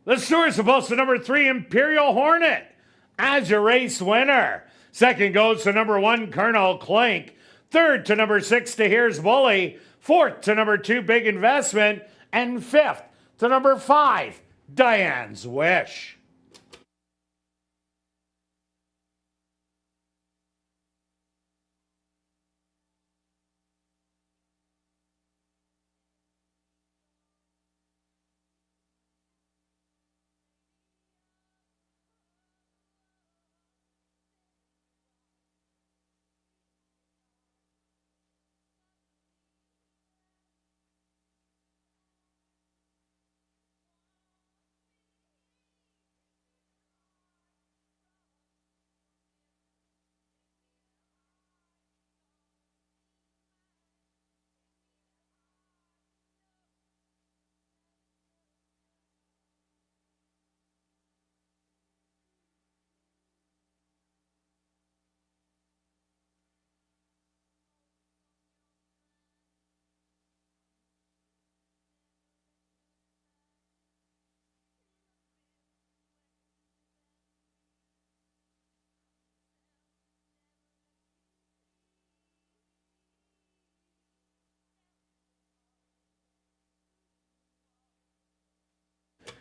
The stewards supposed to number 3, Imperial Hornet, as your race winner. Second goes to number 1, Colonel Clink. Third to number 6, DeHere's Bully. Fourth to number 2, Big Investment. And fifth to number 5, Diane's Wish.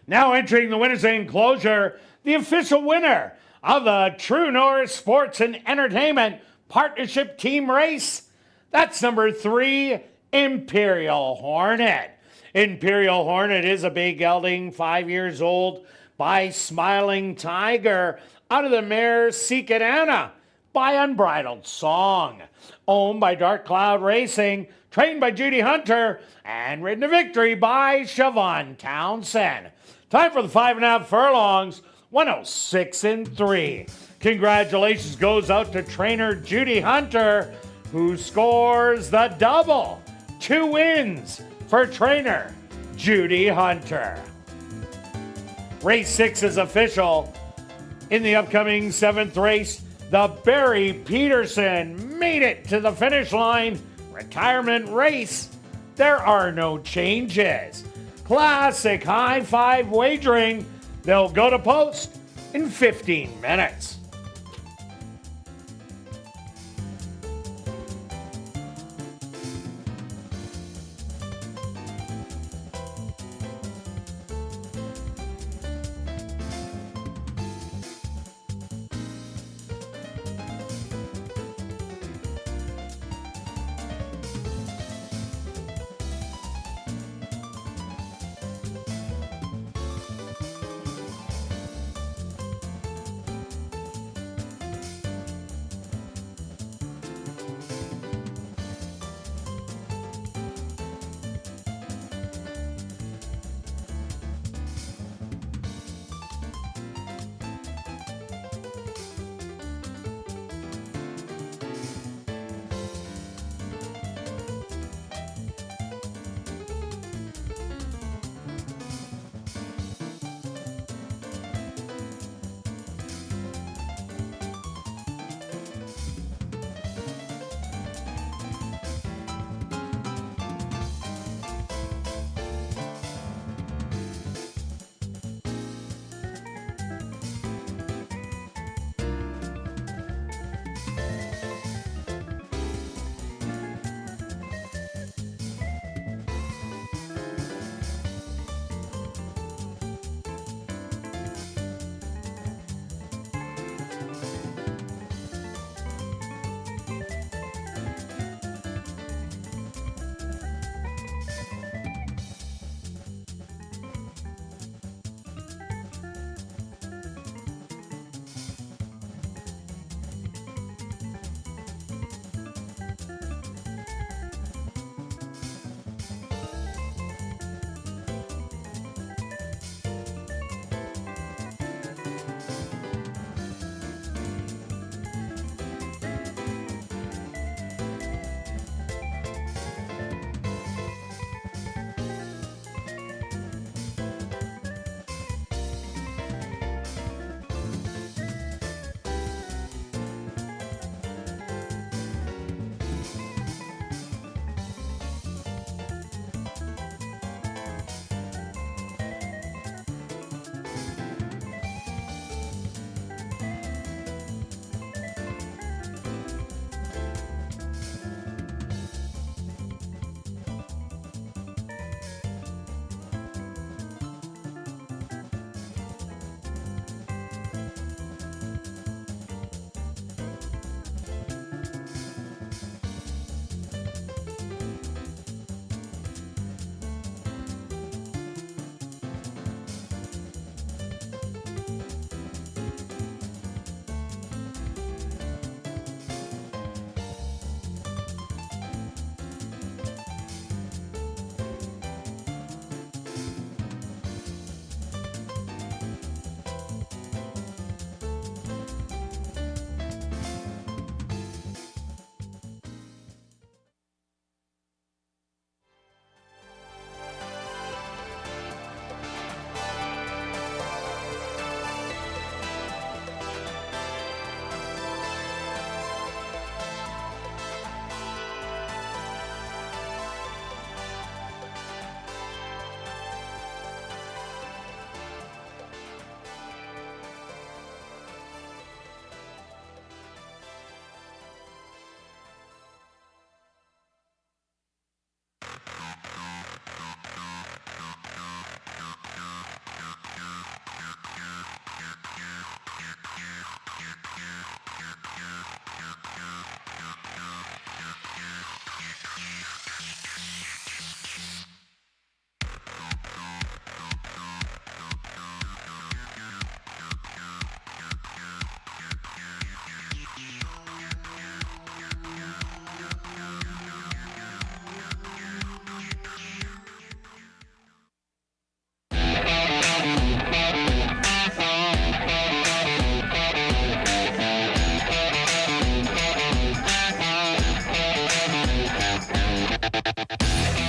Now entering the winner's enclosure, the official winner of the True North Sports and Entertainment Partnership Team Race. That's number 3, Imperial Hornet. Imperial Hornet is a big gelding, 5 years old, by Smiling Tiger, out of the mare Seek It Anna by Unbridled Song. Owned by Dark Cloud Racing, trained by Judy Hunter, and ridden to victory by Siobhan Townsend. Time for the 5.5 furlongs, 106-3. Congratulations goes out to trainer Judy Hunter, who scores the double. 2 wins for trainer Judy Hunter. Race 6 is official. In the upcoming 7th race, The Barry Peterson made it to the finish line. Retirement race. There are no changes. Classic high five wagering. They'll go to post in 15 minutes.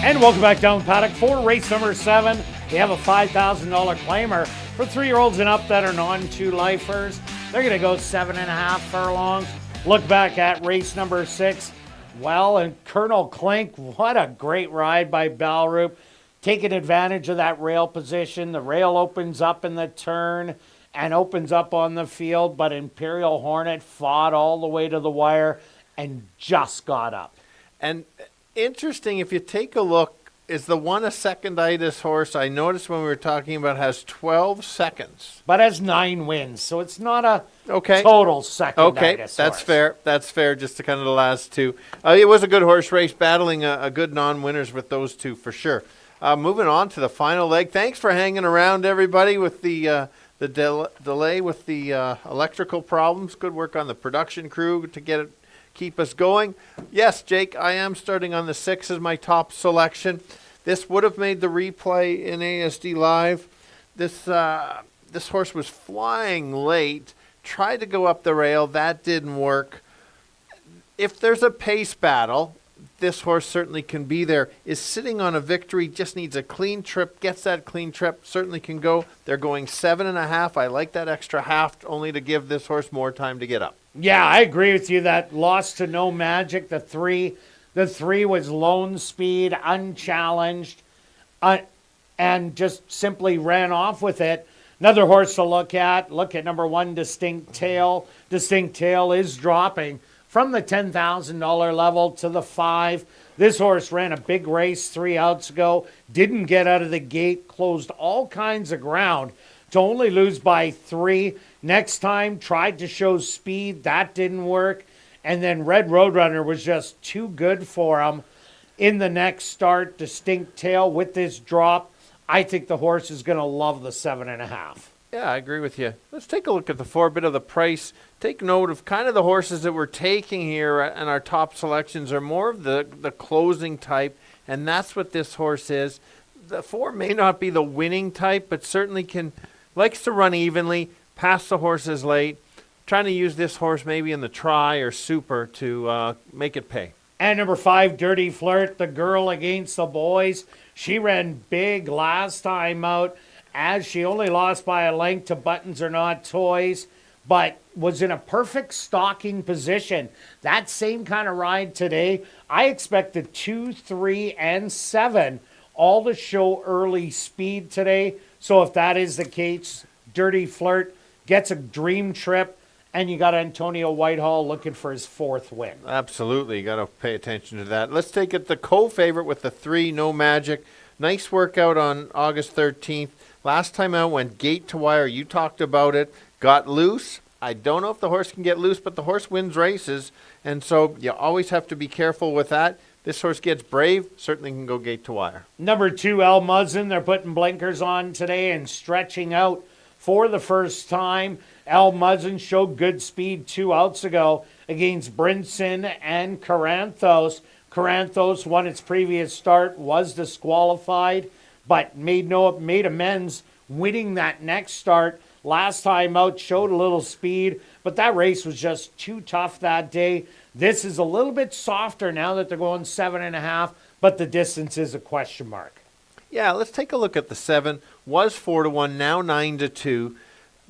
And welcome back down paddock for race number 7. We have a $5,000 claimer for 3-year-olds and up that are non-2-lifers. They're going to go 7.5 furlongs. Look back at race number 6. Well, and Colonel Klink, what a great ride by Balroop. Taking advantage of that rail position. The rail opens up in the turn and opens up on the field, but Imperial Hornet fought all the way to the wire and just got up. And interesting, if you take a look, is the one a seconditis horse I noticed when we were talking about has 12 seconds. But has 9 wins, so it's not a Okay. total seconditis Okay, horse. that's fair. That's fair, just to kind of the last two. It was a good horse race, battling a good non-winners with those two for sure. Moving on to the final leg. Thanks for hanging around, everybody, with the delay with the electrical problems. Good work on the production crew to keep us going. Yes, Jake, I am starting on the 6 as my top selection. This would have made the replay in ASD Live. This horse was flying late, tried to go up the rail. That didn't work. If there's a pace battle, this horse certainly can be there. Is sitting on a victory, just needs a clean trip, gets that clean trip, certainly can go. They're going 7.5. I like that extra half only to give this horse more time to get up. Yeah, I agree with you. That lost to No Magic. The three was lone speed, unchallenged, and just simply ran off with it. Another horse to look at. Look at number 1, Distinct Tail. Distinct Tail is dropping from the $10,000 level to the 5. This horse ran a big race 3 outs ago. Didn't get out of the gate. Closed all kinds of ground to only lose by 3. Next time, tried to show speed. That didn't work. And then Red Roadrunner was just too good for him. In the next start, Distinct Tail with this drop, I think the horse is going to love the 7.5. Yeah, I agree with you. Let's take a look at the 4 bit of the price. Take note of kind of the horses that we're taking here, and our top selections are more of the closing type, and that's what this horse is. The 4 may not be the winning type, but certainly likes to run evenly, pass the horses late. Trying to use this horse maybe in the try or super to make it pay. And number 5, Dirty Flirt, the girl against the boys. She ran big last time out, as she only lost by a length to Buttons Are Not Toys, but was in a perfect stalking position. That same kind of ride today. I expect the 2, 3, and 7 all to show early speed today. So if that is the case, Dirty Flirt gets a dream trip, and you got Antonio Whitehall looking for his 4th win. Absolutely. You got to pay attention to that. Let's take it the co-favorite with the 3, No Magic. Nice workout on August 13th. Last time out went gate to wire. You talked about it. Got loose. I don't know if the horse can get loose, but the horse wins races. And so you always have to be careful with that. This horse gets brave. Certainly can go gate to wire. Number 2, El Muzzin. They're putting blinkers on today and stretching out for the first time. El Muzzin showed good speed 2 outs ago against Brinson and Caranthos. Caranthos won its previous start, was disqualified, but made amends, winning that next start. Last time out, showed a little speed, but that race was just too tough that day. This is a little bit softer now that they're going 7.5, but the distance is a question mark. Yeah, let's take a look at the 7. Was 4-1, now 9-2.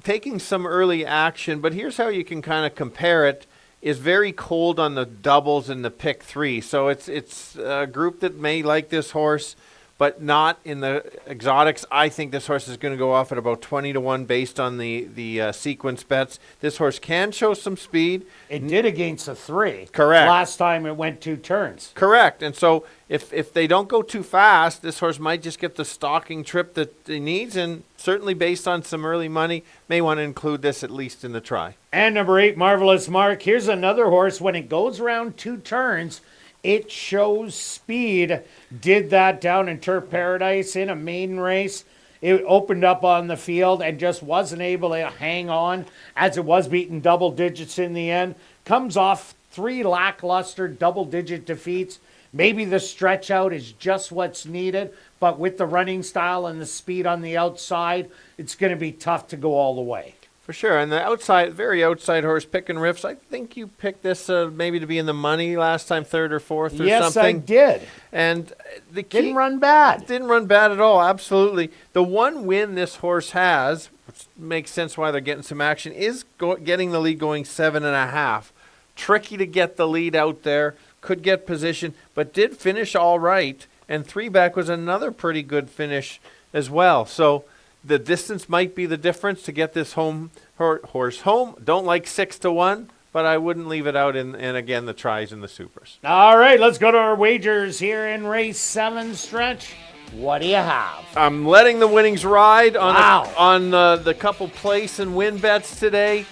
Taking some early action, but here's how you can kind of compare it. Is very cold on the doubles and the pick 3. So it's a group that may like this horse, but not in the exotics. I think this horse is going to go off at about 20-1 based on the sequence bets. This horse can show some speed. It did against a 3. Correct. Last time it went 2 turns. Correct. And so if they don't go too fast, this horse might just get the stalking trip that he needs, and certainly based on some early money, may want to include this at least in the try. And number 8, Marvelous Mark. Here's another horse. When it goes around 2 turns, it shows speed. Did that down in Turf Paradise in a maiden race. It opened up on the field and just wasn't able to hang on, as it was beaten double digits in the end. Comes off 3 lackluster double-digit defeats. Maybe the stretch out is just what's needed, but with the running style and the speed on the outside, it's going to be tough to go all the way. For sure. And the outside, very outside horse, Pickin' Riffs. I think you picked this maybe to be in the money last time, 3rd or 4th or yes, something. Yes, I did. And the key, didn't run bad. Didn't run bad at all, absolutely. The one win this horse has, makes sense why they're getting some action, is getting the lead going 7.5. Tricky to get the lead out there. Could get position, but did finish all right. And 3-back was another pretty good finish as well. So the distance might be the difference to get this horse home. Don't like 6-1, but I wouldn't leave it out in again, the tries and the supers. All right, let's go to our wagers here in race 7, Stretch. What do you have? I'm letting the winnings ride on Wow. on the couple place and win bets today.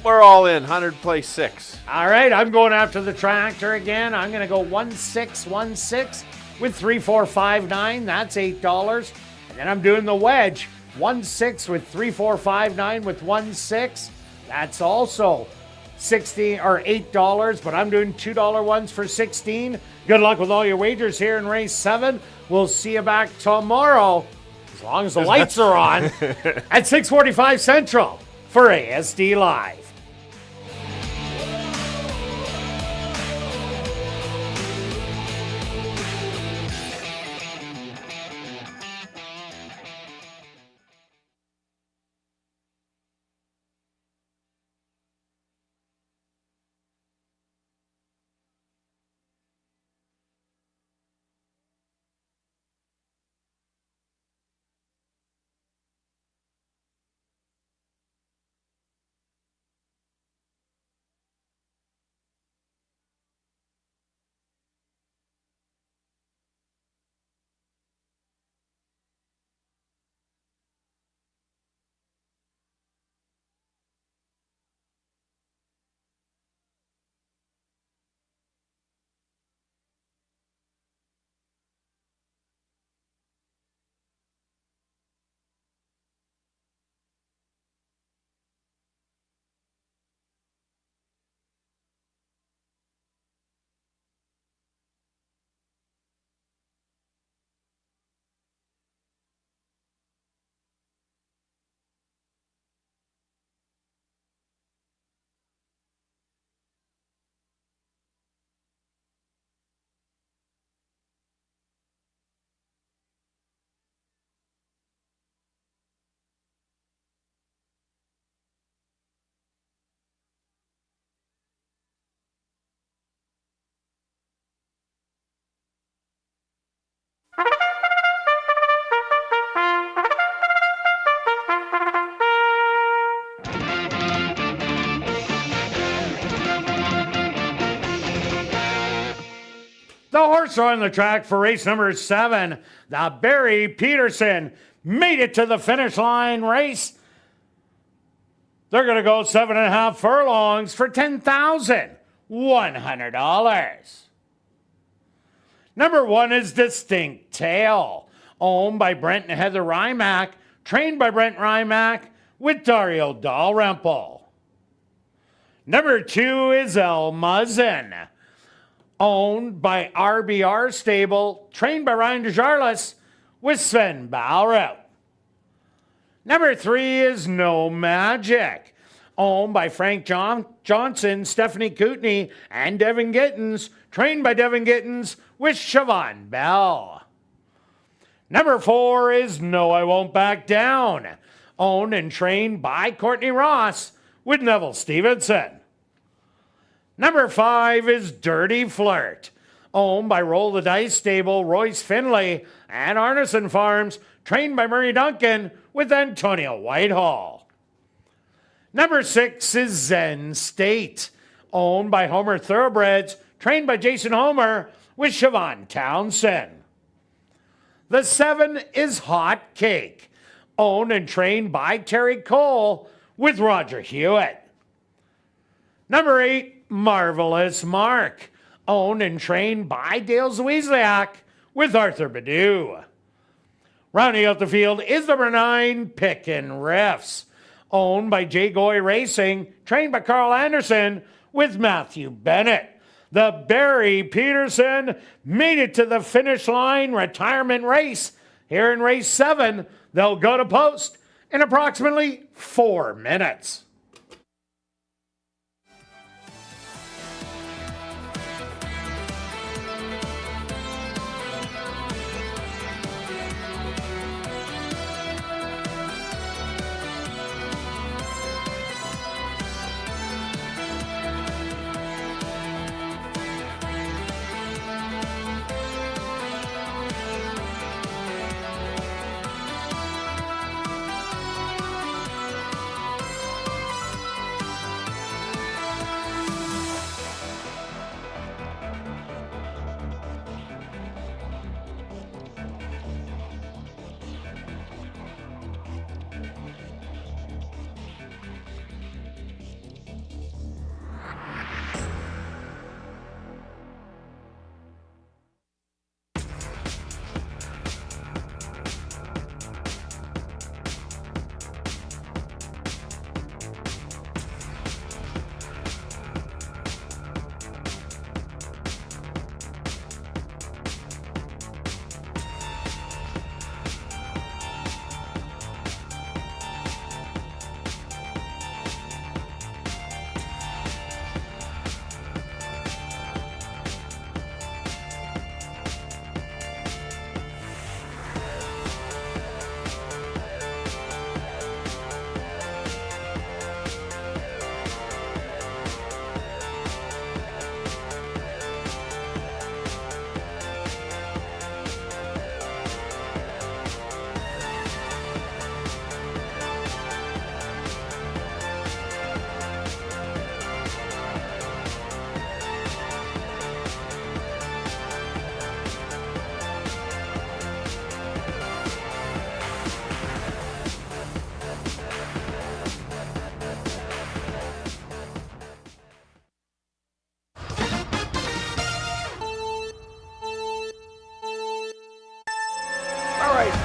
We're all in, 100 place 6. All right, I'm going after the tractor again. I'm going to go 1-6-1-6 with 3-4-5-9. That's $8. And then I'm doing the wedge. 1-6 with 3-4-5-9 with 1-6. That's also $8, but I'm doing $2 ones for 16. Good luck with all your wagers here in race 7. We'll see you back tomorrow, as long as the lights are on, at 6:45 Central for ASD Live. The horse on the track for race number 7, the Barry Peterson, made it to the finish line race. They're going to go 7.5 furlongs for $10,100. Number 1 is Distinct Tail, owned by Brent and Heather Rymack, trained by Brent Rymack with Dario Dalrymple. Number 2 is El Muzzin, owned by RBR Stable, trained by Ryan DeJarlis with Sven Ballrout. Number 3 is No Magic, owned by Frank Johnson, Stephanie Kootenay, and Devin Gittins, trained by Devin Gittins with Siobhan Bell. Number 4 is No I Won't Back Down, owned and trained by Courtney Ross with Neville Stevenson. Number 5 is Dirty Flirt, owned by Roll the Dice Stable, Royce Finlay, and Arneson Farms, trained by Murray Duncan with Antonio Whitehall. Number 6 is Zen State, owned by Homer Thoroughbreds, trained by Jason Homer with Siobhan Townsend. The 7 is Hot Cake, owned and trained by Terry Cole with Roger Hewitt. Number 8, Marvelous Mark, owned and trained by Dale Zwiezliak with Arthur Badu. Rounding out the field is number 9, Pickin' Riffs, owned by Jay Goy Racing, trained by Carl Anderson with Matthew Bennett. The Barry Peterson made it to the finish line retirement race. Here in race 7, they'll go to post in approximately 4 minutes.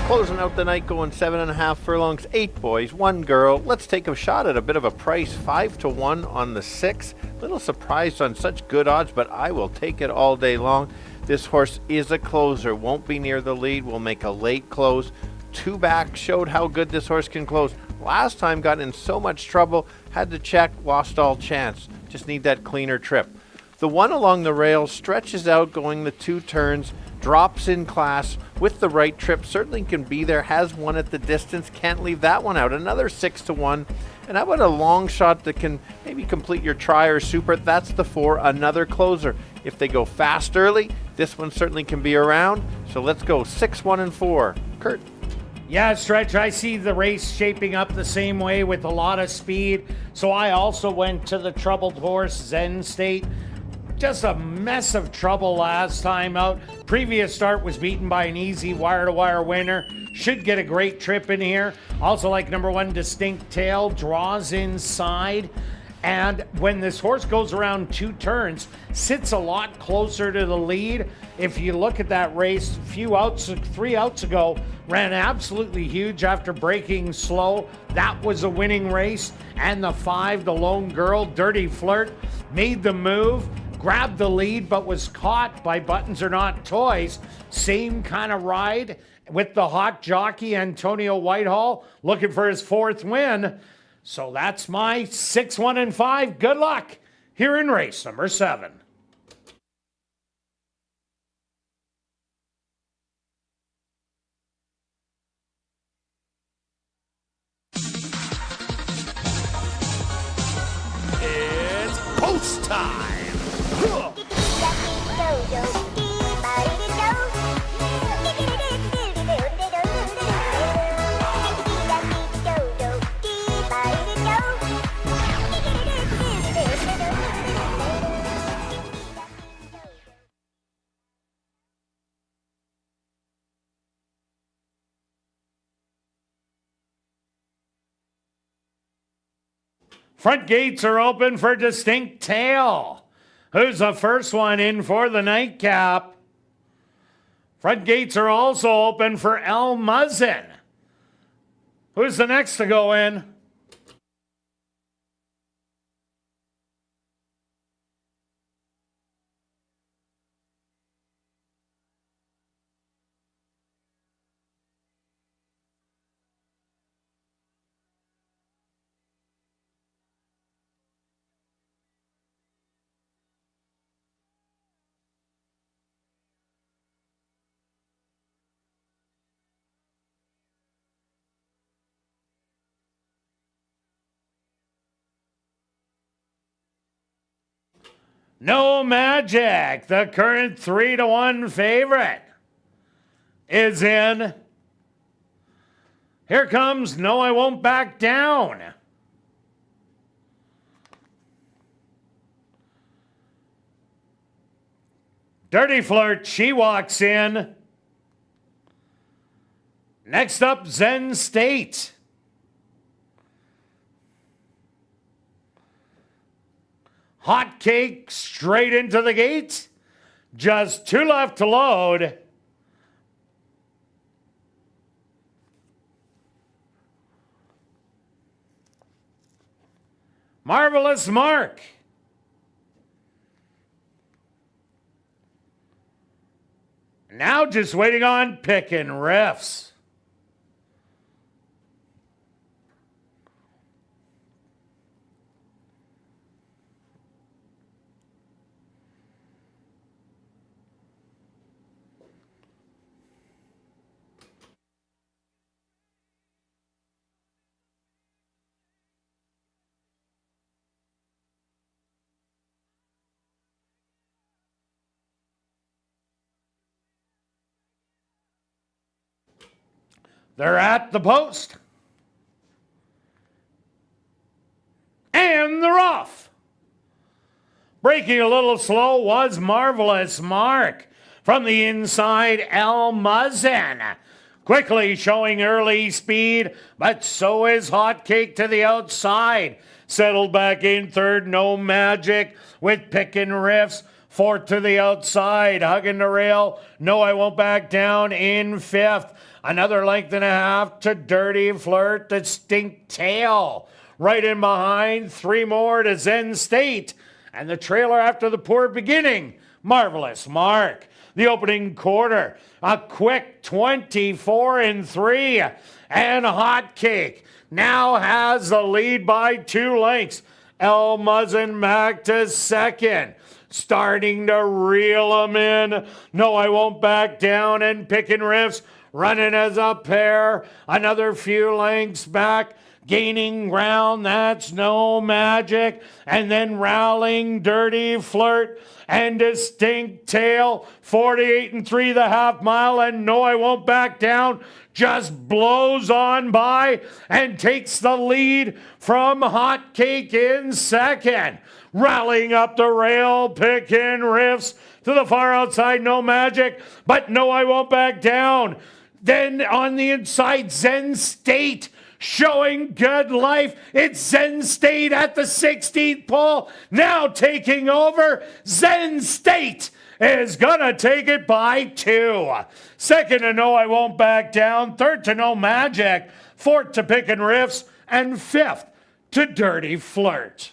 Closing out the night, going 7.5 furlongs, 8 boys, 1 girl. Let's take a shot at a bit of a price, 5-1 on the 6. Little surprised on such good odds, but I will take it all day long. This horse is a closer, won't be near the lead, will make a late close. 2 back, showed how good this horse can close. Last time got in so much trouble, had to check, lost all chance. Just need that cleaner trip. The one along the rail stretches out, going the 2 turns, drops in class with the right trip, certainly can be there, has won at the distance, can't leave that one out. Another 6-1. And how about a long shot that can maybe complete your try or super? That's the 4, another closer. If they go fast early, this one certainly can be around. So let's go 6, 1, and 4. Kirt. Yeah, Stretch, I see the race shaping up the same way with a lot of speed. So I also went to the troubled horse, Zen State. Just a mess of trouble last time out. Previous start was beaten by an easy wire-to-wire winner. Should get a great trip in here. Also like number 1, Distinct Tail, draws inside. And when this horse goes around 2 turns, sits a lot closer to the lead. If you look at that race, 3 outs ago, ran absolutely huge after breaking slow. That was a winning race. And the 5, the Lone Girl, Dirty Flirt, made the move, grabbed the lead, but was caught by Buttons Are Not Toys. Same kind of ride with the hot jockey, Antonio Whitehall, looking for his 4th win. So that's my 6, 1, and 5. Good luck here in race number 7. It's post time. Front gates are open for Distinct Tail, who's the first one in for the nightcap. Front gates are also open for El Muzzin, who's the next to go in. No Magic, the current 3-1 favorite, is in. Here comes No I Won't Back Down. Dirty Flirt, she walks in. Next up, Zen State. Hot Cake straight into the gate. Just 2 left to load. Marvelous Mark. Now just waiting on Pickin' Riffs. They're at the post. And they're off. Breaking a little slow was Marvelous Mark. From the inside, El Muzzin. Quickly showing early speed, but so is Hot Cake to the outside. Settled back in third, No Magic with Pickin' Riffs. Fourth to the outside, hugging the rail. No, I Won't Back Down in fifth. Another length and a half to Dirty Flirt, Distinct Tail. Right in behind, 3 more to Zen State. And the trailer after the poor beginning, Marvelous Mark. The opening quarter, a quick 24-3. And Hot Cake now has the lead by 2 lengths. El Muzzin back to second. Starting to reel them in. No, I Won't Back Down and Pickin' Riffs running as a pair. Another few lengths back. Gaining ground, that's No Magic. And then rallying Dirty Flirt and Distinct Tail. 48-3 the half mile, and No, I Won't Back Down just blows on by and takes the lead from Hot Cake in second. Rallying up the rail, Pickin' Riffs to the far outside, No Magic, but No, I Won't Back Down. Then on the inside, Zen State showing good life. It's Zen State at the 16th pole, now taking over. Zen State is gonna take it by 2. Second to No, I Won't Back Down. Third to No Magic. Fourth to Pickin' Riffs. And fifth to Dirty Flirt.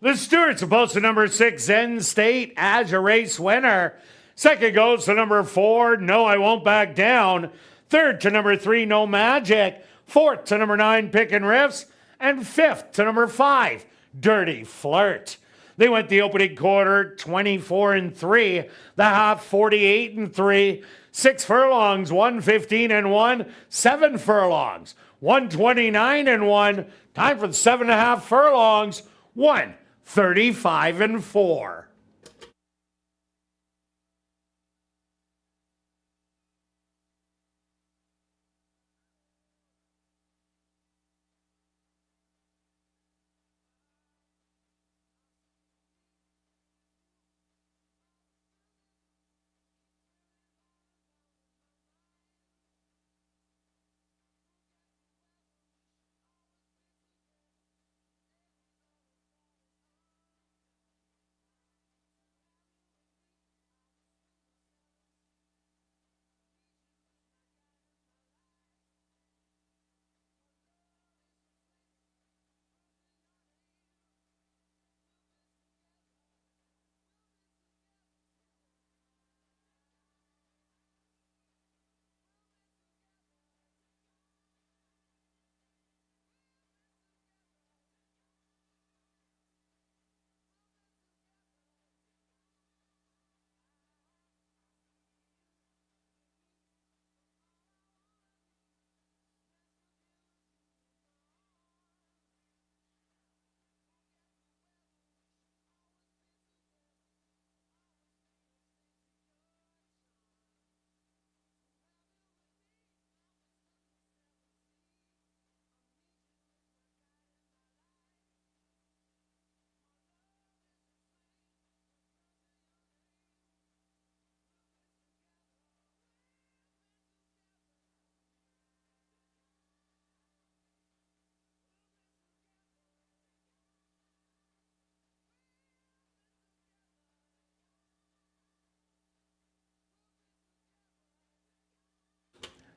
The Stewarts opposed to number 6, Zen State, as your race winner. Second goes to number 4, No, I Won't Back Down. Third to number 3, No Magic. Fourth to number 9, Pickin' Riffs. And fifth to number 5, Dirty Flirt. They went the opening quarter 24-3, the half 48-3, 6 furlongs, 115-1, 7 furlongs, 129-1. Time for the 7.5 furlongs, 135-4.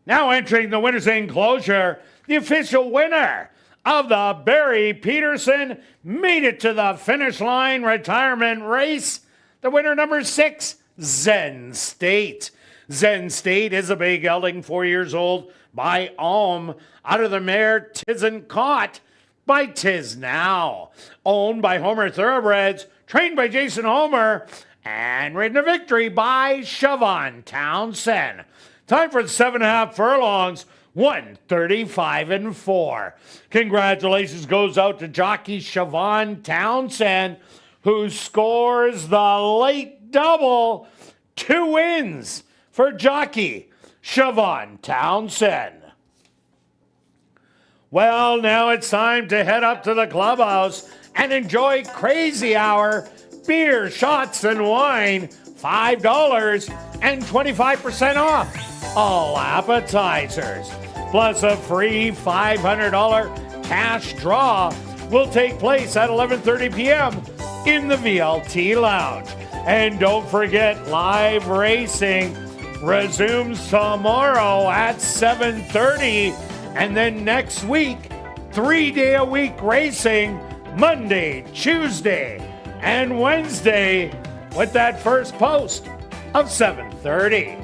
Now entering the winner's enclosure, the official winner of the Barry Peterson made it to the finish line retirement race. The winner, number 6, Zen State. Zen State is a bay gelding, 4 years old, by Alm, out of the mare Tisn't Caught by Tis Now. Owned by Homer Thoroughbreds, trained by Jason Homer, and ridden to victory by Siobhan Townsend. Time for 7.5 furlongs, 135-4. Congratulations goes out to jockey Siobhan Townsend, who scores the late double. 2 wins for jockey Siobhan Townsend. Well, now it's time to head up to the clubhouse and enjoy Crazy Hour. Beer, shots, and wine, $5 and 25% off all appetizers. Plus a free $500 cash draw will take place at 11:30 p.m. in the VLT Lounge. And don't forget, live racing resumes tomorrow at 7:30. And then next week, 3-day-a-week racing, Monday, Tuesday, and Wednesday with that first post of 7:30.